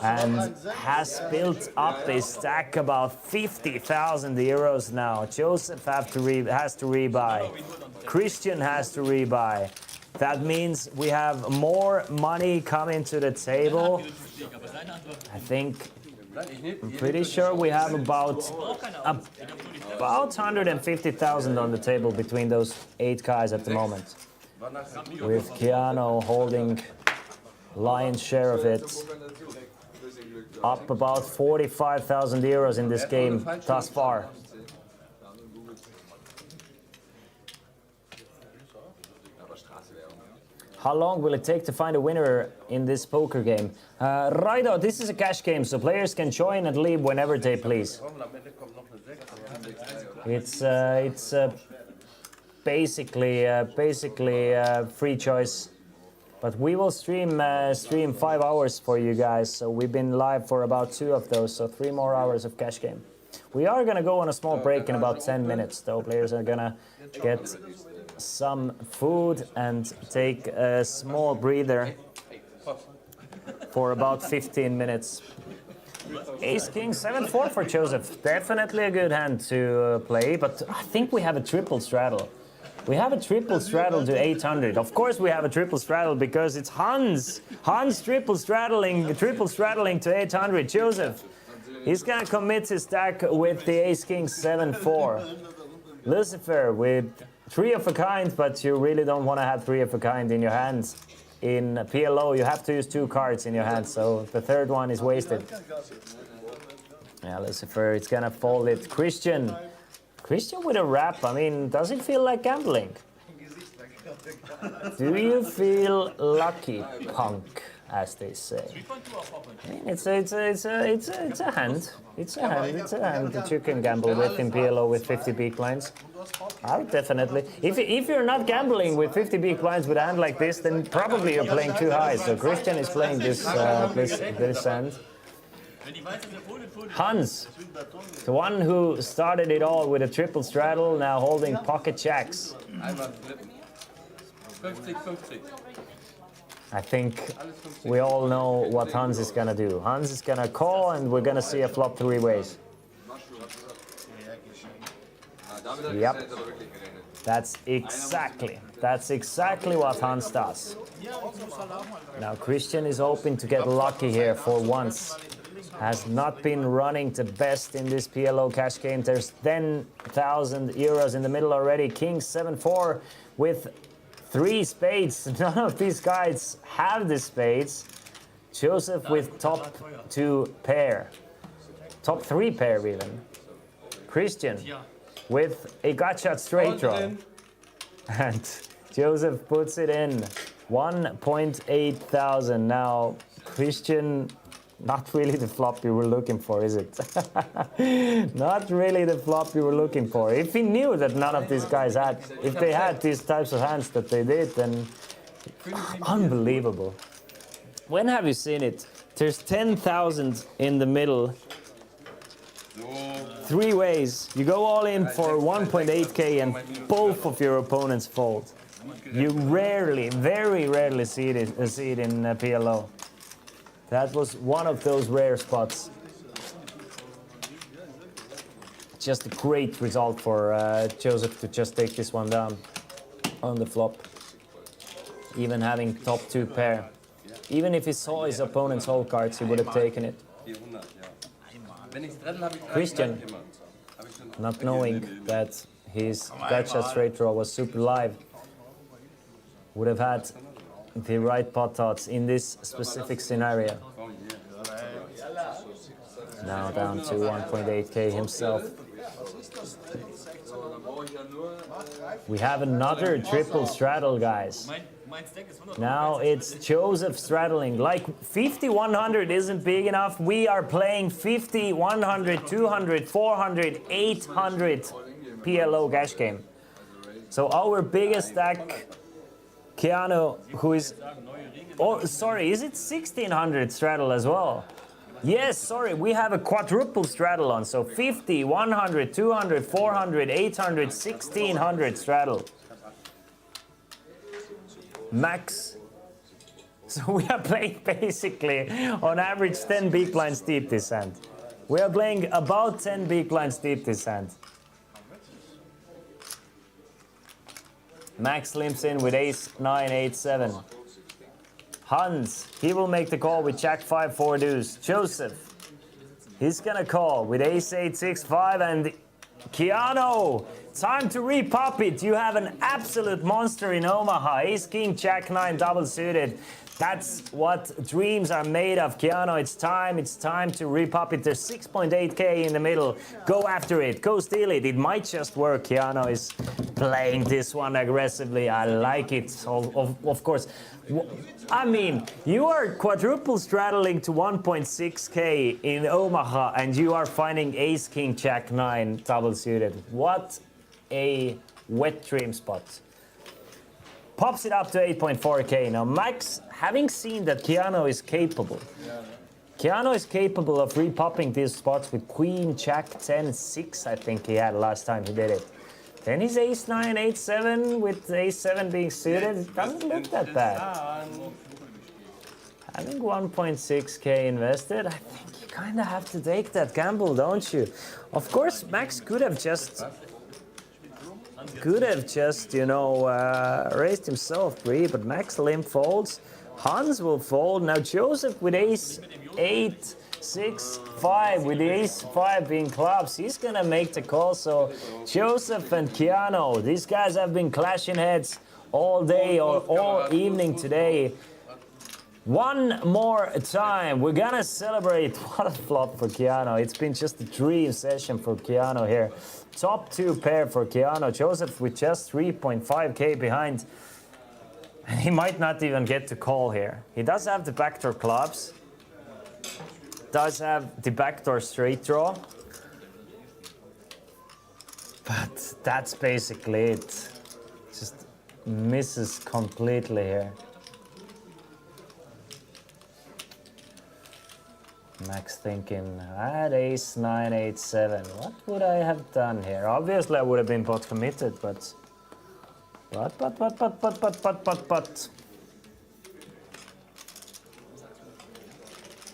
And has built up a stack about 50,000 euros now. Joseph has to rebuy. Christian has to rebuy. That means we have more money coming to the table. I'm pretty sure we have about 150,000 on the table between those 8 guys at the moment. With Keanu holding lion's share of it. Up about 45,000 euros in this game thus far. How long will it take to find a winner in this poker game? Righto, this is a cash game, so players can join and leave whenever they please. It's basically free choice. But we will stream 5 hours for you guys, so we've been live for about 2 of those, so 3 more hours of cash game. We are gonna go on a small break in about 10 minutes, though. Players are gonna get some food and take a small breather for about 15 minutes. Ace King 7-4 for Joseph. Definitely a good hand to play, but I think we have a triple straddle. We have a triple straddle to 800. Of course we have a triple straddle because it's Hans. Hans triple straddling to 800. Joseph, he's gonna commit his stack with the Ace King 7-4. Lucifer with 3 of a kind, but you really don't want to have 3 of a kind in your hands. In PLO, you have to use 2 cards in your hand, so the 3rd one is wasted. Yeah, Lucifer, it's gonna fold it. Christian with a wrap, I mean, does it feel like gambling? Do you feel lucky, punk, as they say? I mean, it's a hand. It's a hand that you can gamble with in PLO with 50 big blinds. I would definitely. If you're not gambling with 50 big blinds with a hand like this, then probably you're playing too high. So Christian is playing this hand. Hans, the one who started it all with a triple straddle, now holding pocket jacks. I think we all know what Hans is gonna do. Hans is gonna call and we're gonna see a flop 3 ways. Yep. That's exactly what Hans does. Now Christian is hoping to get lucky here for once. Has not been running the best in this PLO cash game. There's 10,000 euros in the middle already. King 7-4 with 3 spades. None of these guys have the spades. Joseph with top 2 pair. Top 3 pair even. Christian with a gotcha straight draw. And Joseph puts it in. 1.8 thousand. Now, Christian, not really the flop you were looking for, is it? Not really the flop you were looking for. If he knew that none of these guys had, if they had these types of hands that they did, then unbelievable. When have you seen it? There's 10,000 in the middle. 3 ways. You go all in for 1.8k and both of your opponents fold. You rarely, very rarely see it in PLO. That was one of those rare spots. Just a great result for Joseph to just take this one down on the flop. Even having top 2 pair. Even if he saw his opponent's whole cards, he would have taken it. Christian, not knowing that his gotcha straight draw was super live, would have had the right pot odds in this specific scenario. Now down to 1.8k himself. We have another triple straddle, guys. Now it's Joseph straddling. Like 50, 100 isn't big enough. We are playing 50, 100, 200, 400, 800 PLO cash game. So our biggest stack, Keanu, who is... Oh, sorry, is it 1600 straddle as well? Yes, sorry, we have a quadruple straddle on. So 50, 100, 200, 400, 800, 1600 straddle. Max. So we are playing basically on average 10 big blinds deep this hand. We are playing about 10 big blinds deep this hand. Max limps in with ace 9, 8, 7. Hans, he will make the call with jack 5, 4 deuce. Joseph, he's gonna call with ace 8, 6, 5, and Keanu, time to repop it. You have an absolute monster in Omaha. Ace, king, jack 9, double suited. That's what dreams are made of, Keanu. It's time to repop it. There's 6.8k in the middle. Go after it, go steal it. It might just work. Keanu is playing this one aggressively. I like it, of course. I mean, you are quadruple straddling to 1.6k in Omaha and you are finding ace, king, jack 9 double suited. What a wet dream spot. Pops it up to 8.4k. Now Max, having seen that Keanu is capable of repopping these spots with queen, jack 10, 6, I think he had last time he did it. Then his ace 9, 8, 7 with ace 7 being suited. It doesn't look that bad. Having 1.6k invested, I think you kind of have to take that gamble, don't you? Of course, Max could have just, you know, raised himself 3, but Max limp folds. Hans will fold. Now Joseph with ace 8, 6, 5, with the ace 5 being clubs, he's gonna make the call. So Joseph and Keanu, these guys have been clashing heads all day or all evening today. One more time, we're gonna celebrate. What a flop for Keanu. It's been just a dream session for Keanu here. Top 2 pair for Keanu. Joseph with just 3.5k behind. And he might not even get to call here. He does have the backdoor clubs. Does have the backdoor straight draw. But that's basically it. Just misses completely here. Max thinking, I had ace 9, 8, 7. What would I have done here? Obviously I would have been pot committed, but.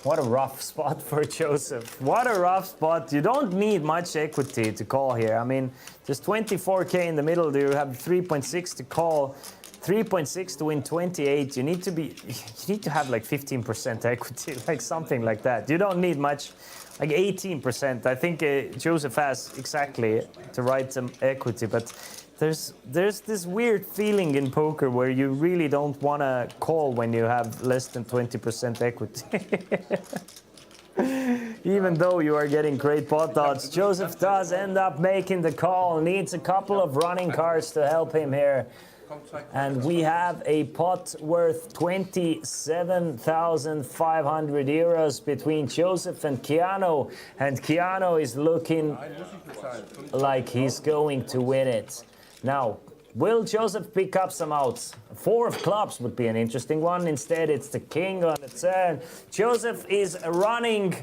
What a rough spot for Joseph. What a rough spot. You don't need much equity to call here. I mean, there's 24K in the middle. You have 3.6 to call, 3.6 to win 28. You need to have like 15% equity, like something like that. You don't need much, like 18%. I think Joseph has exactly the right equity, but there's this weird feeling in poker where you really don't want to call when you have less than 20% equity. Even though you are getting great pot odds, Joseph does end up making the call, needs a couple of running cards to help him here. And we have a pot worth 27,500 euros between Joseph and Keanu. And Keanu is looking like he's going to win it. Now, will Joseph pick up some outs? 4 of clubs would be an interesting one. Instead, it's the king on the turn. Joseph is running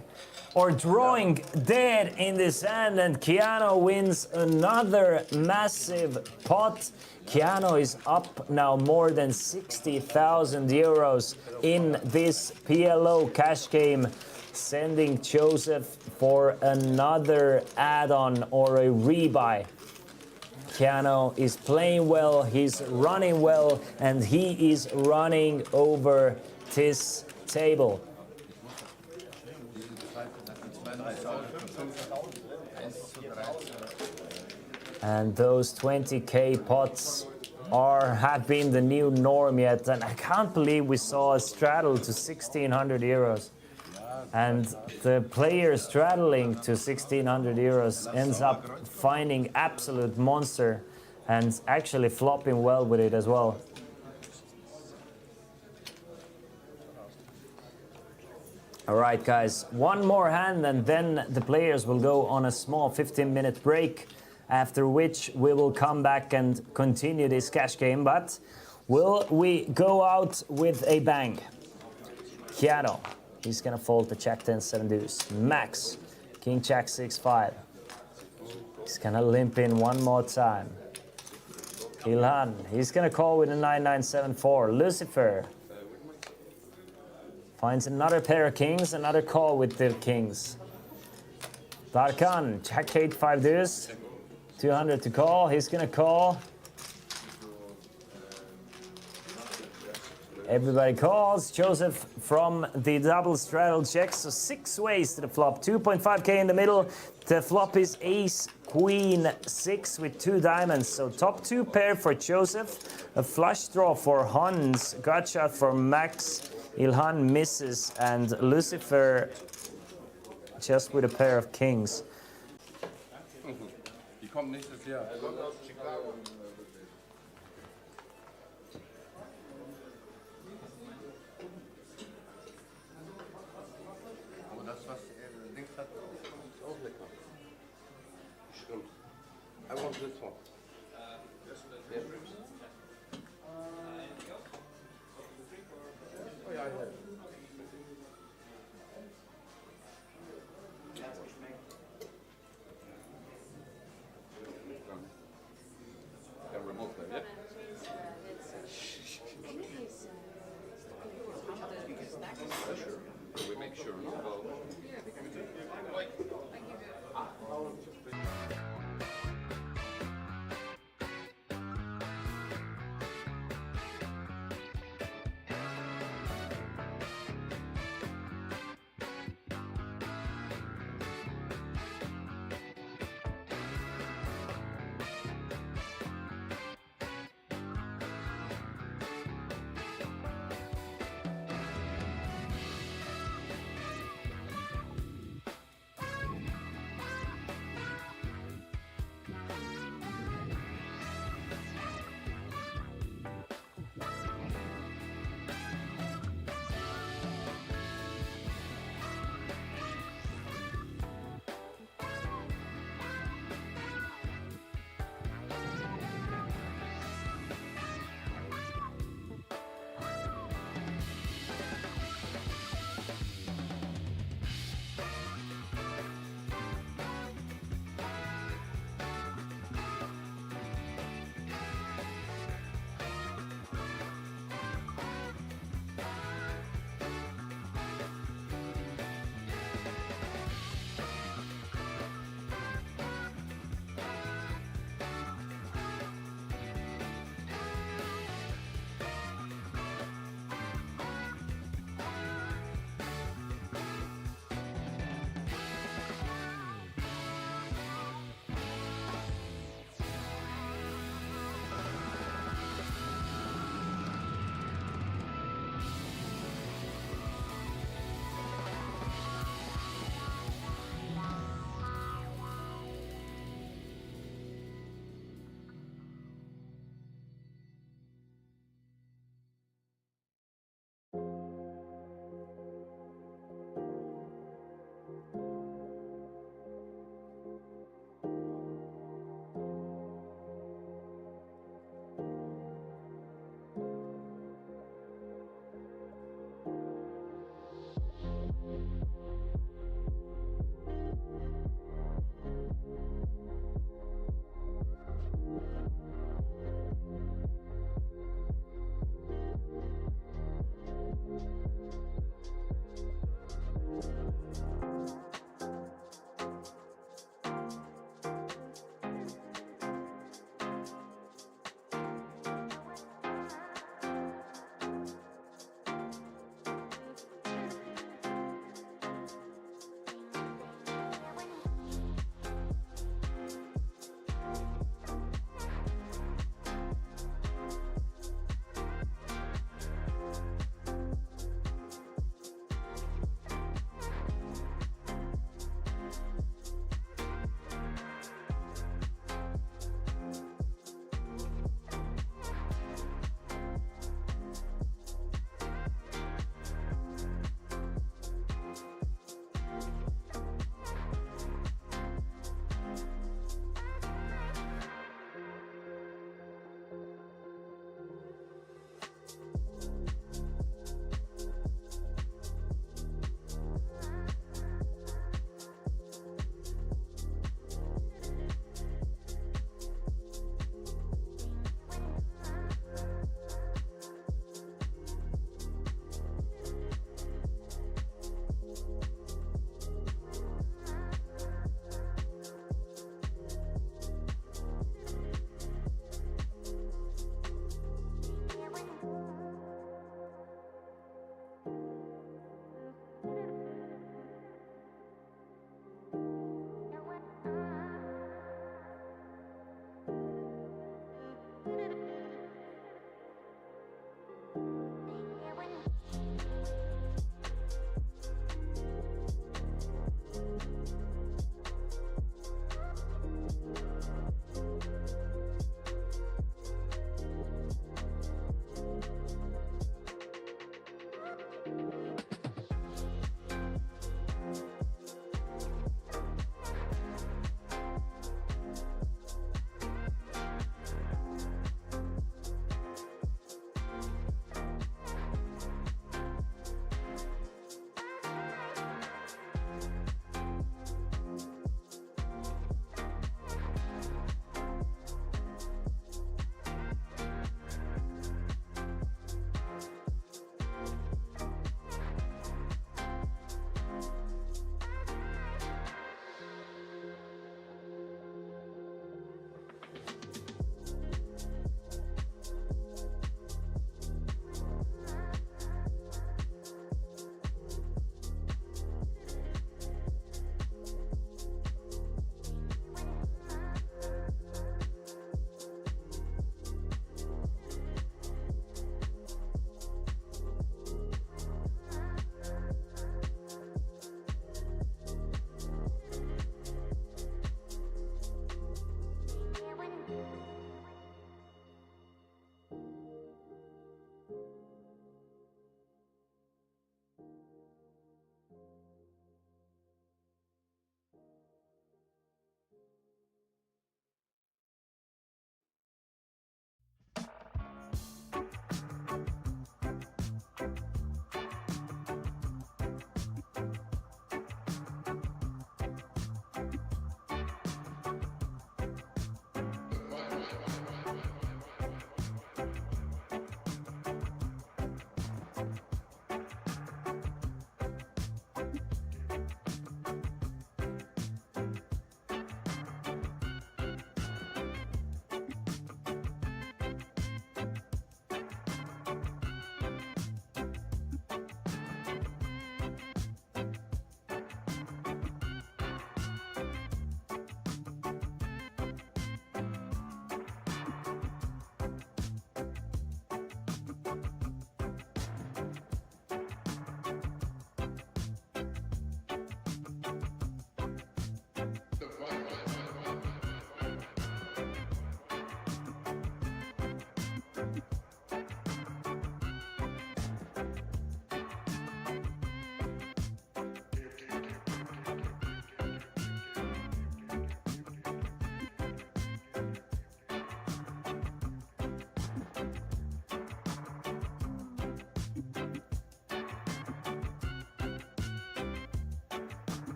or drawing dead in this hand, and Keanu wins another massive pot. Keanu is up now more than 60,000 euros in this PLO cash game, sending Joseph for another add-on or a rebuy. Keanu is playing well, he's running well, and he is running over this table. And those 20K pots have been the new norm yet, and I can't believe we saw a straddle to 1,600 euros. And the player straddling to 1,600 euros ends up finding absolute monster and actually flopping well with it as well. All right, guys, one more hand and then the players will go on a small 15-minute break, after which we will come back and continue this cash game. But will we go out with a bang? Keanu. He's gonna fold to Jack 10, 7 deuce. Max, King Jack 6, 5. He's gonna limp in one more time. Ilhan, he's gonna call with a 9, 9, 7, 4. Lucifer finds another pair of kings, another call with the kings. Darkan, Jack 8, 5 deuce. 200 to call, he's gonna call. Everybody calls. Joseph from the double straddle checks. So 6 ways to the flop. 2.5K in the middle. The flop is ace, queen, 6 with 2 diamonds. So top 2 pair for Joseph. A flush draw for Hans. Gut shot for Max. Ilhan misses. And Lucifer just with a pair of kings. Die kommt nächstes Jahr. I want this one. Oh, yeah, I have it. Can remove them, yeah? Sure. We make sure, no?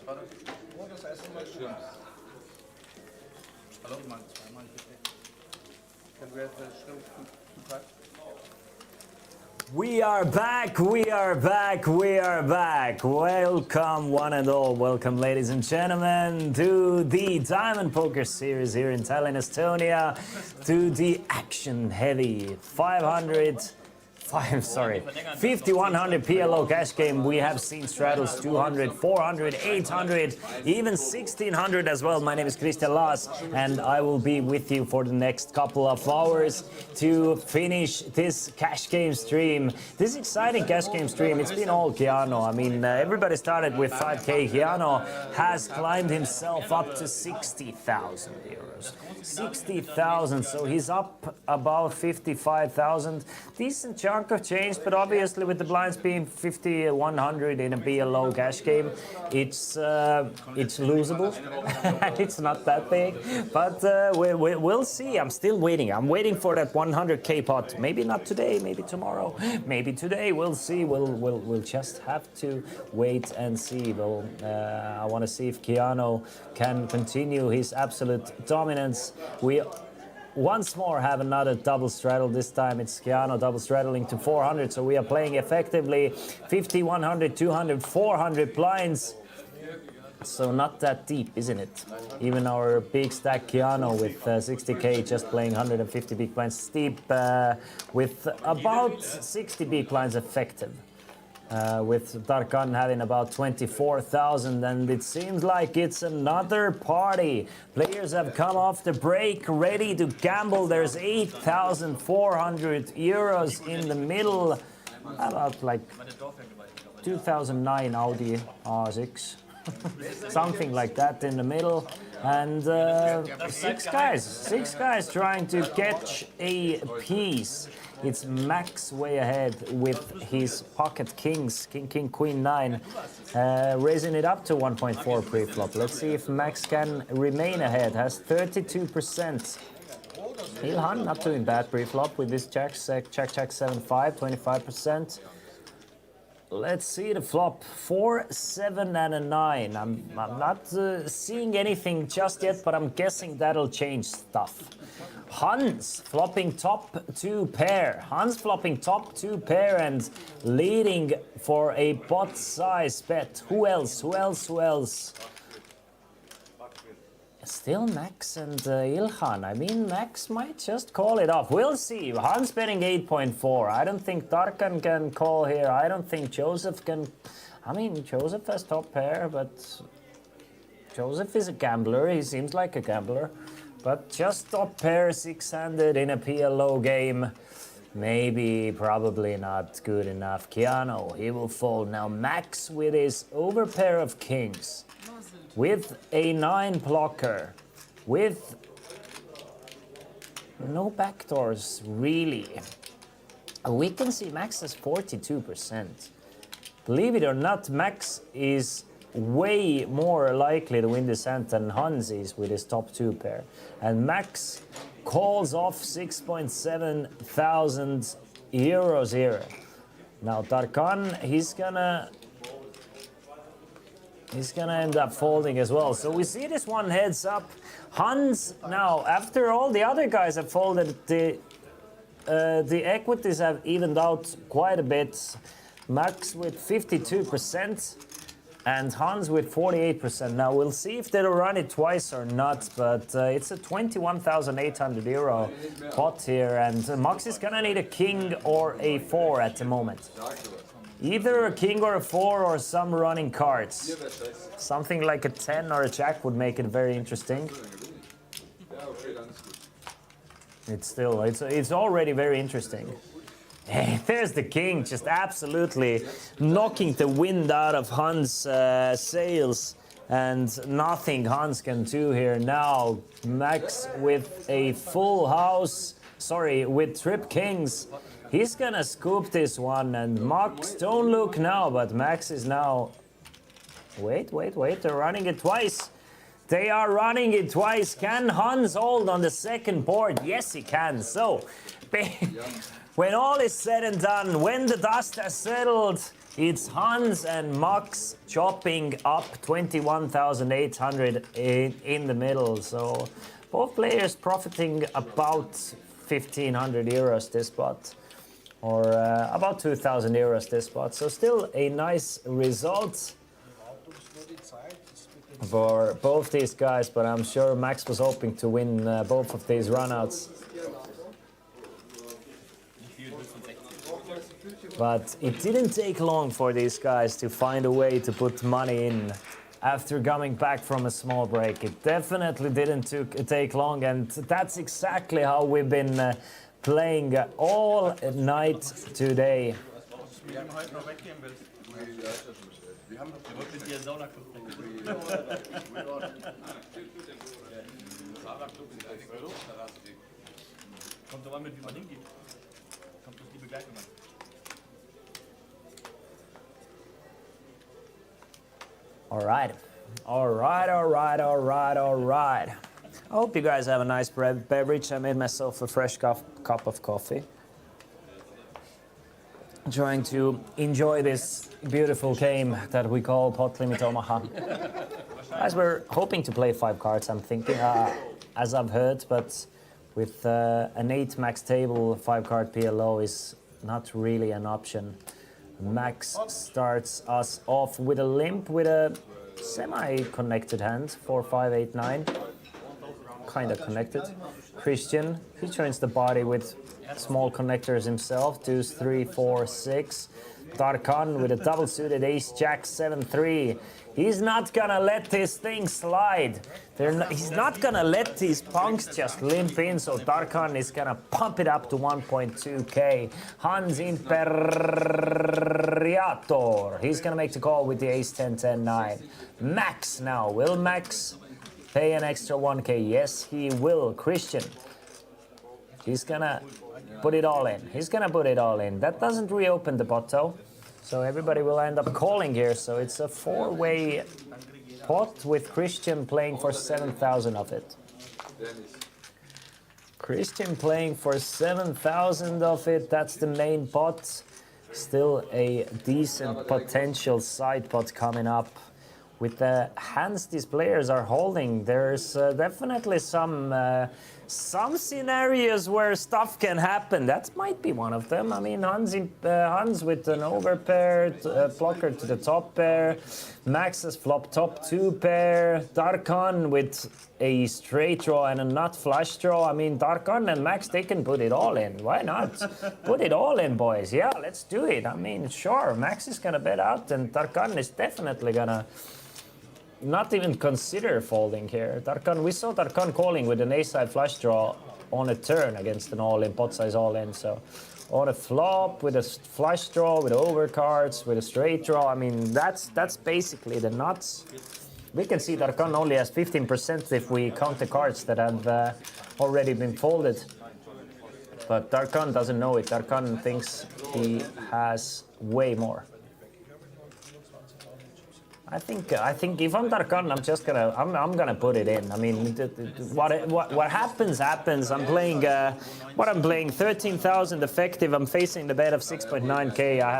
Warte. Oh, das erste Mal. Hallo? Mal zweimal bitte. Can we have the shrimp two times? We are back, we are back, we are back. Welcome, one and all. Welcome, ladies and gentlemen, to the Diamond Poker Series here in Tallinn, Estonia, to the action-heavy 5100 PLO cash game. We have seen straddles 200, 400, 800, even 1600 as well. My name is Christian Laas, and I will be with you for the next couple of hours to finish this cash game stream. This exciting cash game stream, it's been all Keanu. I mean, everybody started with 5K. Keanu has climbed himself up to 60,000 euros. 60,000, so he's up about 55,000. Decent chunk of change, but obviously with the blinds being 50-100 in a PLO cash game, it's losable. It's not that big, but we'll see. I'm still waiting. I'm waiting for that 100K pot. Maybe not today, maybe tomorrow, maybe today. We'll see. We'll just have to wait and see. Well, I want to see if Keanu can continue his absolute dominance. We once more have another double straddle. This time it's Keanu double straddling to 400. So we are playing effectively 50, 100, 200, 400 blinds. So not that deep, isn't it? Even our big stack Keanu with 60K just playing 150 big blinds steep with about 60 big blinds effective. With Tarkan having about 24,000, and it seems like it's another party. Players have come off the break ready to gamble. There's 8,400 euros in the middle, about like 2009 Audi R6. Something like that in the middle, and six guys trying to catch a piece. It's Max way ahead with his pocket kings, king, queen, 9, raising it up to 1.4 pre-flop. Let's see if Max can remain ahead. Has 32%. Ilhan not doing bad pre-flop with this check 7-5, 25%. Let's see the flop. 4, 7, and a 9. I'm not seeing anything just yet, but I'm guessing that'll change stuff. Hans flopping top 2 pair. Hans flopping top 2 pair and leading for a pot size bet. Who else? Still Max and Ilhan. I mean, Max might just call it off. We'll see. Hans betting 8.4. I don't think Tarkan can call here. I don't think Joseph can. I mean, Joseph has top pair, but Joseph is a gambler. He seems like a gambler. But just top pair 6-handed in a PLO game. Maybe, probably not good enough. Keanu, he will fold. Now Max with his overpair of kings. With a 9 blocker, with no backdoors, really. We can see Max has 42%. Believe it or not, Max is way more likely to win this hand than Hans is with his top 2 pair. And Max calls off 6.7 thousand euros here. Now Tarkan, he's gonna end up folding as well. So we see this one heads up. Hans, now, after all the other guys have folded, the equities have evened out quite a bit. Max with 52% and Hans with 48%. Now we'll see if they'll run it twice or not, but it's a 21,800 euro pot here, and Max is gonna need a king or a 4 at the moment. Either a king or a 4 or some running cards. Something like a 10 or a jack would make it very interesting. It's already very interesting. Hey, there's the king, just absolutely knocking the wind out of Hans' sails, and nothing Hans can do here. Now Max with a full house, with trip kings. He's gonna scoop this one, and Max, don't look now, but Max is now... Wait, they're running it twice. They are running it twice. Can Hans hold on the second board? Yes, he can. So, when all is said and done, when the dust has settled, It's Hans and Max chopping up 21,800 in the middle. So both players profiting about 1,500 euros this spot, or about 2,000 euros this spot. So still a nice result for both these guys, but I'm sure Max was hoping to win both of these runouts. But it didn't take long for these guys to find a way to put money in after coming back from a small break. It definitely didn't take long, and that's exactly how we've been playing all night today. Wir haben heute noch weggehen willst. Wir haben doch wollte mit dir Saunaclub trinken. Saunaclub in der Terrasse. Kommt doch mal mit, wie man hingeht. Kommt durch die Begleitung an. All right. I hope you guys have a nice beverage. I made myself a fresh cup of coffee. Trying to enjoy this beautiful game that we call Pot Limit Omaha. As we're hoping to play 5 cards, I'm thinking, as I've heard, but with an 8 max table, 5 card PLO is not really an option. Max starts us off with a limp, with a semi-connected hand, 4, 5, 8, 9. Kind of connected. Christian, he joins the body with small connectors himself, 2, 3, 4, 6. Darkan with a double suited ace jack 7-3. He's not gonna let this thing slide. He's not gonna let these punks just limp in, so Darkan is gonna pump it up to 1.2k. Hans Imperator. He's gonna make the call with the ace 10, 10, 9. Max now. Will Max pay an extra 1k? Yes, he will. Christian. He's gonna put it all in. He's gonna put it all in. That doesn't reopen the pot though. So everybody will end up calling here. So it's a 4-way pot with Christian playing for 7,000 of it. Christian playing for 7,000 of it. That's the main pot. Still a decent potential side pot coming up. With the hands these players are holding, there's definitely some scenarios where stuff can happen. That might be one of them. I mean, Hans with an overpair, blocker to the top pair. Max has flop top 2 pair. Darkan with a straight draw and a nut flush draw. I mean, Darkan and Max, they can put it all in. Why not? Put it all in, boys. Yeah, let's do it. I mean, sure, Max is gonna bet out, and Darkan is definitely gonna not even consider folding here. Darkan, we saw Darkan calling with an ace-side flush draw on a turn against an all-in, pot size all-in. So on a flop with a flush draw, with overcards, with a straight draw. I mean, that's basically the nuts. We can see Darkan only has 15% if we count the cards that have already been folded. But Darkan doesn't know it. Darkan thinks he has way more. I think if I'm Darkan, I'm gonna put it in. I mean, what happens. I'm playing 13,000 effective. I'm facing the bet of 6.9k. I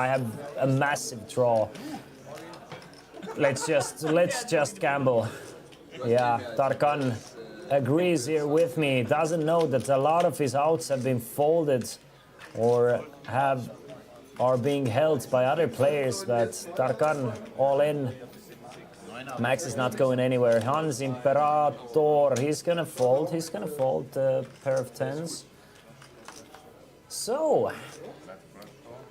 have a massive draw. Let's just gamble. Yeah, Darkan agrees here with me. Doesn't know that a lot of his outs have been folded or are being held by other players, but Darkan all in. Max is not going anywhere. Hans Imperator, he's gonna fold a pair of 10s. So,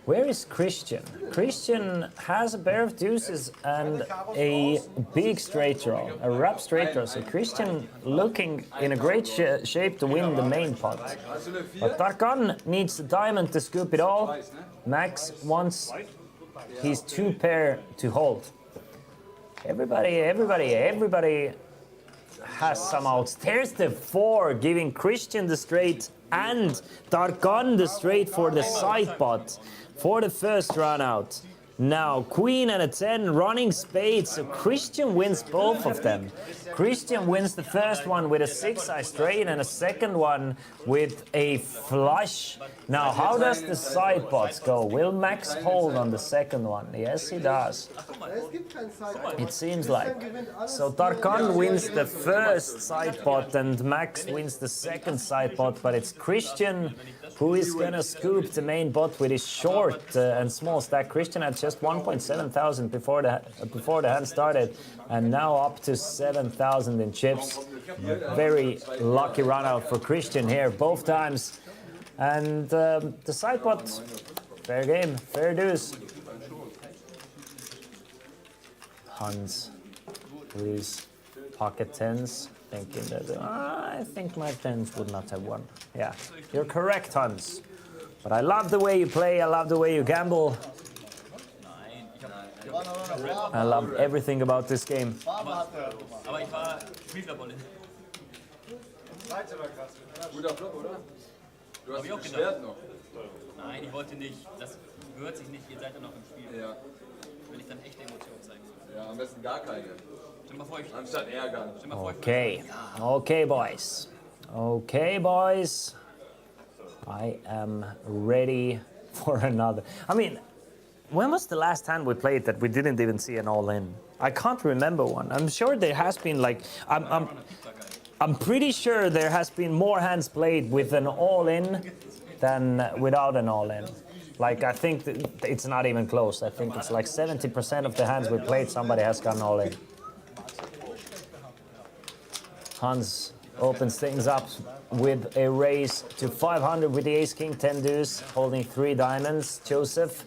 where is Christian? Christian has a pair of deuces and a big straight draw, a wrap straight draw. So Christian looking in a great shape to win the main pot. But Darkan needs the diamond to scoop it all. Max wants his 2 pair to hold. Everybody has some outs. There's the 4 giving Christian the straight and Darkan the straight for the side pot for the first run out. Now, queen and a 10, running spades. So Christian wins both of them. Christian wins the first one with a 6-eye straight and a second one with a flush. Now, how does the side pots go? Will Max hold on the second one? Yes, he does. Es gibt kein Sideboard. It seems like. So Tarkan wins the first side pot and Max wins the second side pot, but it's Christian who is gonna scoop the main pot with his short and small stack. Christian had just 1.7 thousand before the hand started, and now up to 7,000 in chips. Very lucky run out for Christian here both times. And the side pot, fair game, fair dues. Hans with his pocket tens, thinking that I think my tens would not have won. Yeah, you're correct, Hans. But I love the way you play, I love the way you gamble. I love everything about this game. Aber ich war Spielverbolle. Guter Flop, oder? Du hast Hab ich auch dich gedacht. beschwert noch. Nein, ich wollte nicht. Das gehört sich nicht. Ihr seid ja noch im Spiel. Ja. Will ich dann echte Emotionen zeigen. Ja, am besten gar keine. Stell mal vor, ich. Anstatt ärgern. Stell mal vor, ich. Okay, okay, boys. Okay, boys. I am ready for another. I mean, when was the last hand we played that we didn't even see an all-in? I can't remember one. I'm sure there has been like, I'm pretty sure there has been more hands played with an all-in than without an all-in. Like, I think it's not even close. I think it's like 70% of the hands we played, somebody has gone all-in. Hans opens things up with a raise to 500 with the ace-king, 10 deuce, holding 3 diamonds. Joseph,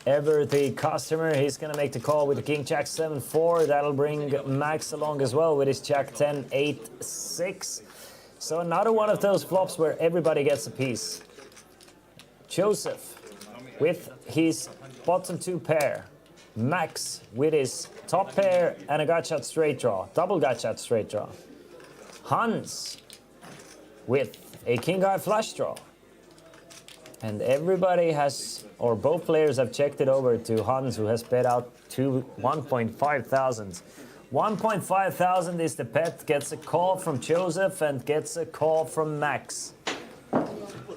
ever the customer, he's gonna make the call with the king jack 7-4. That'll bring Max along as well with his jack 10 8-6. So another one of those flops where everybody gets a piece. Joseph with his bottom 2 pair. Max with his top pair and a gutshot straight draw, double gutshot straight draw. Hans with a king high flush draw. And everybody has, or both players have checked it over to Hans, who has bet out to 1.5 thousand. 1.5 thousand is the bet, gets a call from Joseph and gets a call from Max.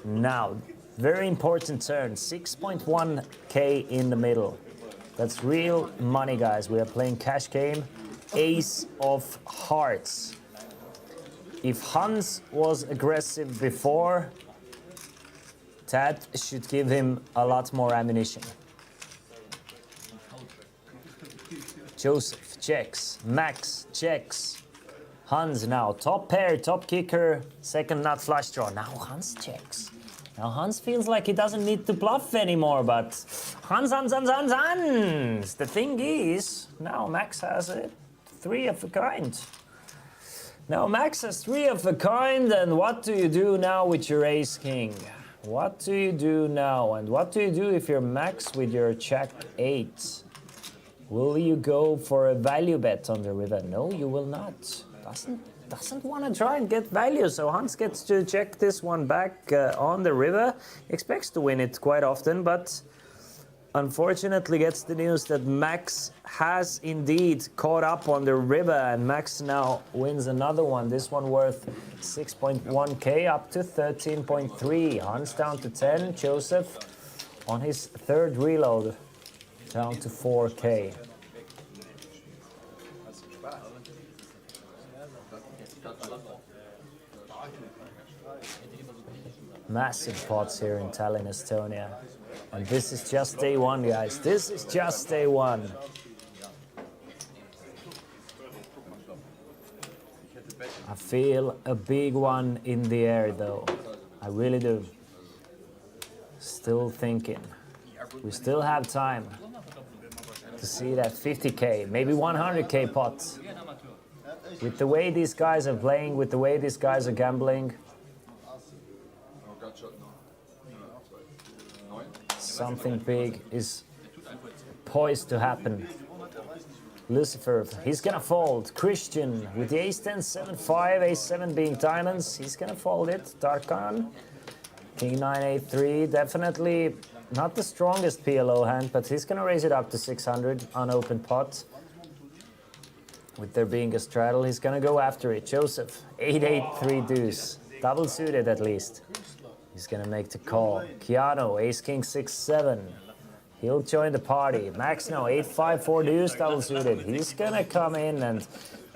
Now, very important turn, 6.1k in the middle. That's real money, guys. We are playing cash game, ace of hearts. If Hans was aggressive before, that should give him a lot more ammunition. Joseph checks, Max checks. Hans now, top pair, top kicker, second nut flush draw. Now Hans checks. Now Hans feels like he doesn't need to bluff anymore, but Hans. The thing is, now Max has a 3 of a kind. Now Max has 3 of a kind, and what do you do now with your ace king? What do you do now? And what do you do if you're Max with your jack 8? Will you go for a value bet on the river? No, you will not. Doesn't want to try and get value, so Hans gets to check this one back on the river. Expects to win it quite often, but unfortunately gets the news that Max has indeed caught up on the river, and Max now wins another one. This one worth 6.1k up to 13.3. Hans down to 10. Joseph on his 3rd reload down to 4k. Massive pots here in Tallinn, Estonia. And this is just day 1, guys. This is just day 1. I feel a big one in the air, though. I really do. Still thinking. We still have time to see that 50k, maybe 100k pot. With the way these guys are playing, with the way these guys are gambling, something big is poised to happen. Lucifer, he's gonna fold. Christian with the ace-10, 7-5, ace-7 being diamonds, he's gonna fold it. Darkan, king 9, 8-3, definitely not the strongest PLO hand, but he's going to raise it up to 600, unopened pot. With there being a straddle, he's going to go after it. Joseph, 8-8, 3 deuce. Double suited at least. He's going to make the call. Keanu, ace king 6-7. He'll join the party. Max now 8-5, 4 deuce, double suited. He's going to come in, and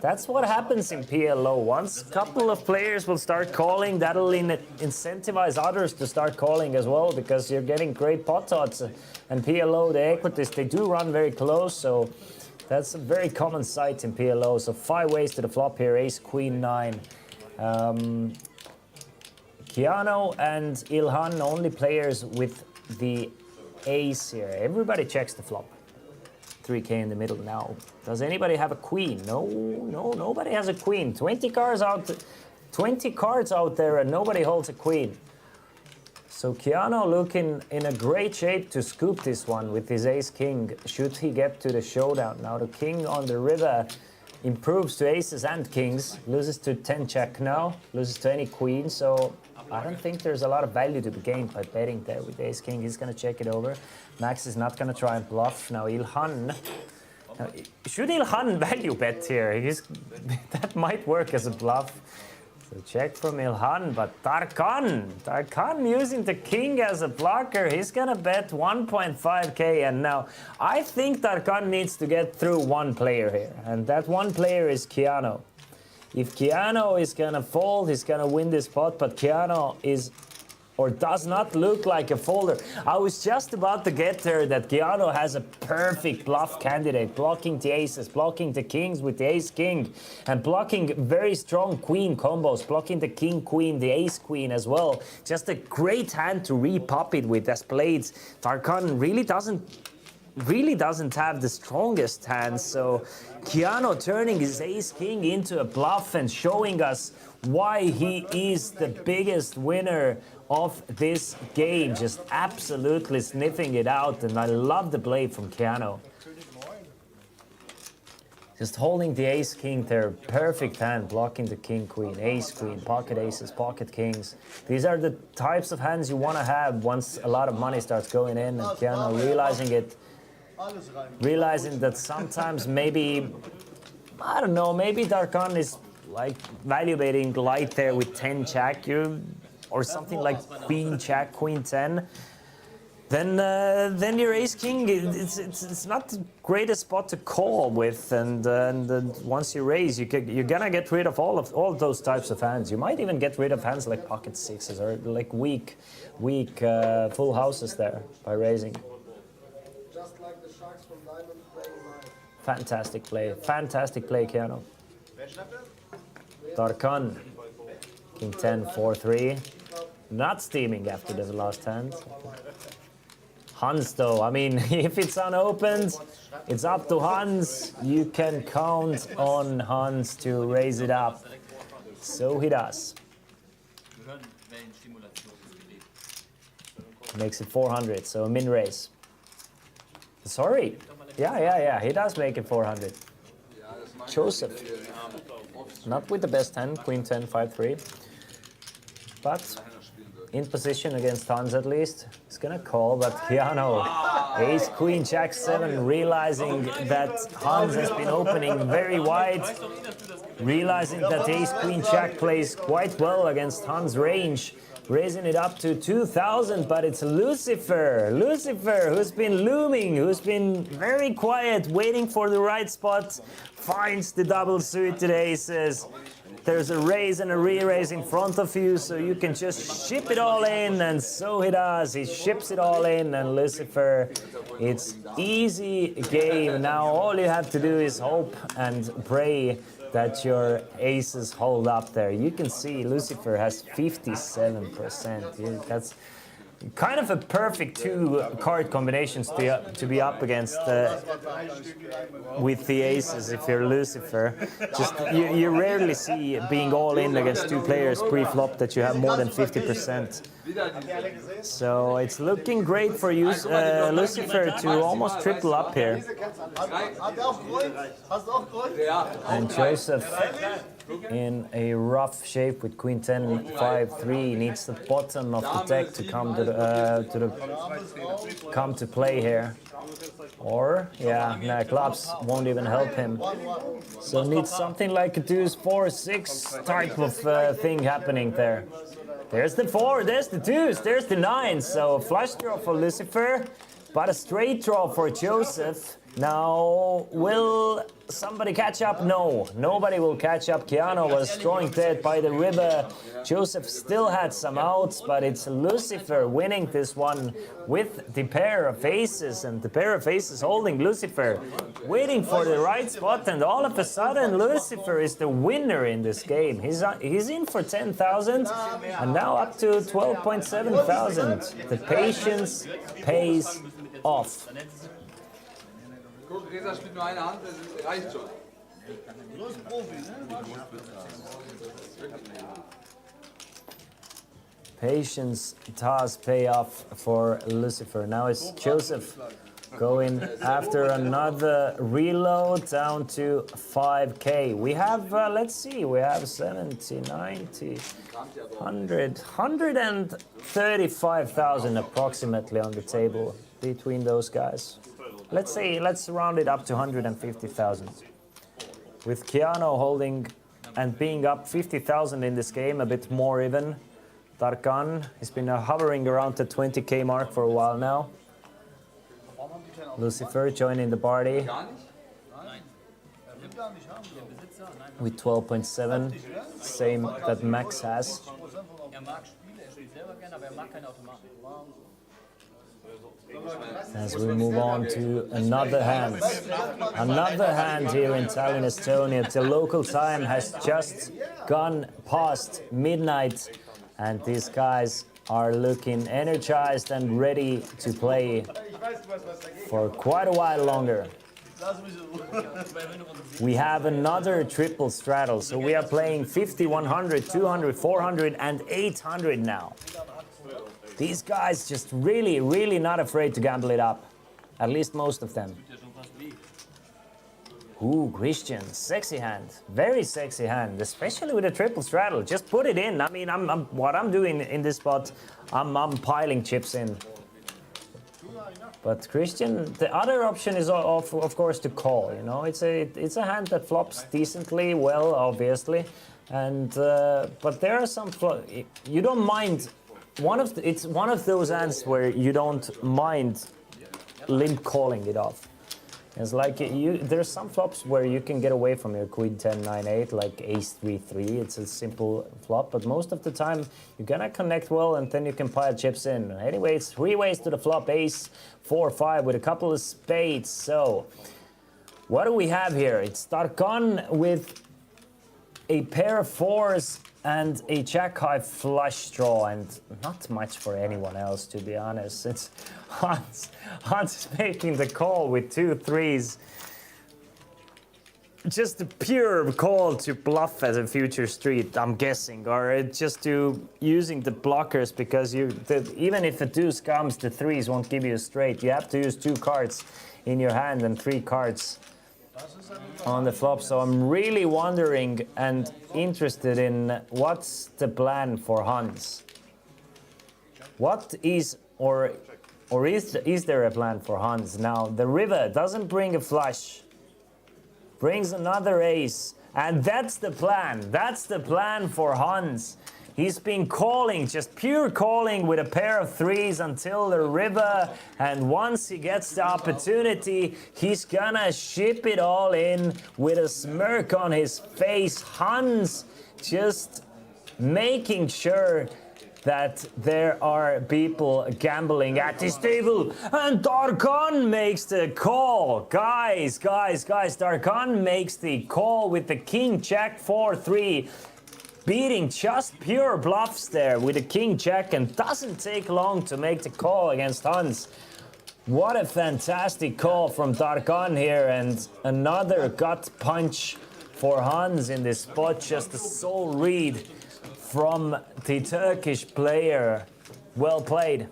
that's what happens in PLO. Once a couple of players will start calling, that'll incentivize others to start calling as well, because you're getting great pot odds. And PLO, the equities, they do run very close, so that's a very common sight in PLO. So 5 ways to the flop here, ace, queen, 9. Keanu and Ilhan, only players with the ace here. Everybody checks the flop. 3K in the middle now. Does anybody have a queen? No, nobody has a queen. 20 cards out there and nobody holds a queen. So Keanu looking in a great shape to scoop this one with his ace-king, should he get to the showdown. Now the king on the river improves to aces and kings, loses to 10 check now, loses to any queen, so I don't think there's a lot of value to be gained by betting there with ace-king. He's going to check it over. Max is not going to try and bluff. Now Ilhan, should Ilhan value bet here? That might work as a bluff. So check from Ilhan, but Tarkan using the king as a blocker. He's going to bet 1.5K, and now I think Tarkan needs to get through one player here, and that one player is Keanu. If Keanu is going to fold, he's going to win this pot, but Keanu is or does not look like a folder. I was just about to get there that Keanu has a perfect bluff candidate, blocking the aces, blocking the kings with the ace-king, and blocking very strong queen combos, blocking the king-queen, the ace-queen as well. Just a great hand to repop it with as played. Tarkan really doesn't have the strongest hands, so Keanu turning his ace-king into a bluff and showing us why he is the biggest winner of this game, just absolutely sniffing it out, and I love the play from Keanu. Just holding the ace-king there, perfect hand, blocking the king-queen, ace-queen, pocket aces, pocket kings. These are the types of hands you want to have once a lot of money starts going in, and Keanu realizing that sometimes maybe, I don't know, maybe Tarkan is like value betting light there with 10 jack, or something like queen jack, queen 10. Then your ace king, it's not the greatest spot to call with, and once you raise, you're gonna get rid of all those types of hands. You might even get rid of hands like pocket sixes or like weak full houses there by raising. Just like the Sharks from Diamond playing live. Fantastic play, Keanu. Tarkan, king 10, 4-3. Not steaming after the last hand. Hans though, I mean, if it's unopened, it's up to Hans. You can count on Hans to raise it up. So he does. Makes it 400, so a min raise. Sorry. Yeah, he does make it 400. Joseph. Not with the best hand, queen 10, 5-3. But in position against Hans at least. He's gonna call, but Keanu, ace, queen, jack 7, realizing that Hans has been opening very wide, realizing that ace, queen, jack plays quite well against Hans' range, raising it up to 2,000, but it's Lucifer, who's been looming, who's been very quiet, waiting for the right spot, finds the double suited aces. There's a raise and a re-raise in front of you, so you can just ship it all in, and so he does. He ships it all in, and Lucifer, it's easy game. Now all you have to do is hope and pray that your aces hold up there. You can see Lucifer has 57%. That's kind of a perfect two card combinations to be up against with the aces if you're Lucifer. Just you rarely see being all in against two players pre-flop that you have more than 50%. So it's looking great for you, Lucifer, to almost triple up here. And Joseph in a rough shape with queen 10, 5, 3. Needs the bottom of the deck to come to come to play here. Or, yeah, nah, clubs won't even help him. So needs something like a deuce, 4, 6 type of thing happening there. There's the 4, there's the deuce, there's the 9. So flush draw for Lucifer, but a straight draw for Joseph. Now, will somebody catch up? No, nobody will catch up. Keanu was drawing dead by the river. Joseph still had some outs, but it's Lucifer winning this one with the pair of aces, and the pair of aces holding Lucifer, waiting for the right spot, and all of a sudden Lucifer is the winner in this game. He's in for 10,000 and now up to 12.7 thousand. The patience pays off. Guck, Resa spielt nur eine Hand, das reicht schon. Patience does pay off for Lucifer. Now it's Joseph going after another reload down to 5k. We have, let's see, we have 70, 90, 100, 135,000 approximately on the table between those guys. Let's say, let's round it up to 150,000. With Keanu holding and being up 50,000 in this game, a bit more even. Tarkan has been hovering around the 20k mark for a while now. Lucifer joining the party with 12.7, same that Max has. As we move on to another hand here in Tallinn, Estonia. The local time has just gone past midnight, and these guys are looking energized and ready to play for quite a while longer. We have another triple straddle, so we are playing 50, 100, 200, 400 and 800 now. These guys just really not afraid to gamble it up. At least most of them. Ooh, Christian, sexy hand. Very sexy hand, especially with a triple straddle. Just put it in. I mean, what I'm doing in this spot, I'm piling chips in. But Christian, the other option is of course to call. You know, it's a hand that flops decently well, obviously, and but there are some you don't mind. It's one of those hands where you don't mind limp calling it off. It's like there's some flops where you can get away from your queen 10, 9, 8, like ace 3, 3. It's a simple flop, but most of the time you're gonna connect well and then you can pile chips in. Anyway, it's 3 ways to the flop: ace, 4, 5 with a couple of spades. So what do we have here? It's Tarkan with a pair of 4s and a jack-high flush draw, and not much for anyone else, to be honest. It's Hans making the call with 2 3s. Just a pure call to bluff as a future street, I'm guessing, or just to using the blockers, because even if a deuce comes, the 3s won't give you a straight. You have to use 2 cards in your hand and 3 cards on the flop. So I'm really wondering and interested in what's the plan for Hans. What is is there a plan for Hans? Now the river doesn't bring a flush, brings another ace, and that's the plan. That's the plan for Hans. He's been calling, just pure calling with a pair of 3s until the river, and once he gets the opportunity, he's gonna ship it all in with a smirk on his face. Hans just making sure that there are people gambling at this table, and Tarkan makes the call. Guys, Tarkan makes the call with the king jack 4-3. Beating just pure bluffs there with a king jack, and doesn't take long to make the call against Hans. What a fantastic call from Tarkan here, and another gut punch for Hans in this spot. Just a soul read from the Turkish player. Well played.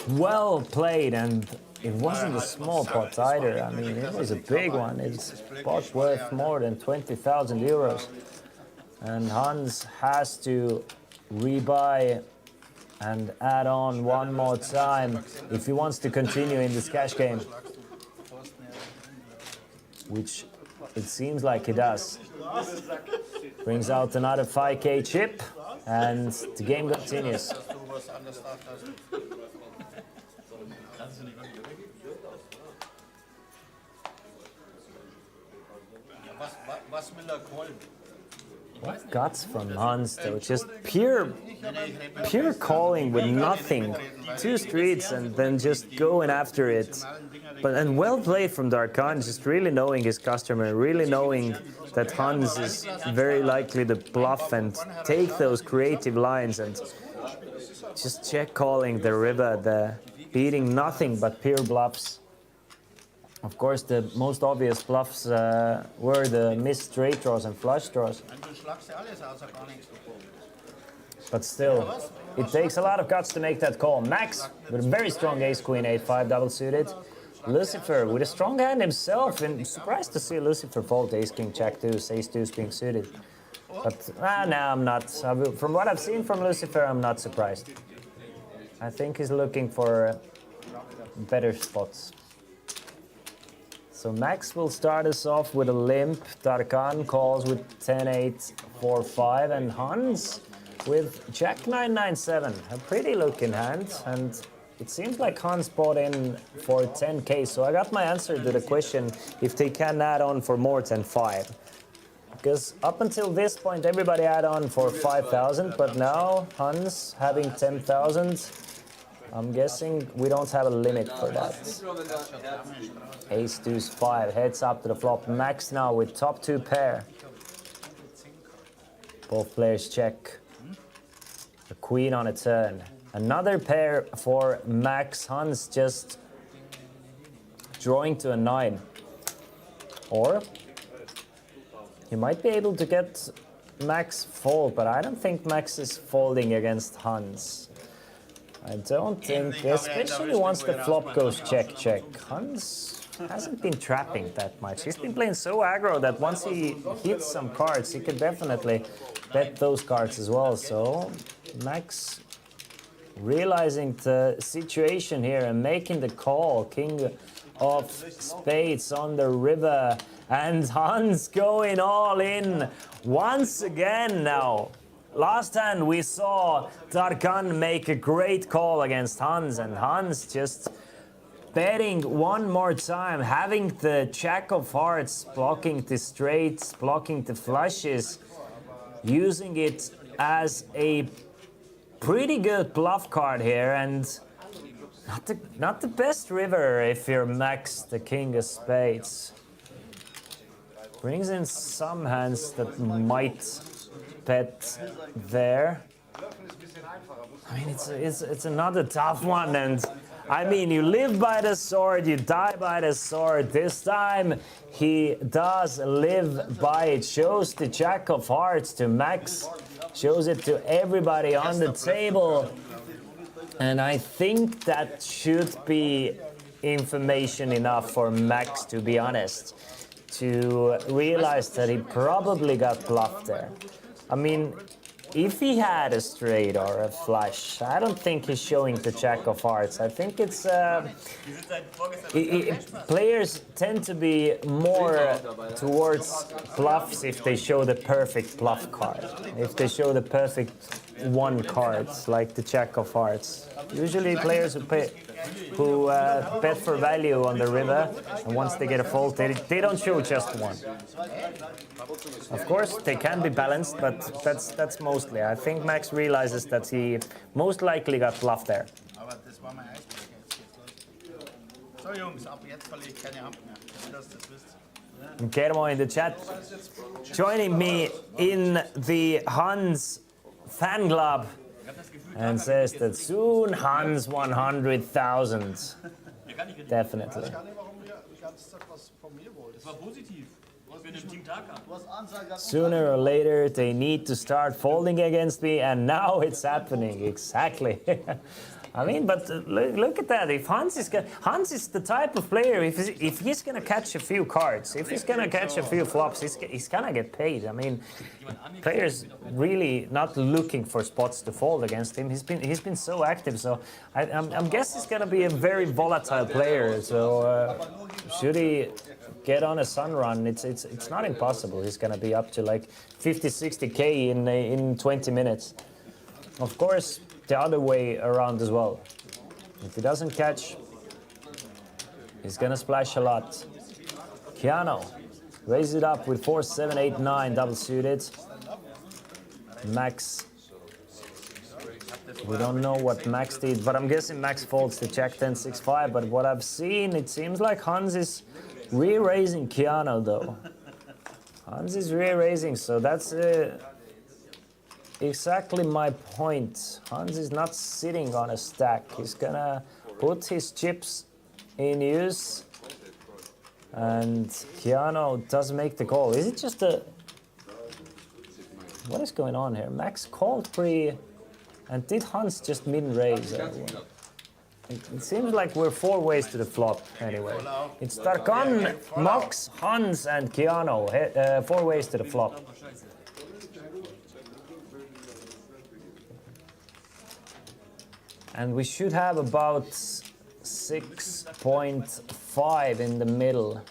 Well played, and it wasn't a small pot either. I mean, it was a big one. It's a pot worth more than 20,000 euros. And Hans has to rebuy and add on one more time if he wants to continue in this cash game, which it seems like he does. Brings out another 5k chip, and the game continues. Dass du was anderes drauf hast. Das ist nicht wirklich. Ja, was will er callen? What guts from Hans though, just pure calling with nothing. 2 streets and then just going after it. But and well played from Darkan, just really knowing his customer, really knowing that Hans is very likely to bluff and take those creative lines and just check calling the river, the beating nothing but pure bluffs. Of course, the most obvious bluffs were the missed straight draws and flush draws. Du schlagst ja alles außer gar nichts davon. But still, it takes a lot of guts to make that call. Max with a very strong ace-queen, 8-5 double suited. Lucifer with a strong hand himself, and surprised to see Lucifer fold ace-king, jack-deuce, ace-deuce being suited. But no, I'm not. From what I've seen from Lucifer, I'm not surprised. I think he's looking for better spots. So Max will start us off with a limp. Darkan calls with 10-8, 4-5, and Hans with Jack 9-9-7. A pretty looking hand, and it seems like Hans bought in for 10k. So I got my answer to the question if they can add on for more than 5. Because up until this point, everybody had on for 5,000, but now Hans having 10,000. I'm guessing we don't have a limit for that. Ace, deuce, 5, heads up to the flop. Max now with top 2 pair. Both players check. The queen on a turn. Another pair for Max. Hans just drawing to a 9. Or he might be able to get Max fold, but I don't think Max is folding against Hans. I don't think, especially once the flop goes check, check. Hans hasn't been trapping that much. He's been playing so aggro that once he hits some cards, he could definitely bet those cards as well. So Max realizing the situation here and making the call. King of spades on the river, and Hans going all in once again now. Last hand we saw Darkan make a great call against Hans, and Hans just betting one more time, having the jack of hearts, blocking the straights, blocking the flushes, using it as a pretty good bluff card here, and not the best river if you're Max, the king of spades. Brings in some hands that might bet there. I mean, it's another tough one, and I mean, you live by the sword, you die by the sword. This time he does live by it. Shows the jack of hearts to Max, shows it to everybody on the table, and I think that should be information enough for Max, to be honest, to realize that he probably got bluffed there. I mean, if he had a straight or a flush, I don't think he's showing the jack of hearts. I think it's players tend to be more towards bluffs if they show the perfect bluff card, if they show the perfect one cards like the jack of hearts. Usually players who bet for value on the river, and once they get a fold, they don't show just one. Of course, they can be balanced, but that's mostly. I think Max realizes that he most likely got bluffed there. Aber das war mein Eisbrecher. Jetzt geht's los. So Jungs, ab jetzt verliere ich keine Hand mehr. Dass ihr das wisst. Kermo in the chat, joining me in the Hans fan club, and says that soon Hans 100,000. Definitely. Ich weiß gar nicht, warum ihr die ganze Zeit was von mir wollt. Das war positiv. Für den Team Taka. Sooner or later they need to start folding against me, and now it's happening. Exactly. I mean, but look at that. If Hans is the type of player. If he's gonna catch a few cards, if he's gonna catch a few flops, he's gonna get paid. I mean, players really not looking for spots to fold against him. He's been so active. So I'm guessing he's gonna be a very volatile player. So should he get on a sun run, it's not impossible. He's gonna be up to like 50, 60K in 20 minutes. Of course, the other way around as well. If he doesn't catch, he's gonna splash a lot. Keanu raise it up with 4, 7, 8, 9 double suited. Max. We don't know what Max did, but I'm guessing Max folds the Jack 10, 6, 5. But what I've seen, it seems like Hans is re-raising Keanu though. Hans is re-raising, so that's exactly my point. Hans is not sitting on a stack. He's gonna put his chips in use, and Keanu does make the call. Is it just a... What is going on here? Max called pre, and did Hans just min-raise? It seems like we're 4 ways to the flop anyway. It's Tarkan, Max, Hans, and Keanu. 4 ways to the flop. And we should have about 6.5 in the middle.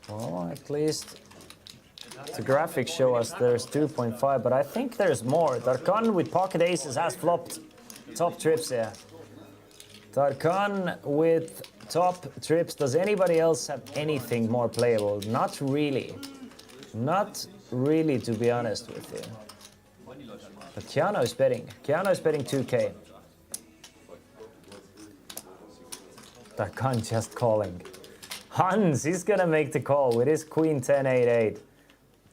Well, at least the graphics show us there's 2.5, but I think there's more. Tarkan with pocket aces has flopped top trips here. Tarkan with top trips. Does anybody else have anything more playable? Not really. Not really, to be honest with you. But Keanu is betting. Keanu is betting 2K. Tarkan just calling. Hans, he's gonna make the call with his queen 10, 8, 8.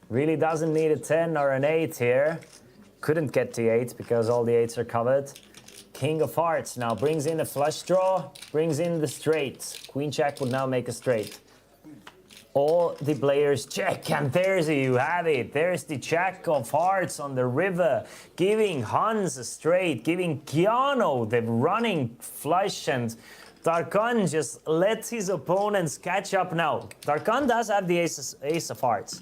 Really doesn't need a 10 or an 8 here. Couldn't get the 8 because all the 8s are covered. King of hearts now brings in a flush draw, brings in the straight. Queen jack would now make a straight. All the players check, and you have it. There's the jack of hearts on the river, giving Hans a straight, giving Keanu the running flush, and Tarkan just lets his opponents catch up now. Tarkan does have the ace of hearts.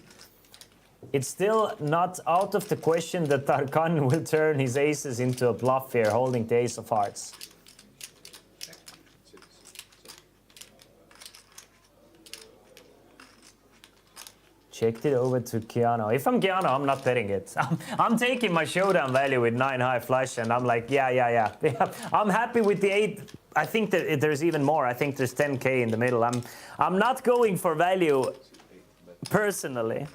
It's still not out of the question that Tarkan will turn his aces into a bluff here, holding the ace of hearts. Checked it over to Keanu. If I'm Keanu, I'm not betting it. I'm taking my showdown value with 9 high flush, and I'm like, yeah. I'm happy with the 8. I think that there's even more. I think there's 10K in the middle. I'm not going for value personally,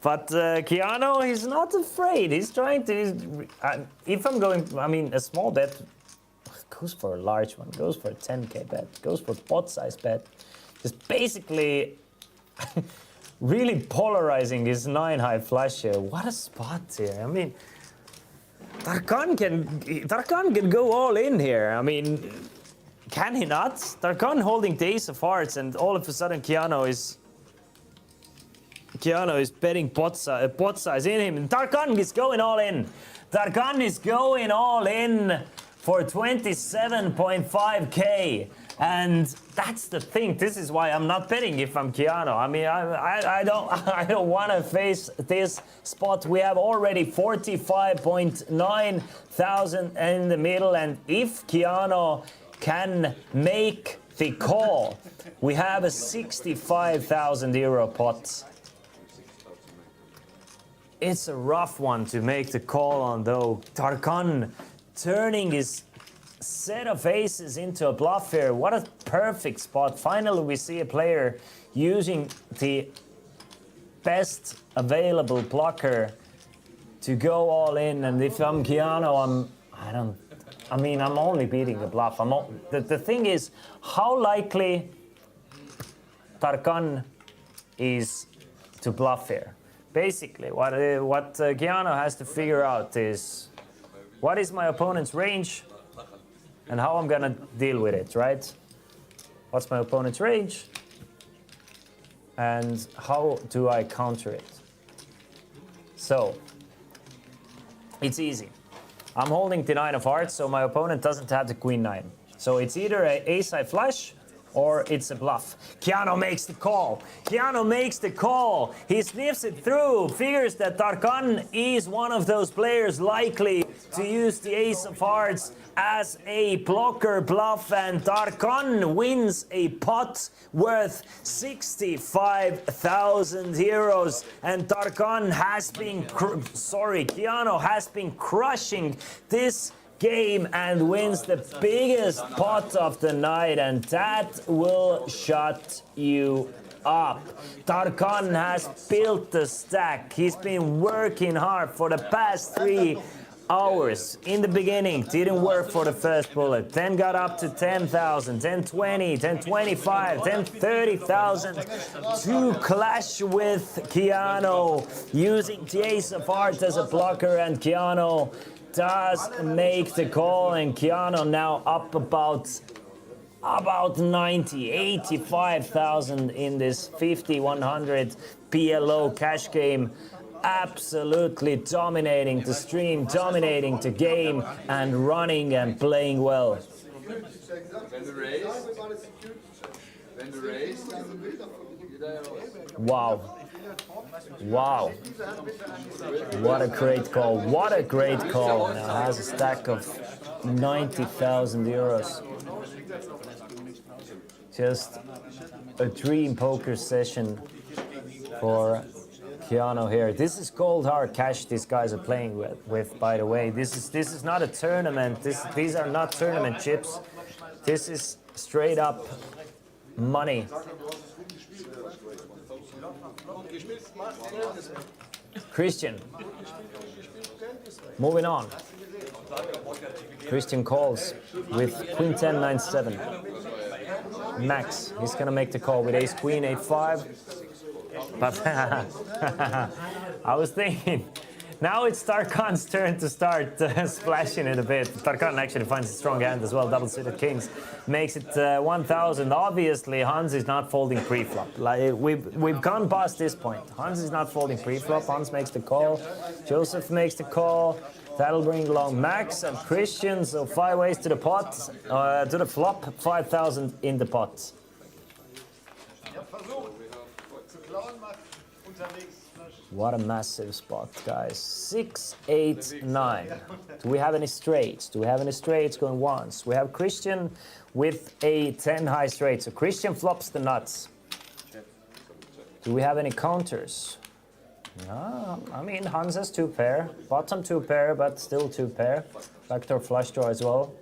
but Keanu, he's not afraid. He's trying to. If I'm going, I mean, a small bet goes for a large one. Goes for a 10K bet. Goes for pot size bet. Just basically. Really polarizing his 9 high flush here. What a spot here. I mean, Tarkan can go all in here. I mean, can he not? Tarkan holding the ace of hearts, and all of a sudden Keanu is betting pot size in him. And Tarkan is going all in. Tarkan is going all in for 27.5K. And that's the thing. This is why I'm not betting if I'm Keanu. I mean, I don't want to face this spot. We have already 45.9 thousand in the middle, and if Keanu can make the call, we have a 65,000 euro pot. It's a rough one to make the call on, though. Tarkan turning his set of aces into a bluff here. What a perfect spot. Finally, we see a player using the best available blocker to go all in. And if I'm Keanu, I'm only beating the bluff. The thing is, how likely Tarkan is to bluff here. Basically, what Keanu has to figure out is, what is my opponent's range? And how I'm gonna deal with it, right? What's my opponent's range? And how do I counter it? So, it's easy. I'm holding the 9 of hearts, so my opponent doesn't have the queen 9. So it's either a ace-high flush or it's a bluff. Keanu makes the call. Keanu makes the call. He sniffs it through, figures that Tarkan is one of those players likely to use the ace of hearts as a blocker bluff, and Tarkan wins a pot worth 65,000 euros. And Tarkan has been, Keanu has been crushing this game and wins the biggest pot of the night, and that will shut you up. Tarkan has built the stack. He's been working hard for the past 3 hours. In the beginning, didn't work for the first bullet, then got up to 10,000, then 20, then 25, then 30,000 to clash with Keanu using the ace of hearts as a blocker, and Keanu does make the call, and Keanu now up about 90, 85,000 in this 50-100 PLO cash game. Absolutely dominating the stream, dominating the game, and running and playing well. Wow. Wow. What a great call. What a great call. Now has a stack of 90,000 euros. Just a dream poker session for Keanu here. This is cold hard cash these guys are playing with, by the way. This is not a tournament. These are not tournament chips. This is straight up money. Christian. Moving on. Christian calls with Queen 10, 9, 7. Max, he's gonna make the call with Ace Queen, 8, 5. But I was thinking, now it's Tarkan's turn to start splashing it a bit. Tarkan actually finds a strong hand as well, double suited kings. Makes it 1,000. Obviously, Hans is not folding pre-flop. Like, we've gone past this point. Hans is not folding pre-flop. Hans makes the call. Joseph makes the call. That'll bring along Max and Christian. So 5 ways to the pot, to the flop, 5,000 in the pot. What a massive spot, guys. 6, 8, 9. Do we have any straights? Do we have any straights going once? We have Christian with a 10 high straight. So Christian flops the nuts. Do we have any counters? No, I mean, Hans has 2 pair. Bottom 2 pair, but still 2 pair. Backdoor flush draw as well.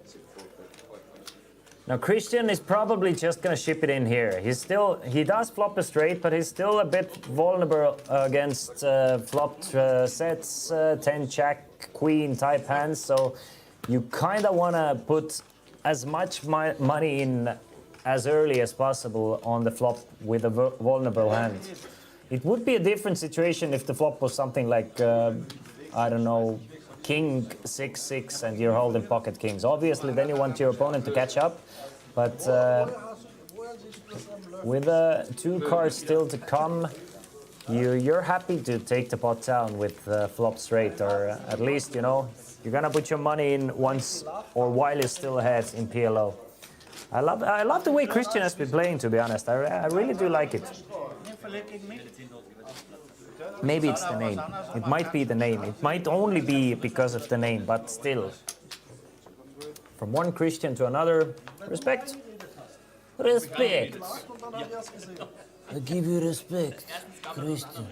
Now Christian is probably just gonna ship it in here. He does flop a straight, but he's still a bit vulnerable against flopped sets, 10 jack, queen type hands. So you kind of want to put as much money in as early as possible on the flop with a vulnerable hand. It would be a different situation if the flop was something like, I don't know, King 6, 6, and you're holding pocket kings. Obviously, then you want your opponent to catch up. But with 2 cards still to come, you're happy to take the pot down with flop straight, or at least, you know, you're gonna put your money in once or while you're still ahead in PLO. I love the way Christian has been playing, to be honest. I really do like it. Maybe it's the name. It might be the name. It might only be because of the name, but still. From one Christian to another, respect. Respect. I give you respect, Christian.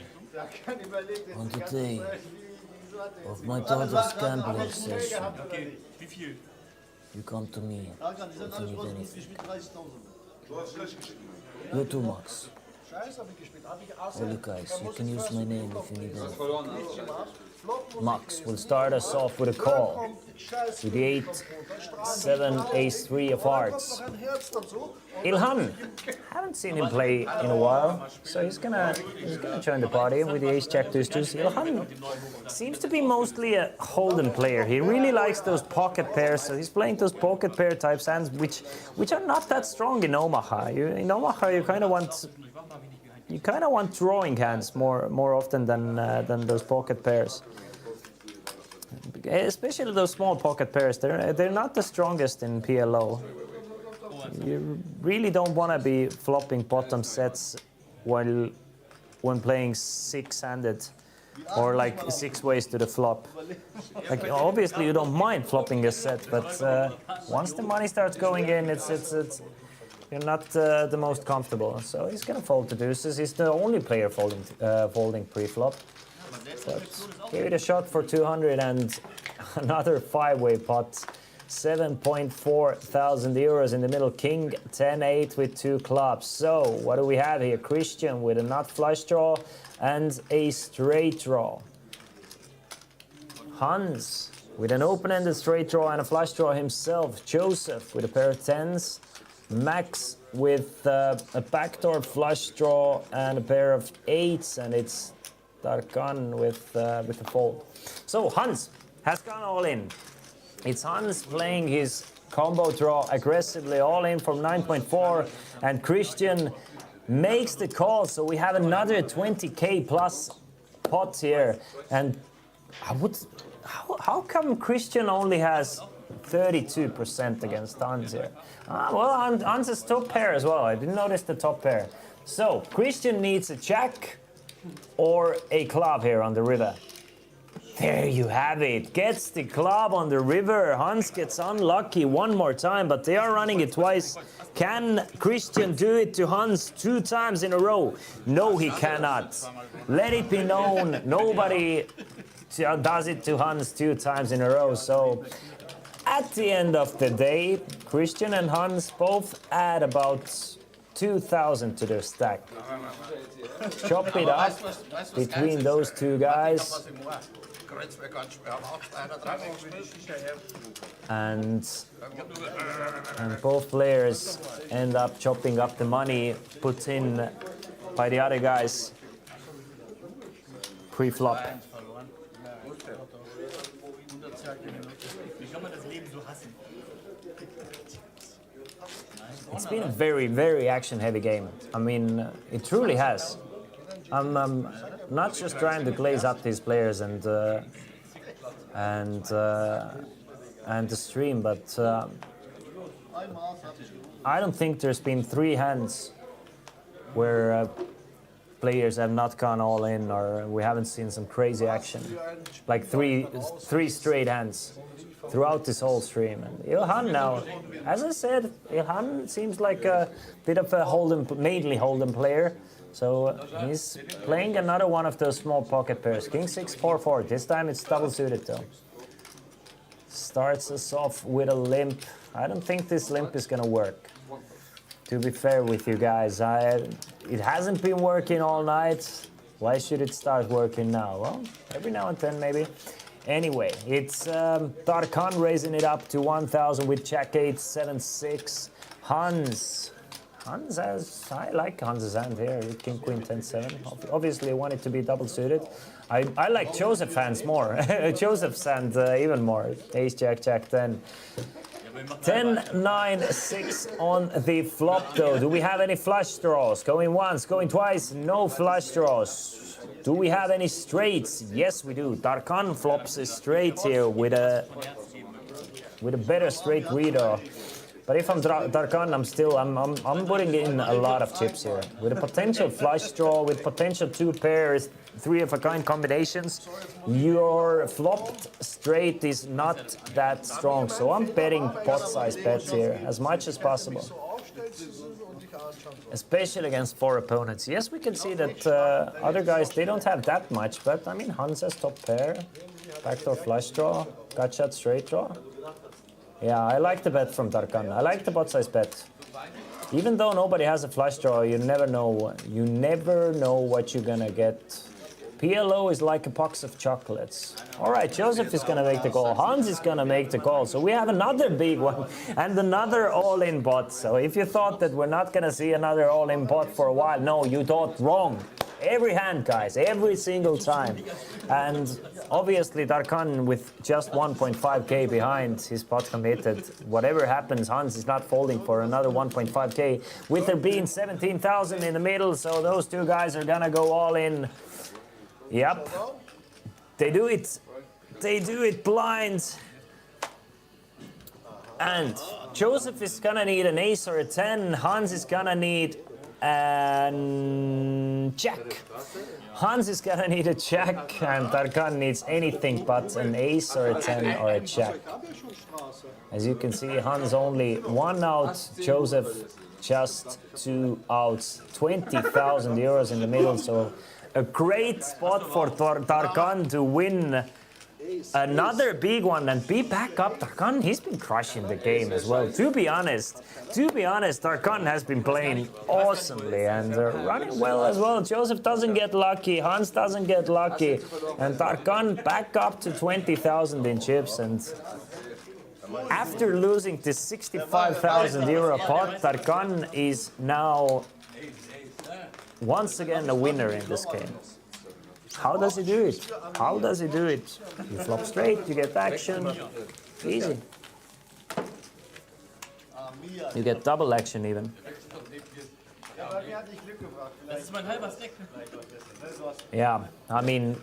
On the day of my daughter's gambling session, you come to me if you need anything. You too, Max. All you guys, you can use my name if you need anything. Max will start us off with a call. With the 8, 7, Ace 3 of hearts. Ilhan, haven't seen him play in a while, so he's gonna join the party with the Ace Jack Deuce Deuce. Ilhan seems to be mostly a Holden player. He really likes those pocket pairs, so he's playing those pocket pair type hands, which are not that strong in Omaha. In Omaha, you kind of want drawing hands more often than those pocket pairs. Especially those small pocket pairs, they're not the strongest in PLO. You really don't want to be flopping bottom sets when playing six-handed or like 6 ways to the flop. Like obviously you don't mind flopping a set, but once the money starts going in, it's you're not the most comfortable. So he's gonna fold to deuces. He's the only player folding pre-flop. But give it a shot for 200 and another 5-way pot. 7.4 thousand euros in the middle. King 10-8 with 2 clubs. So what do we have here? Christian with a nut flush draw and a straight draw. Hans with an open-ended straight draw and a flush draw himself. Joseph with a pair of 10s. Max with a backdoor flush draw and a pair of 8s, and it's Tarkan with the fold. So Hans has gone all in. It's Hans playing his combo draw aggressively, all in from 9.4, and Christian makes the call. So we have another 20k plus pot here. And how come Christian only has 32% against Hans here? Well, Hans is top pair as well. I didn't notice the top pair. So Christian needs a jack or a club here on the river. There you have it. Gets the club on the river. Hans gets unlucky one more time, but they are running it twice. Can Christian do it to Hans 2 times in a row? No, he cannot. Let it be known, nobody does it to Hans 2 times in a row. So at the end of the day, Christian and Hans both add about 2,000 to their stack. Chop it up between those 2 guys. And both players end up chopping up the money put in by the other guys pre-flop. It's been a very, very action-heavy game. I mean, it truly has. I'm not just trying to glaze up these players and the stream, but I don't think there's been 3 hands where players have not gone all in, or we haven't seen some crazy action, like three straight hands throughout this whole stream. And Ilhan now, as I said, Ilhan seems like a bit of a mainly Hold'em player. So he's playing another one of those small pocket pairs. King 6, 4, 4. This time it's double suited though. Starts us off with a limp. I don't think this limp is gonna work. To be fair with you guys, it hasn't been working all night. Why should it start working now? Well, every now and then maybe. Anyway, it's Tarkan raising it up to 1,000 with Jack 8, 7, 6. Hans has, I like Hans's hand here, King, Queen, 10, 7. Obviously, I want it to be double suited. I like Joseph's hands more. Joseph's hand even more. Ace, Jack, Jack, 10. 10, 9, 6 on the flop though. Do we have any flush draws? Going once, going twice, no flush draws. Do we have any straights? Yes, we do. Tarkan flops a straight here with a better straight reader. But if I'm Tarkan, I'm putting in a lot of chips here. With a potential flush draw, with potential 2 pairs, 3 of a kind combinations, your flopped straight is not that strong. So I'm betting pot size bets here as much as possible. Especially against 4 opponents. Yes, we can see that other guys, they don't have that much, but I mean, Hans has top pair, backdoor flush draw, gut shot straight draw. Yeah, I like the bet from Tarkan. I like the pot size bet. Even though nobody has a flush draw, you never know. You never know what you're gonna get. PLO is like a box of chocolates. All right, Joseph is gonna make the call. Hans is gonna make the call. So we have another big one and another all-in pot. So if you thought that we're not gonna see another all-in pot for a while, no, you thought wrong. Every hand, guys, every single time. And obviously Tarkan with just 1.5k behind his pot committed. Whatever happens, Hans is not folding for another 1.5k with there being 17,000 in the middle. So those 2 guys are gonna go all in. Yep, they do it They do it blind. And Joseph is gonna need an ace or a 10. Hans is gonna need a jack. Hans is gonna need a jack, and Tarkan needs anything but an ace or a 10 or a jack. As you can see, Hans only 1 out, Joseph just 2 outs. 20,000 euros in the middle, so a great spot for Tarkan to win another big one and be back up. Tarkan, he's been crushing the game as well. To be honest, Tarkan has been playing awesomely and running well as well. Joseph doesn't get lucky, Hans doesn't get lucky, and Tarkan back up to 20,000 in chips. And after losing this 65,000 euro pot, Tarkan is now once again a winner in this game. How does he do it? How does he do it? You flop straight, you get action. Easy. You get double action even. Das ist mein halber Stack. Yeah, I mean,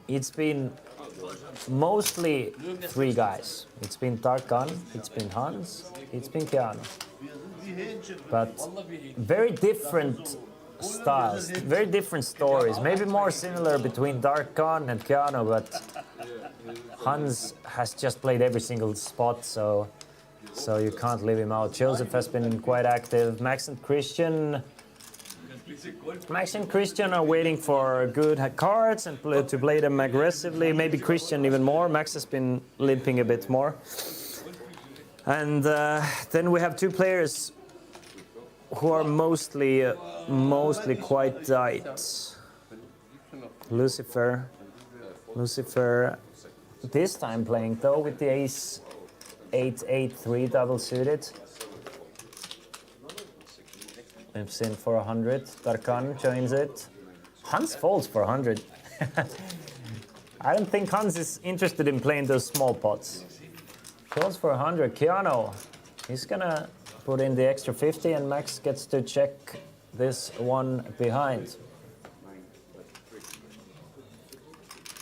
it's been mostly 3 guys. It's been Tarkan, it's been Hans, it's been Keanu. But very different styles, very different stories. Maybe more similar between Tarkan and Keanu, but Hans has just played every single spot, so you can't leave him out. Joseph has been quite active. Max and Christian are waiting for good cards and to play them aggressively. Maybe Christian even more. Max has been limping a bit more. And then we have 2 players who are mostly quite tight. Lucifer, this time playing though with the ace 8-8-3 double suited. Limps in for 100. Tarkan joins it. Hans folds for 100. I don't think Hans is interested in playing those small pots. Calls for 100. Keanu, he's gonna put in the extra 50 and Max gets to check this one behind.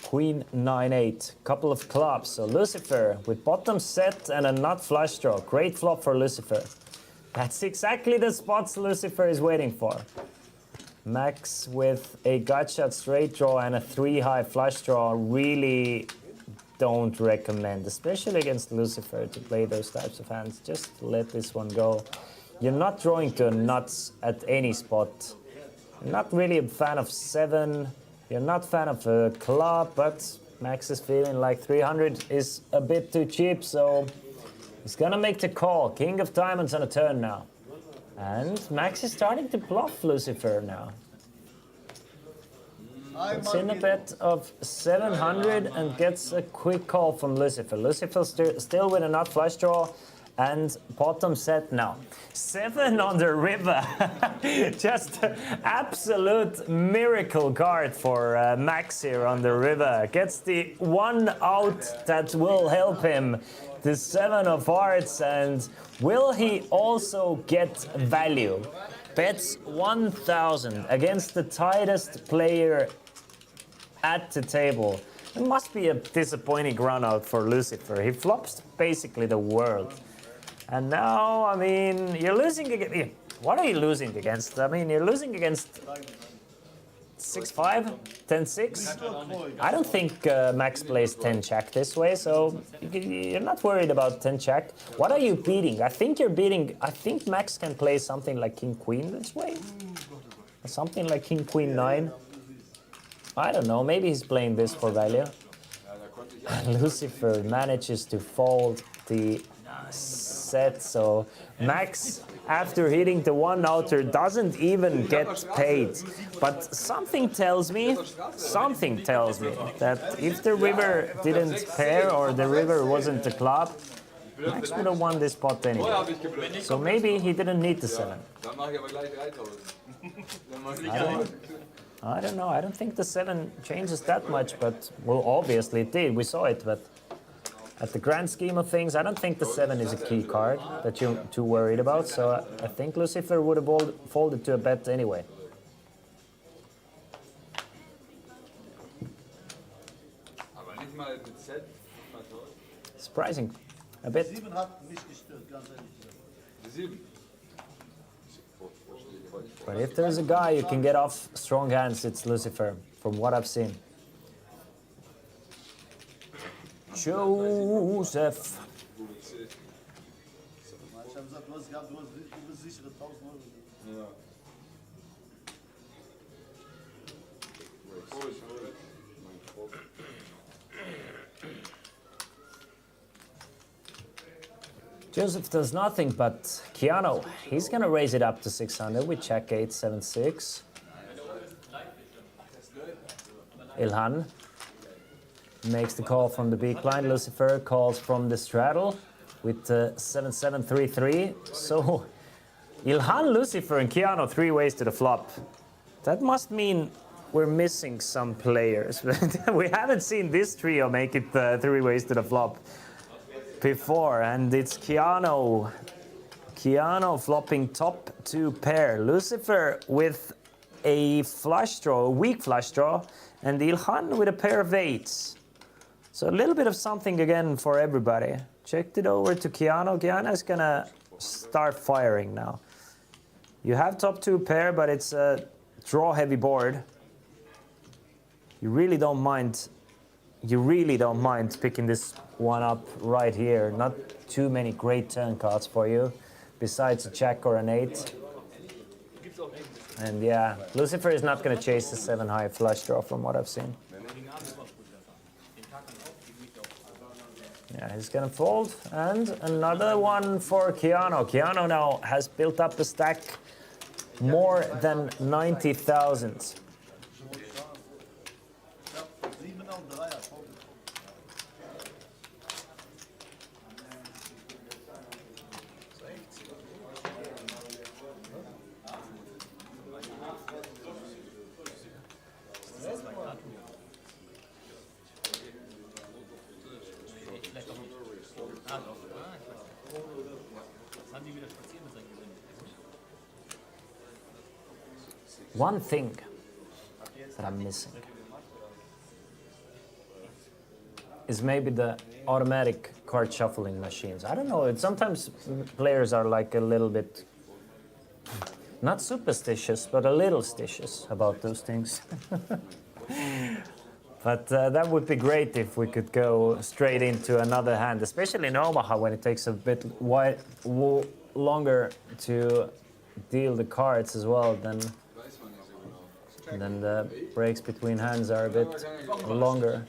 Queen 9-8, couple of clubs. So Lucifer with bottom set and a nut flush draw. Great flop for Lucifer. That's exactly the spots Lucifer is waiting for. Max with a gut shot straight draw and a 3 high flush draw. Really don't recommend, especially against Lucifer, to play those types of hands. Just let this one go. You're not drawing to nuts at any spot. You're not really a fan of 7. You're not a fan of a club, but Max is feeling like 300 is a bit too cheap, so he's gonna make the call. King of diamonds on a turn now. And Max is starting to bluff Lucifer now. Puts in a bet of 700 and gets a quick call from Lucifer. Lucifer still with a nut flush draw and bottom set now. 7 on the river. Just absolute miracle card for Max here on the river. Gets the 1 out that will help him. The 7 of hearts, and will he also get value? Bets 1,000 against the tightest player at the table. It must be a disappointing run out for Lucifer. He flops basically the world. And now, I mean, you're losing against... What are you losing against? I mean, you're losing against 6-5, 10-6. I don't think Max plays 10-jack this way, so you're not worried about 10-jack. What are you beating? I think you're beating... I think Max can play something like King-Queen this way. Something like King-Queen 9. I don't know, maybe he's playing this for value. Lucifer manages to fold the set, so Max, after hitting the 1 outer, doesn't even get paid. But something tells me that if the river didn't pair or the river wasn't a club, Max would have won this pot anyway. So maybe he didn't need the 7. I don't know. I don't think the 7 changes that much, but, well, obviously it did. We saw it, but at the grand scheme of things, I don't think the 7 is a key card that you're too worried about. So I think Lucifer would have folded to a bet anyway. mal mit Z 5000. Surprising. A bit. 7 hat mich gestört, ganz ehrlich gesagt. Die 7. But if there's a guy you can get off strong hands, it's Lucifer, from what I've seen. Joseph. Ich habe gesagt, du hast gehabt, du hast sichere 1000 Euro. Ja. Joseph does nothing, but Keanu, he's gonna raise it up to 600 with check 876. Ilhan makes the call from the big blind. Lucifer calls from the straddle with 7733. So Ilhan, Lucifer, and Keanu 3 ways to the flop. That must mean we're missing some players. We haven't seen this trio make it 3 ways to the flop before, and it's Keanu flopping top 2 pair. Lucifer with a flush draw, a weak flush draw, and Ilhan with a pair of 8s. So a little bit of something again for everybody. Checked it over to Keanu. Keanu's gonna start firing now. You have top 2 pair, but it's a draw heavy board. You really don't mind picking this one up right here. Not too many great turn cards for you, besides a check or an 8. And yeah, Lucifer is not going to chase the 7 high flush draw from what I've seen. Yeah, he's going to fold. And another one for Keanu. Keanu now has built up a stack more than 90,000. One thing that I'm missing is maybe the automatic card shuffling machines. I don't know, sometimes players are like a little bit, not superstitious, but a little stitious about those things. But that would be great if we could go straight into another hand, especially in Omaha when it takes a bit longer to deal the cards as well. Then the breaks between hands are a bit longer.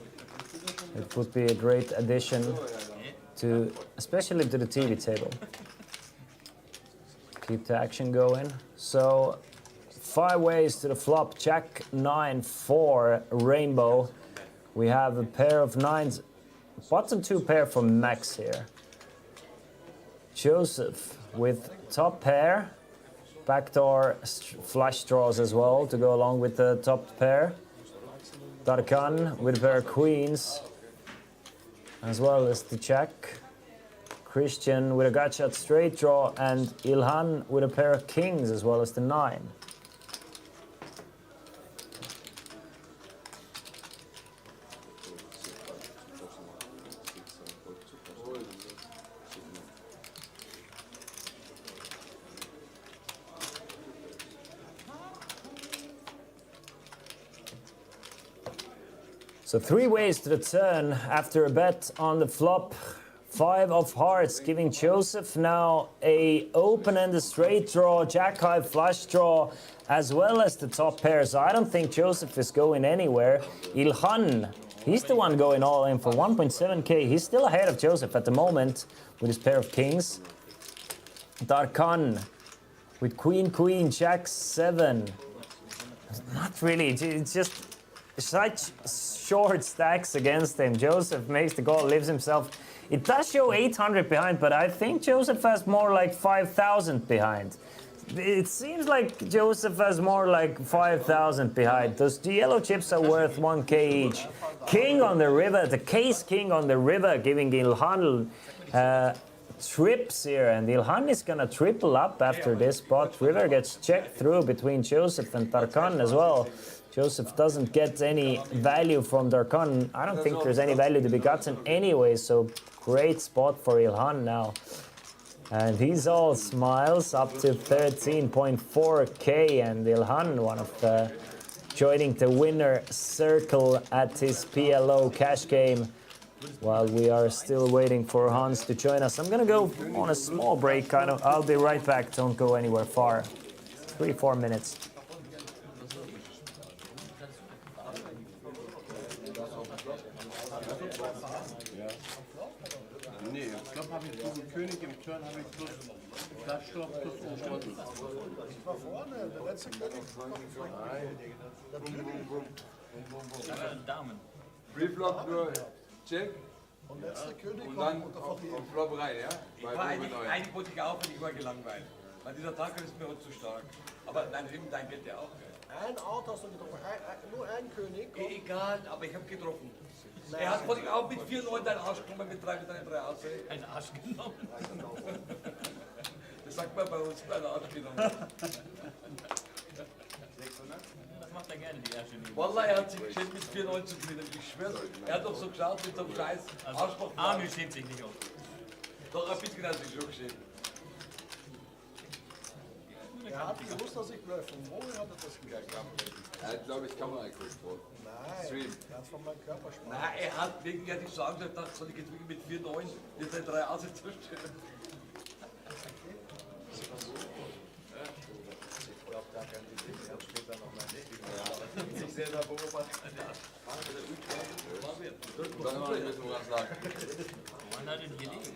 It would be a great addition to, especially to the TV table. Keep the action going. So 5 ways to the flop. Jack 9 4 rainbow. We have a pair of 9s. Bottom 2 pair for Max here. Joseph with top pair. Backdoor flush draws as well to go along with the top pair. Darkan with a pair of queens, as well as the check. Christian with a gutshot straight draw, and Ilhan with a pair of kings as well as the 9. So 3 ways to the turn after a bet on the flop. 5 of hearts, giving Joseph now a open and a straight draw, jack high flush draw, as well as the top pair. So I don't think Joseph is going anywhere. Ilhan, he's the one going all in for 1.7k. He's still ahead of Joseph at the moment with his pair of kings. Darkan with queen, jack 7. Not really, it's just such short stacks against him. Joseph makes the call, leaves himself. It does show 800 behind, but I think Joseph has more like 5,000 behind. It seems like Joseph has more like 5,000 behind. Those yellow chips are worth 1k each. King on the river, the case king on the river, giving Ilhan trips here, and Ilhan is gonna triple up after this spot. River gets checked through between Joseph and Tarkan as well. Joseph doesn't get any value from Darkon. I don't think there's any value to be gotten anyway, so great spot for Ilhan now. And he's all smiles, up to 13.4k, and Ilhan, one of the joining the winner circle at his PLO cash game, while we are still waiting for Hans to join us. I'm gonna go on a small break, I'll be right back, don't go anywhere far. 3-4 minutes. Nee, im Flop habe ich guten König, im Turn habe ich plus Flaschloch plus Oberhand. Ich war vorne, der letzte König. Damen. Preflop nur Check Und letzter König und dann kommt auf Flop rein, ja? Bei Eigentlich wollte ich auch, wenn ich war gelangweilt. Weil dieser Tag ist mir zu stark. Aber nein, dein geht ja auch. ein Out hast du getroffen, nur ein König. Egal, aber ich habe getroffen. Er hat vor sich auch mit 4 Leuten einen Arsch genommen, mit 3 aus. Ein Arsch genommen. Das sagt man bei uns, bei der Arsch genommen. Das macht er gerne, die erste Linie. Wallah, er hat sich geschämt mit 4,9 zu gewinnen. Ich schwör's. Er hat doch so geschaut mit so einem Scheiß Arschloch. Armin schämt sich nicht auf. Doch, ein bisschen hat sich schon geschämt. Er hat gewusst, dass ich blöffe. Und woher hat er das gemerkt? Er hat, glaube ich, Kamera geguckt. Nein, Stream. er hat von meinem Körpersprache. Nein, er hat wegen ja die Sagen gedacht, soll ich jetzt wirklich mit 4,9 mit den 3 Asse zustimmen. Ich glaube, da kann ich nicht. Er hat später noch mal sich selber beobachtet. Dann noch nicht wissen, was sagt. Wann hat er die gelegen?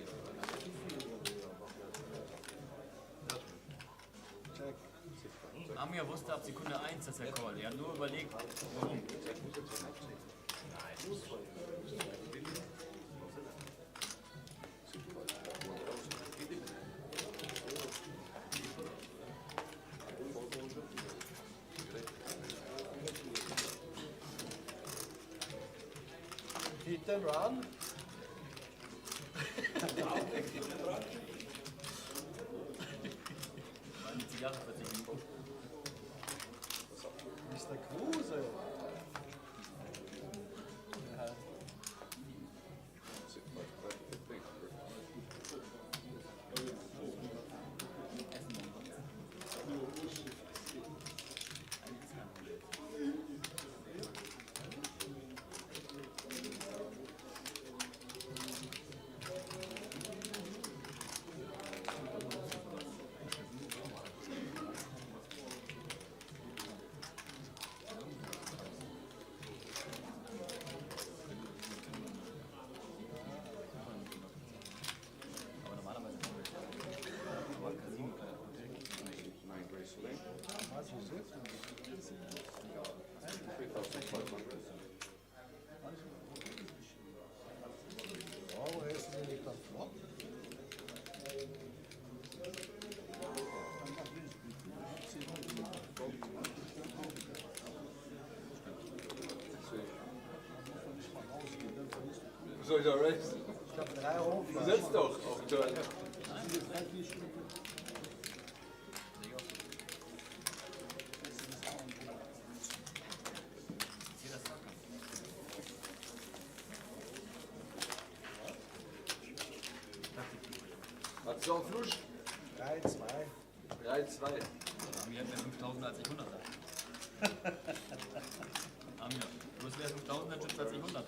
Amir wusste ab Sekunde 1, dass er call. Er hat nur überlegt, warum. Hit and run. Die Zigarre verzichten. Mr. Kruse. Oh, er ist nicht am Flop. Soll ich da race? Ich habe 3 hoch. Du sitzt doch auf Turn. Hast du auch Flusch? 3, 2. 3-2. Amir hat mehr 5000 als ich 100 hat. Amir, du hast mehr 5000 als ich 100 hat.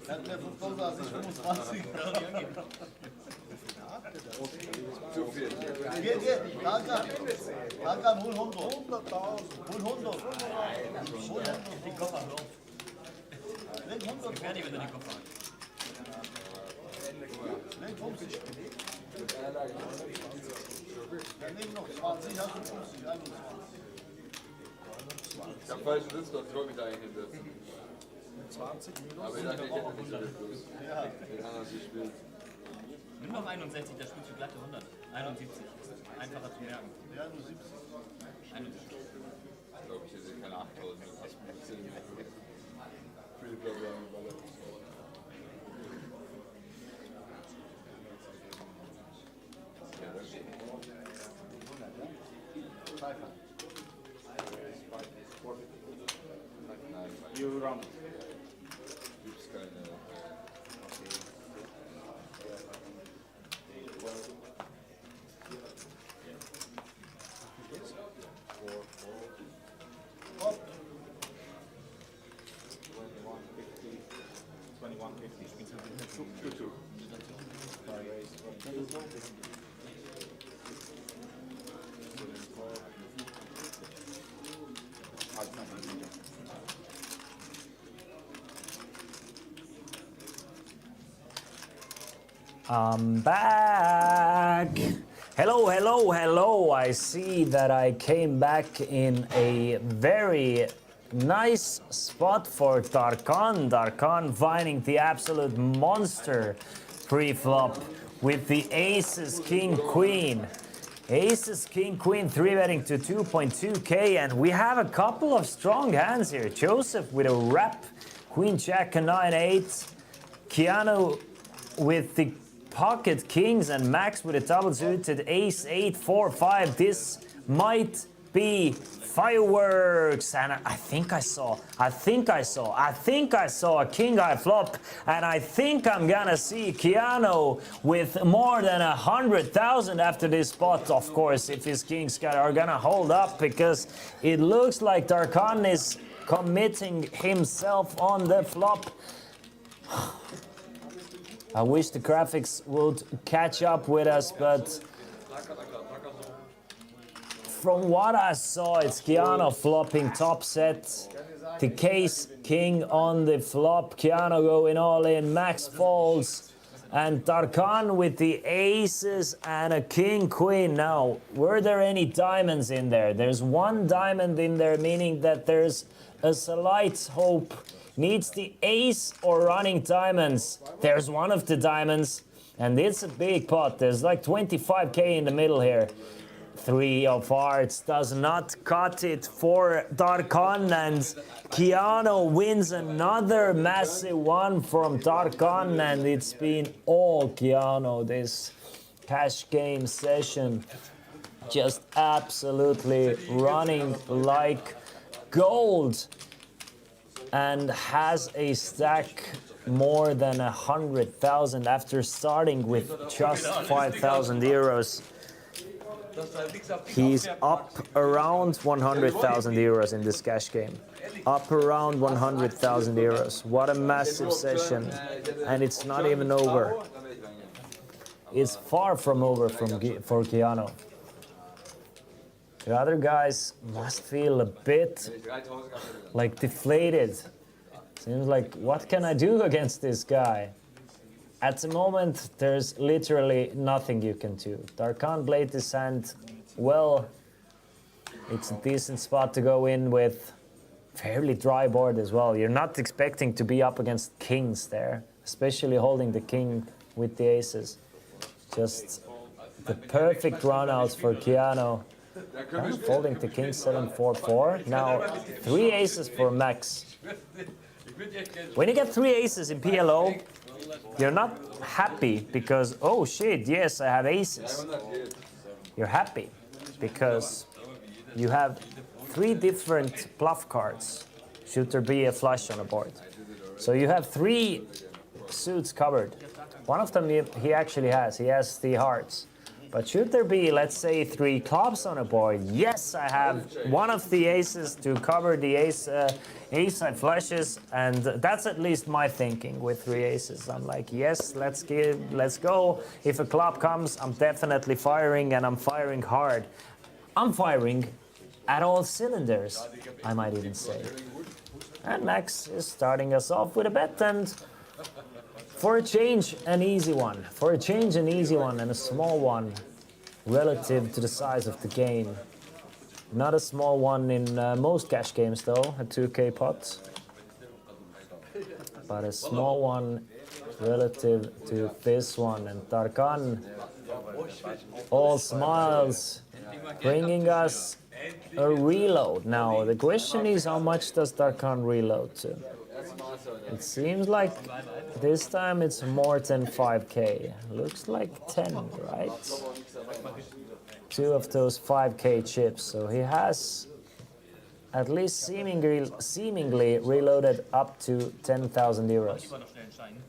Er hat mehr 5.000 als ich 25. Zu viel. Geht, Hakan, hol 100. 100.000. Hol 100. Den Koffer auf. Leg 100. Fertig, wenn er den Koffer hat. Leg 50. Dann leg noch 20, hast du 50, 21. Ich hab falschen Sitz noch Tor wieder eingesetzt. 20 minus. Aber ich dachte, ich hätte nicht so viel Plus. Den anderen gespielt. Nimm noch 61, da spielst du glatte 100. 71. Einfacher zu merken. Ja, nur 70. 71. Ich glaube, ich hätte keine 8000 mit 18. Preflop haben wir Gibt's keine. I'm back. Hello, hello, hello. I see that I came back in a very nice spot for Darkan. Darkan finding the absolute monster pre-flop with the aces, king, queen. Aces, king, queen, 3-betting to 2.2k, and we have a couple of strong hands here. Joseph with a rep, queen, jack, and 9-8. Keanu with the pocket kings, and Max with a double suited ace 8 4 5. This might be fireworks, and I think I saw a king high flop, and I think I'm gonna see Keanu with more than 100,000 after this spot. Of course, if his kings are gonna hold up, because it looks like Darkan is committing himself on the flop. I wish the graphics would catch up with us, but from what I saw, it's Keanu flopping top set. The case king on the flop, Keanu going all in, Max folds, and Darkan with the aces and a king queen. Now, were there any diamonds in there? There's one diamond in there, meaning that there's a slight hope. Needs the ace or running diamonds. There's one of the diamonds, and it's a big pot. There's like 25k in the middle here. 3 of hearts does not cut it for Darkan, and Keanu wins another massive one from Darkan, and it's been all Keanu this cash game session. Just absolutely running like gold, and has a stack more than 100,000 after starting with just 5,000 euros. He's up around 100,000 euros in this cash game. Up around 100,000 euros. What a massive session. And it's not even over. It's far from over for Keanu. The other guys must feel a bit like deflated. Seems like, what can I do against this guy? At the moment, there's literally nothing you can do. Darkan played this hand well. It's a decent spot to go in with. Fairly dry board as well. You're not expecting to be up against kings there, especially holding the king with the aces. Just the perfect runouts for Keanu. Folding the king 7-4-4. Now 3 aces for Max. When you get 3 aces in PLO, you're not happy because, oh shit, yes, I have aces. You're happy because you have 3 different bluff cards. Should there be a flush on a board? So you have 3 suits covered. One of them he actually has. He has the hearts. But should there be, let's say, 3 clubs on a board? Yes, I have one of the aces to cover the ace-side flushes, and that's at least my thinking with 3 aces. I'm like, yes, let's go. If a club comes, I'm definitely firing, and I'm firing hard. I'm firing at all cylinders, I might even say. And Max is starting us off with a bet, and for a change, an easy one. For a change, an easy one and a small one relative to the size of the game. Not a small one in most cash games though, a 2k pot. But a small one relative to this one. And Darkan, all smiles, bringing us a reload. Now, the question is, how much does Darkan reload to? It seems like this time it's more than 5k. Looks like 10, right? 2 of those 5k chips. So he has at least seemingly reloaded up to 10,000 euros. Lieber noch schnell entscheiden.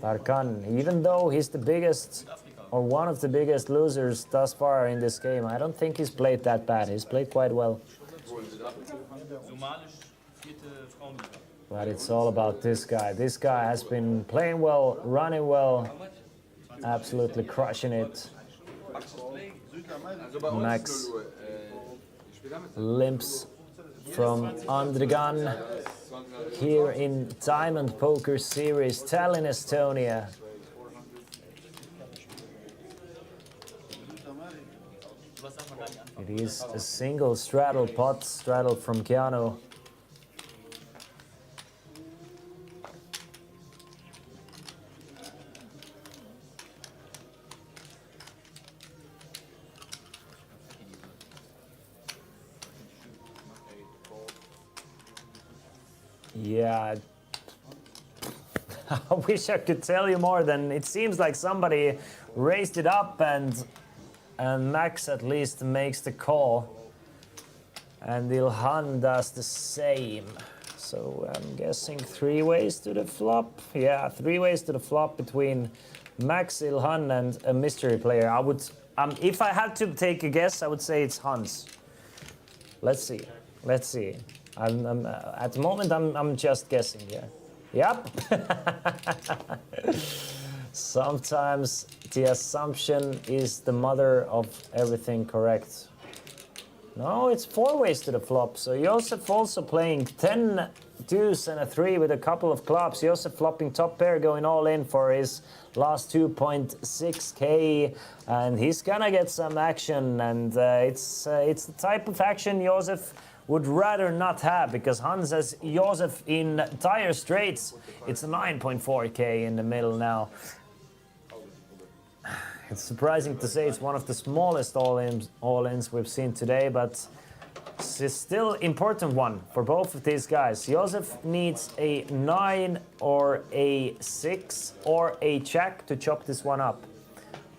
Tarkan, even though he's the biggest or one of the biggest losers thus far in this game, I don't think he's played that bad. He's played quite well. Somalisch, vierte Frauenliga. But it's all about this guy. This guy has been playing well, running well, absolutely crushing it. Also bei uns Max 0 Uhr. Ich spiele damit. limps from Andrigan here in Diamond Poker Series, Tallinn, Estonia. Was darf man gar nicht anfangen? It is a single straddle pot, straddle from Keanu. Yeah, I wish I could tell you more. Than it seems like somebody raised it up, and Max at least makes the call, and Ilhan does the same. So I'm guessing 3 ways to the flop. Yeah, 3 ways to the flop between Max, Ilhan, and a mystery player. I would, if I had to take a guess, I would say it's Hans. Let's see. Let's see. At the moment, I'm just guessing here. Yep. Sometimes the assumption is the mother of everything correct. No, it's 4 ways to the flop. So Josef also playing 10 deuce and a 3 with a couple of clubs. Josef flopping top pair, going all in for his last 2.6k, and he's gonna get some action. And it's the type of action Josef would rather not have, because Hans has Josef in dire straits. It's a 9.4k in the middle now. It's surprising to say it's one of the smallest all-ins we've seen today, but it's still important one for both of these guys. Josef needs a 9 or a 6 or a check to chop this one up.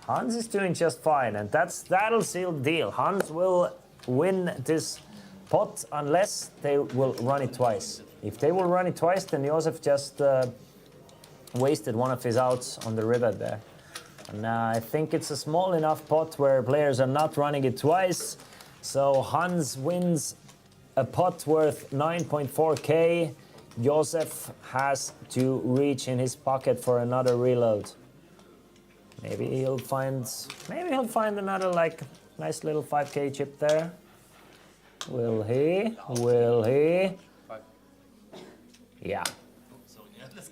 Hans is doing just fine, and that'll seal the deal. Hans will win this pot unless they will run it twice. If they will run it twice, then Josef just wasted one of his outs on the river there. And I think it's a small enough pot where players are not running it twice. So Hans wins a pot worth 9.4k. Josef has to reach in his pocket for another reload. Maybe he'll find another like nice little 5k chip there. Will he? Will he? Yeah.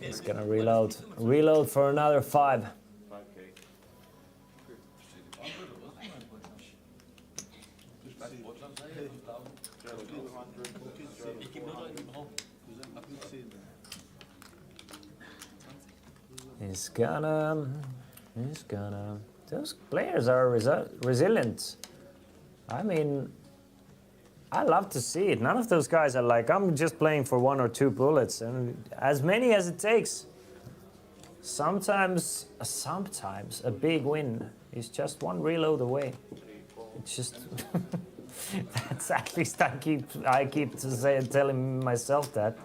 He's gonna reload. Reload for another 5. Ich gebe nur noch in die Braun. He's gonna. Those players are resilient. I mean, I love to see it. None of those guys are like, I'm just playing for 1 or 2 bullets, and as many as it takes. Sometimes a big win is just 1 reload away. It's just that's at least I keep telling myself that.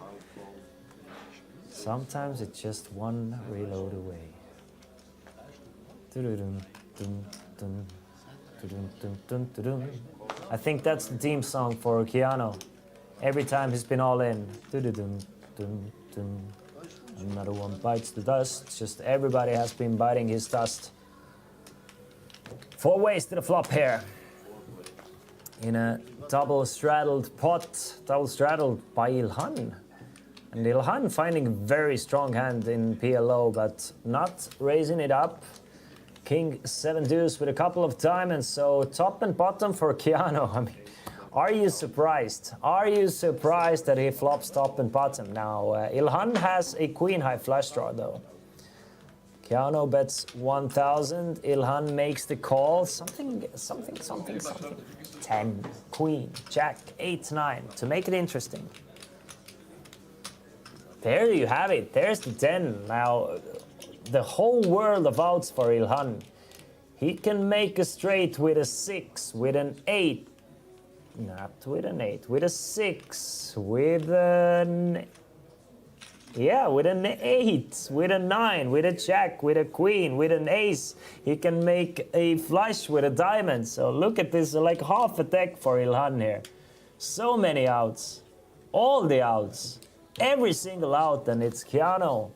Sometimes it's just 1 reload away. I think that's the theme song for Keanu. Every time he's been all in. Another one bites the dust. It's just everybody has been biting his dust. 4 ways to the flop here. In a double straddled pot, double straddled by Ilhan. And Ilhan finding a very strong hand in PLO, but not raising it up. King 7 deuce with a couple of diamonds, so top and bottom for Keanu. I mean, are you surprised? Are you surprised that he flops top and bottom? Now, Ilhan has a queen high flush draw though. Keanu bets 1,000, Ilhan makes the call, something. 10, queen, jack, 8, 9, to make it interesting. There you have it, there's the 10. Now, the whole world of outs for Ilhan. He can make a straight with a 6, with an 8, Not with an 8, with a 6, with an... Yeah, with an 8, with a 9, with a jack, with a queen, with an ace. He can make a flush with a diamond. So look at this, like half a deck for Ilhan here. So many outs. All the outs. Every single out, and it's Keanu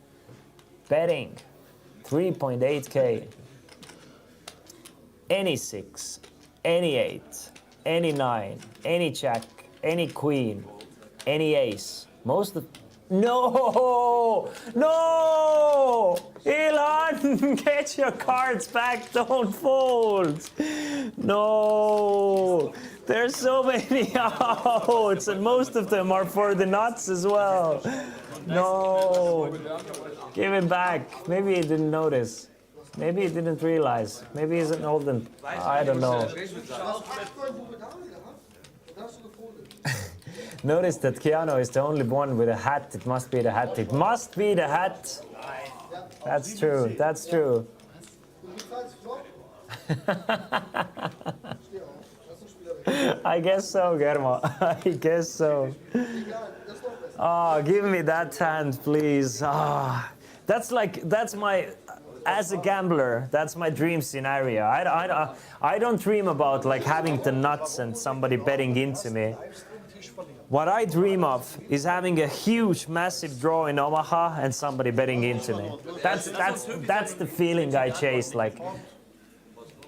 betting 3.8k. Any 6, any 8, any 9, any jack, any queen, any ace. Most of... No! No! Ilhan, get your cards back, don't fold! No! There's so many outs, and most of them are for the nuts as well. No! Give it back. Maybe he didn't notice. Maybe he didn't realize. Maybe he's an old and... I don't know. Notice that Keanu is the only one with a hat. It must be the hat. It must be the hat. That's true. That's true. I guess so, Germo. I guess so. Oh, give me that hand, please. Ah, that's my... As a gambler, that's my dream scenario. I don't dream about like having the nuts and somebody betting into me. What I dream of is having a huge, massive draw in Omaha and somebody betting into me. That's the feeling I chase. Like,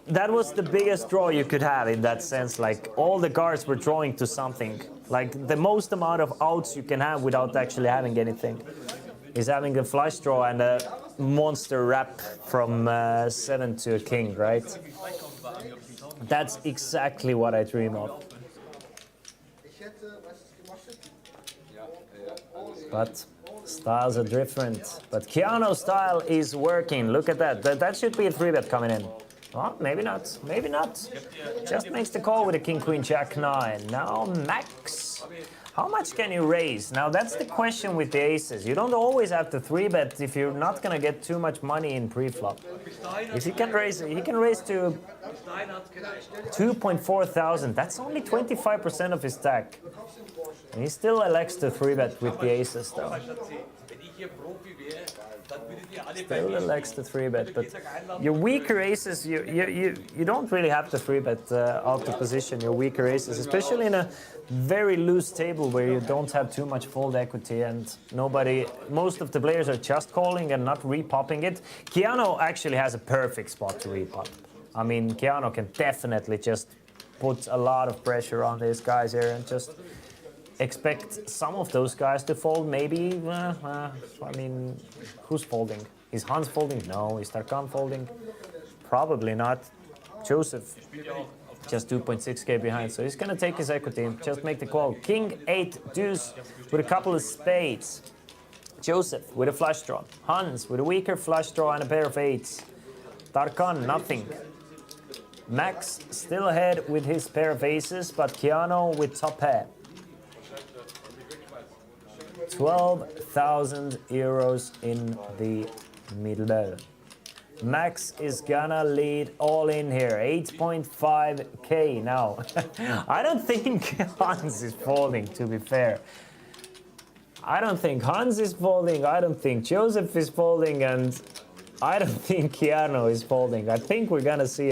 that was the biggest draw you could have in that sense. Like, all the cards were drawing to something. Like, the most amount of outs you can have without actually having anything is having a flush draw and a monster wrap from 7 to a king, right? That's exactly what I dream of. But styles are different. But Keanu's style is working. Look at that. That should be a 3-bet coming in. Well, maybe not. Maybe not. Just makes the call with a king, queen, jack, 9. Now Max. How much can you raise? Now that's the question with the aces. You don't always have to 3-bet if you're not gonna get too much money in pre-flop. If he can raise to 2.4 thousand. That's only 25% of his stack. And he still elects to 3-bet with the aces though. Still elects to 3-bet, but your weaker aces, you don't really have to 3-bet out of position your weaker aces, especially in a very loose table where you don't have too much fold equity and most of the players are just calling and not repopping it. Keanu actually has a perfect spot to repop. I mean, Keanu can definitely just put a lot of pressure on these guys here and just expect some of those guys to fold, maybe. I mean, who's folding? Is Hans folding? No. Is Tarkan folding? Probably not. Joseph, just 2.6k behind, so he's gonna take his equity and just make the call. King, 8, deuce with a couple of spades. Joseph with a flush draw. Hans with a weaker flush draw and a pair of 8s. Tarkan, nothing. Max still ahead with his pair of aces, but Keanu with top pair. 12,000 euros in the middle. Max is gonna lead all in here, 8.5k now. I don't think Hans is folding, to be fair. I don't think Hans is folding, I don't think Joseph is folding, and I don't think Keanu is folding. I think we're gonna see a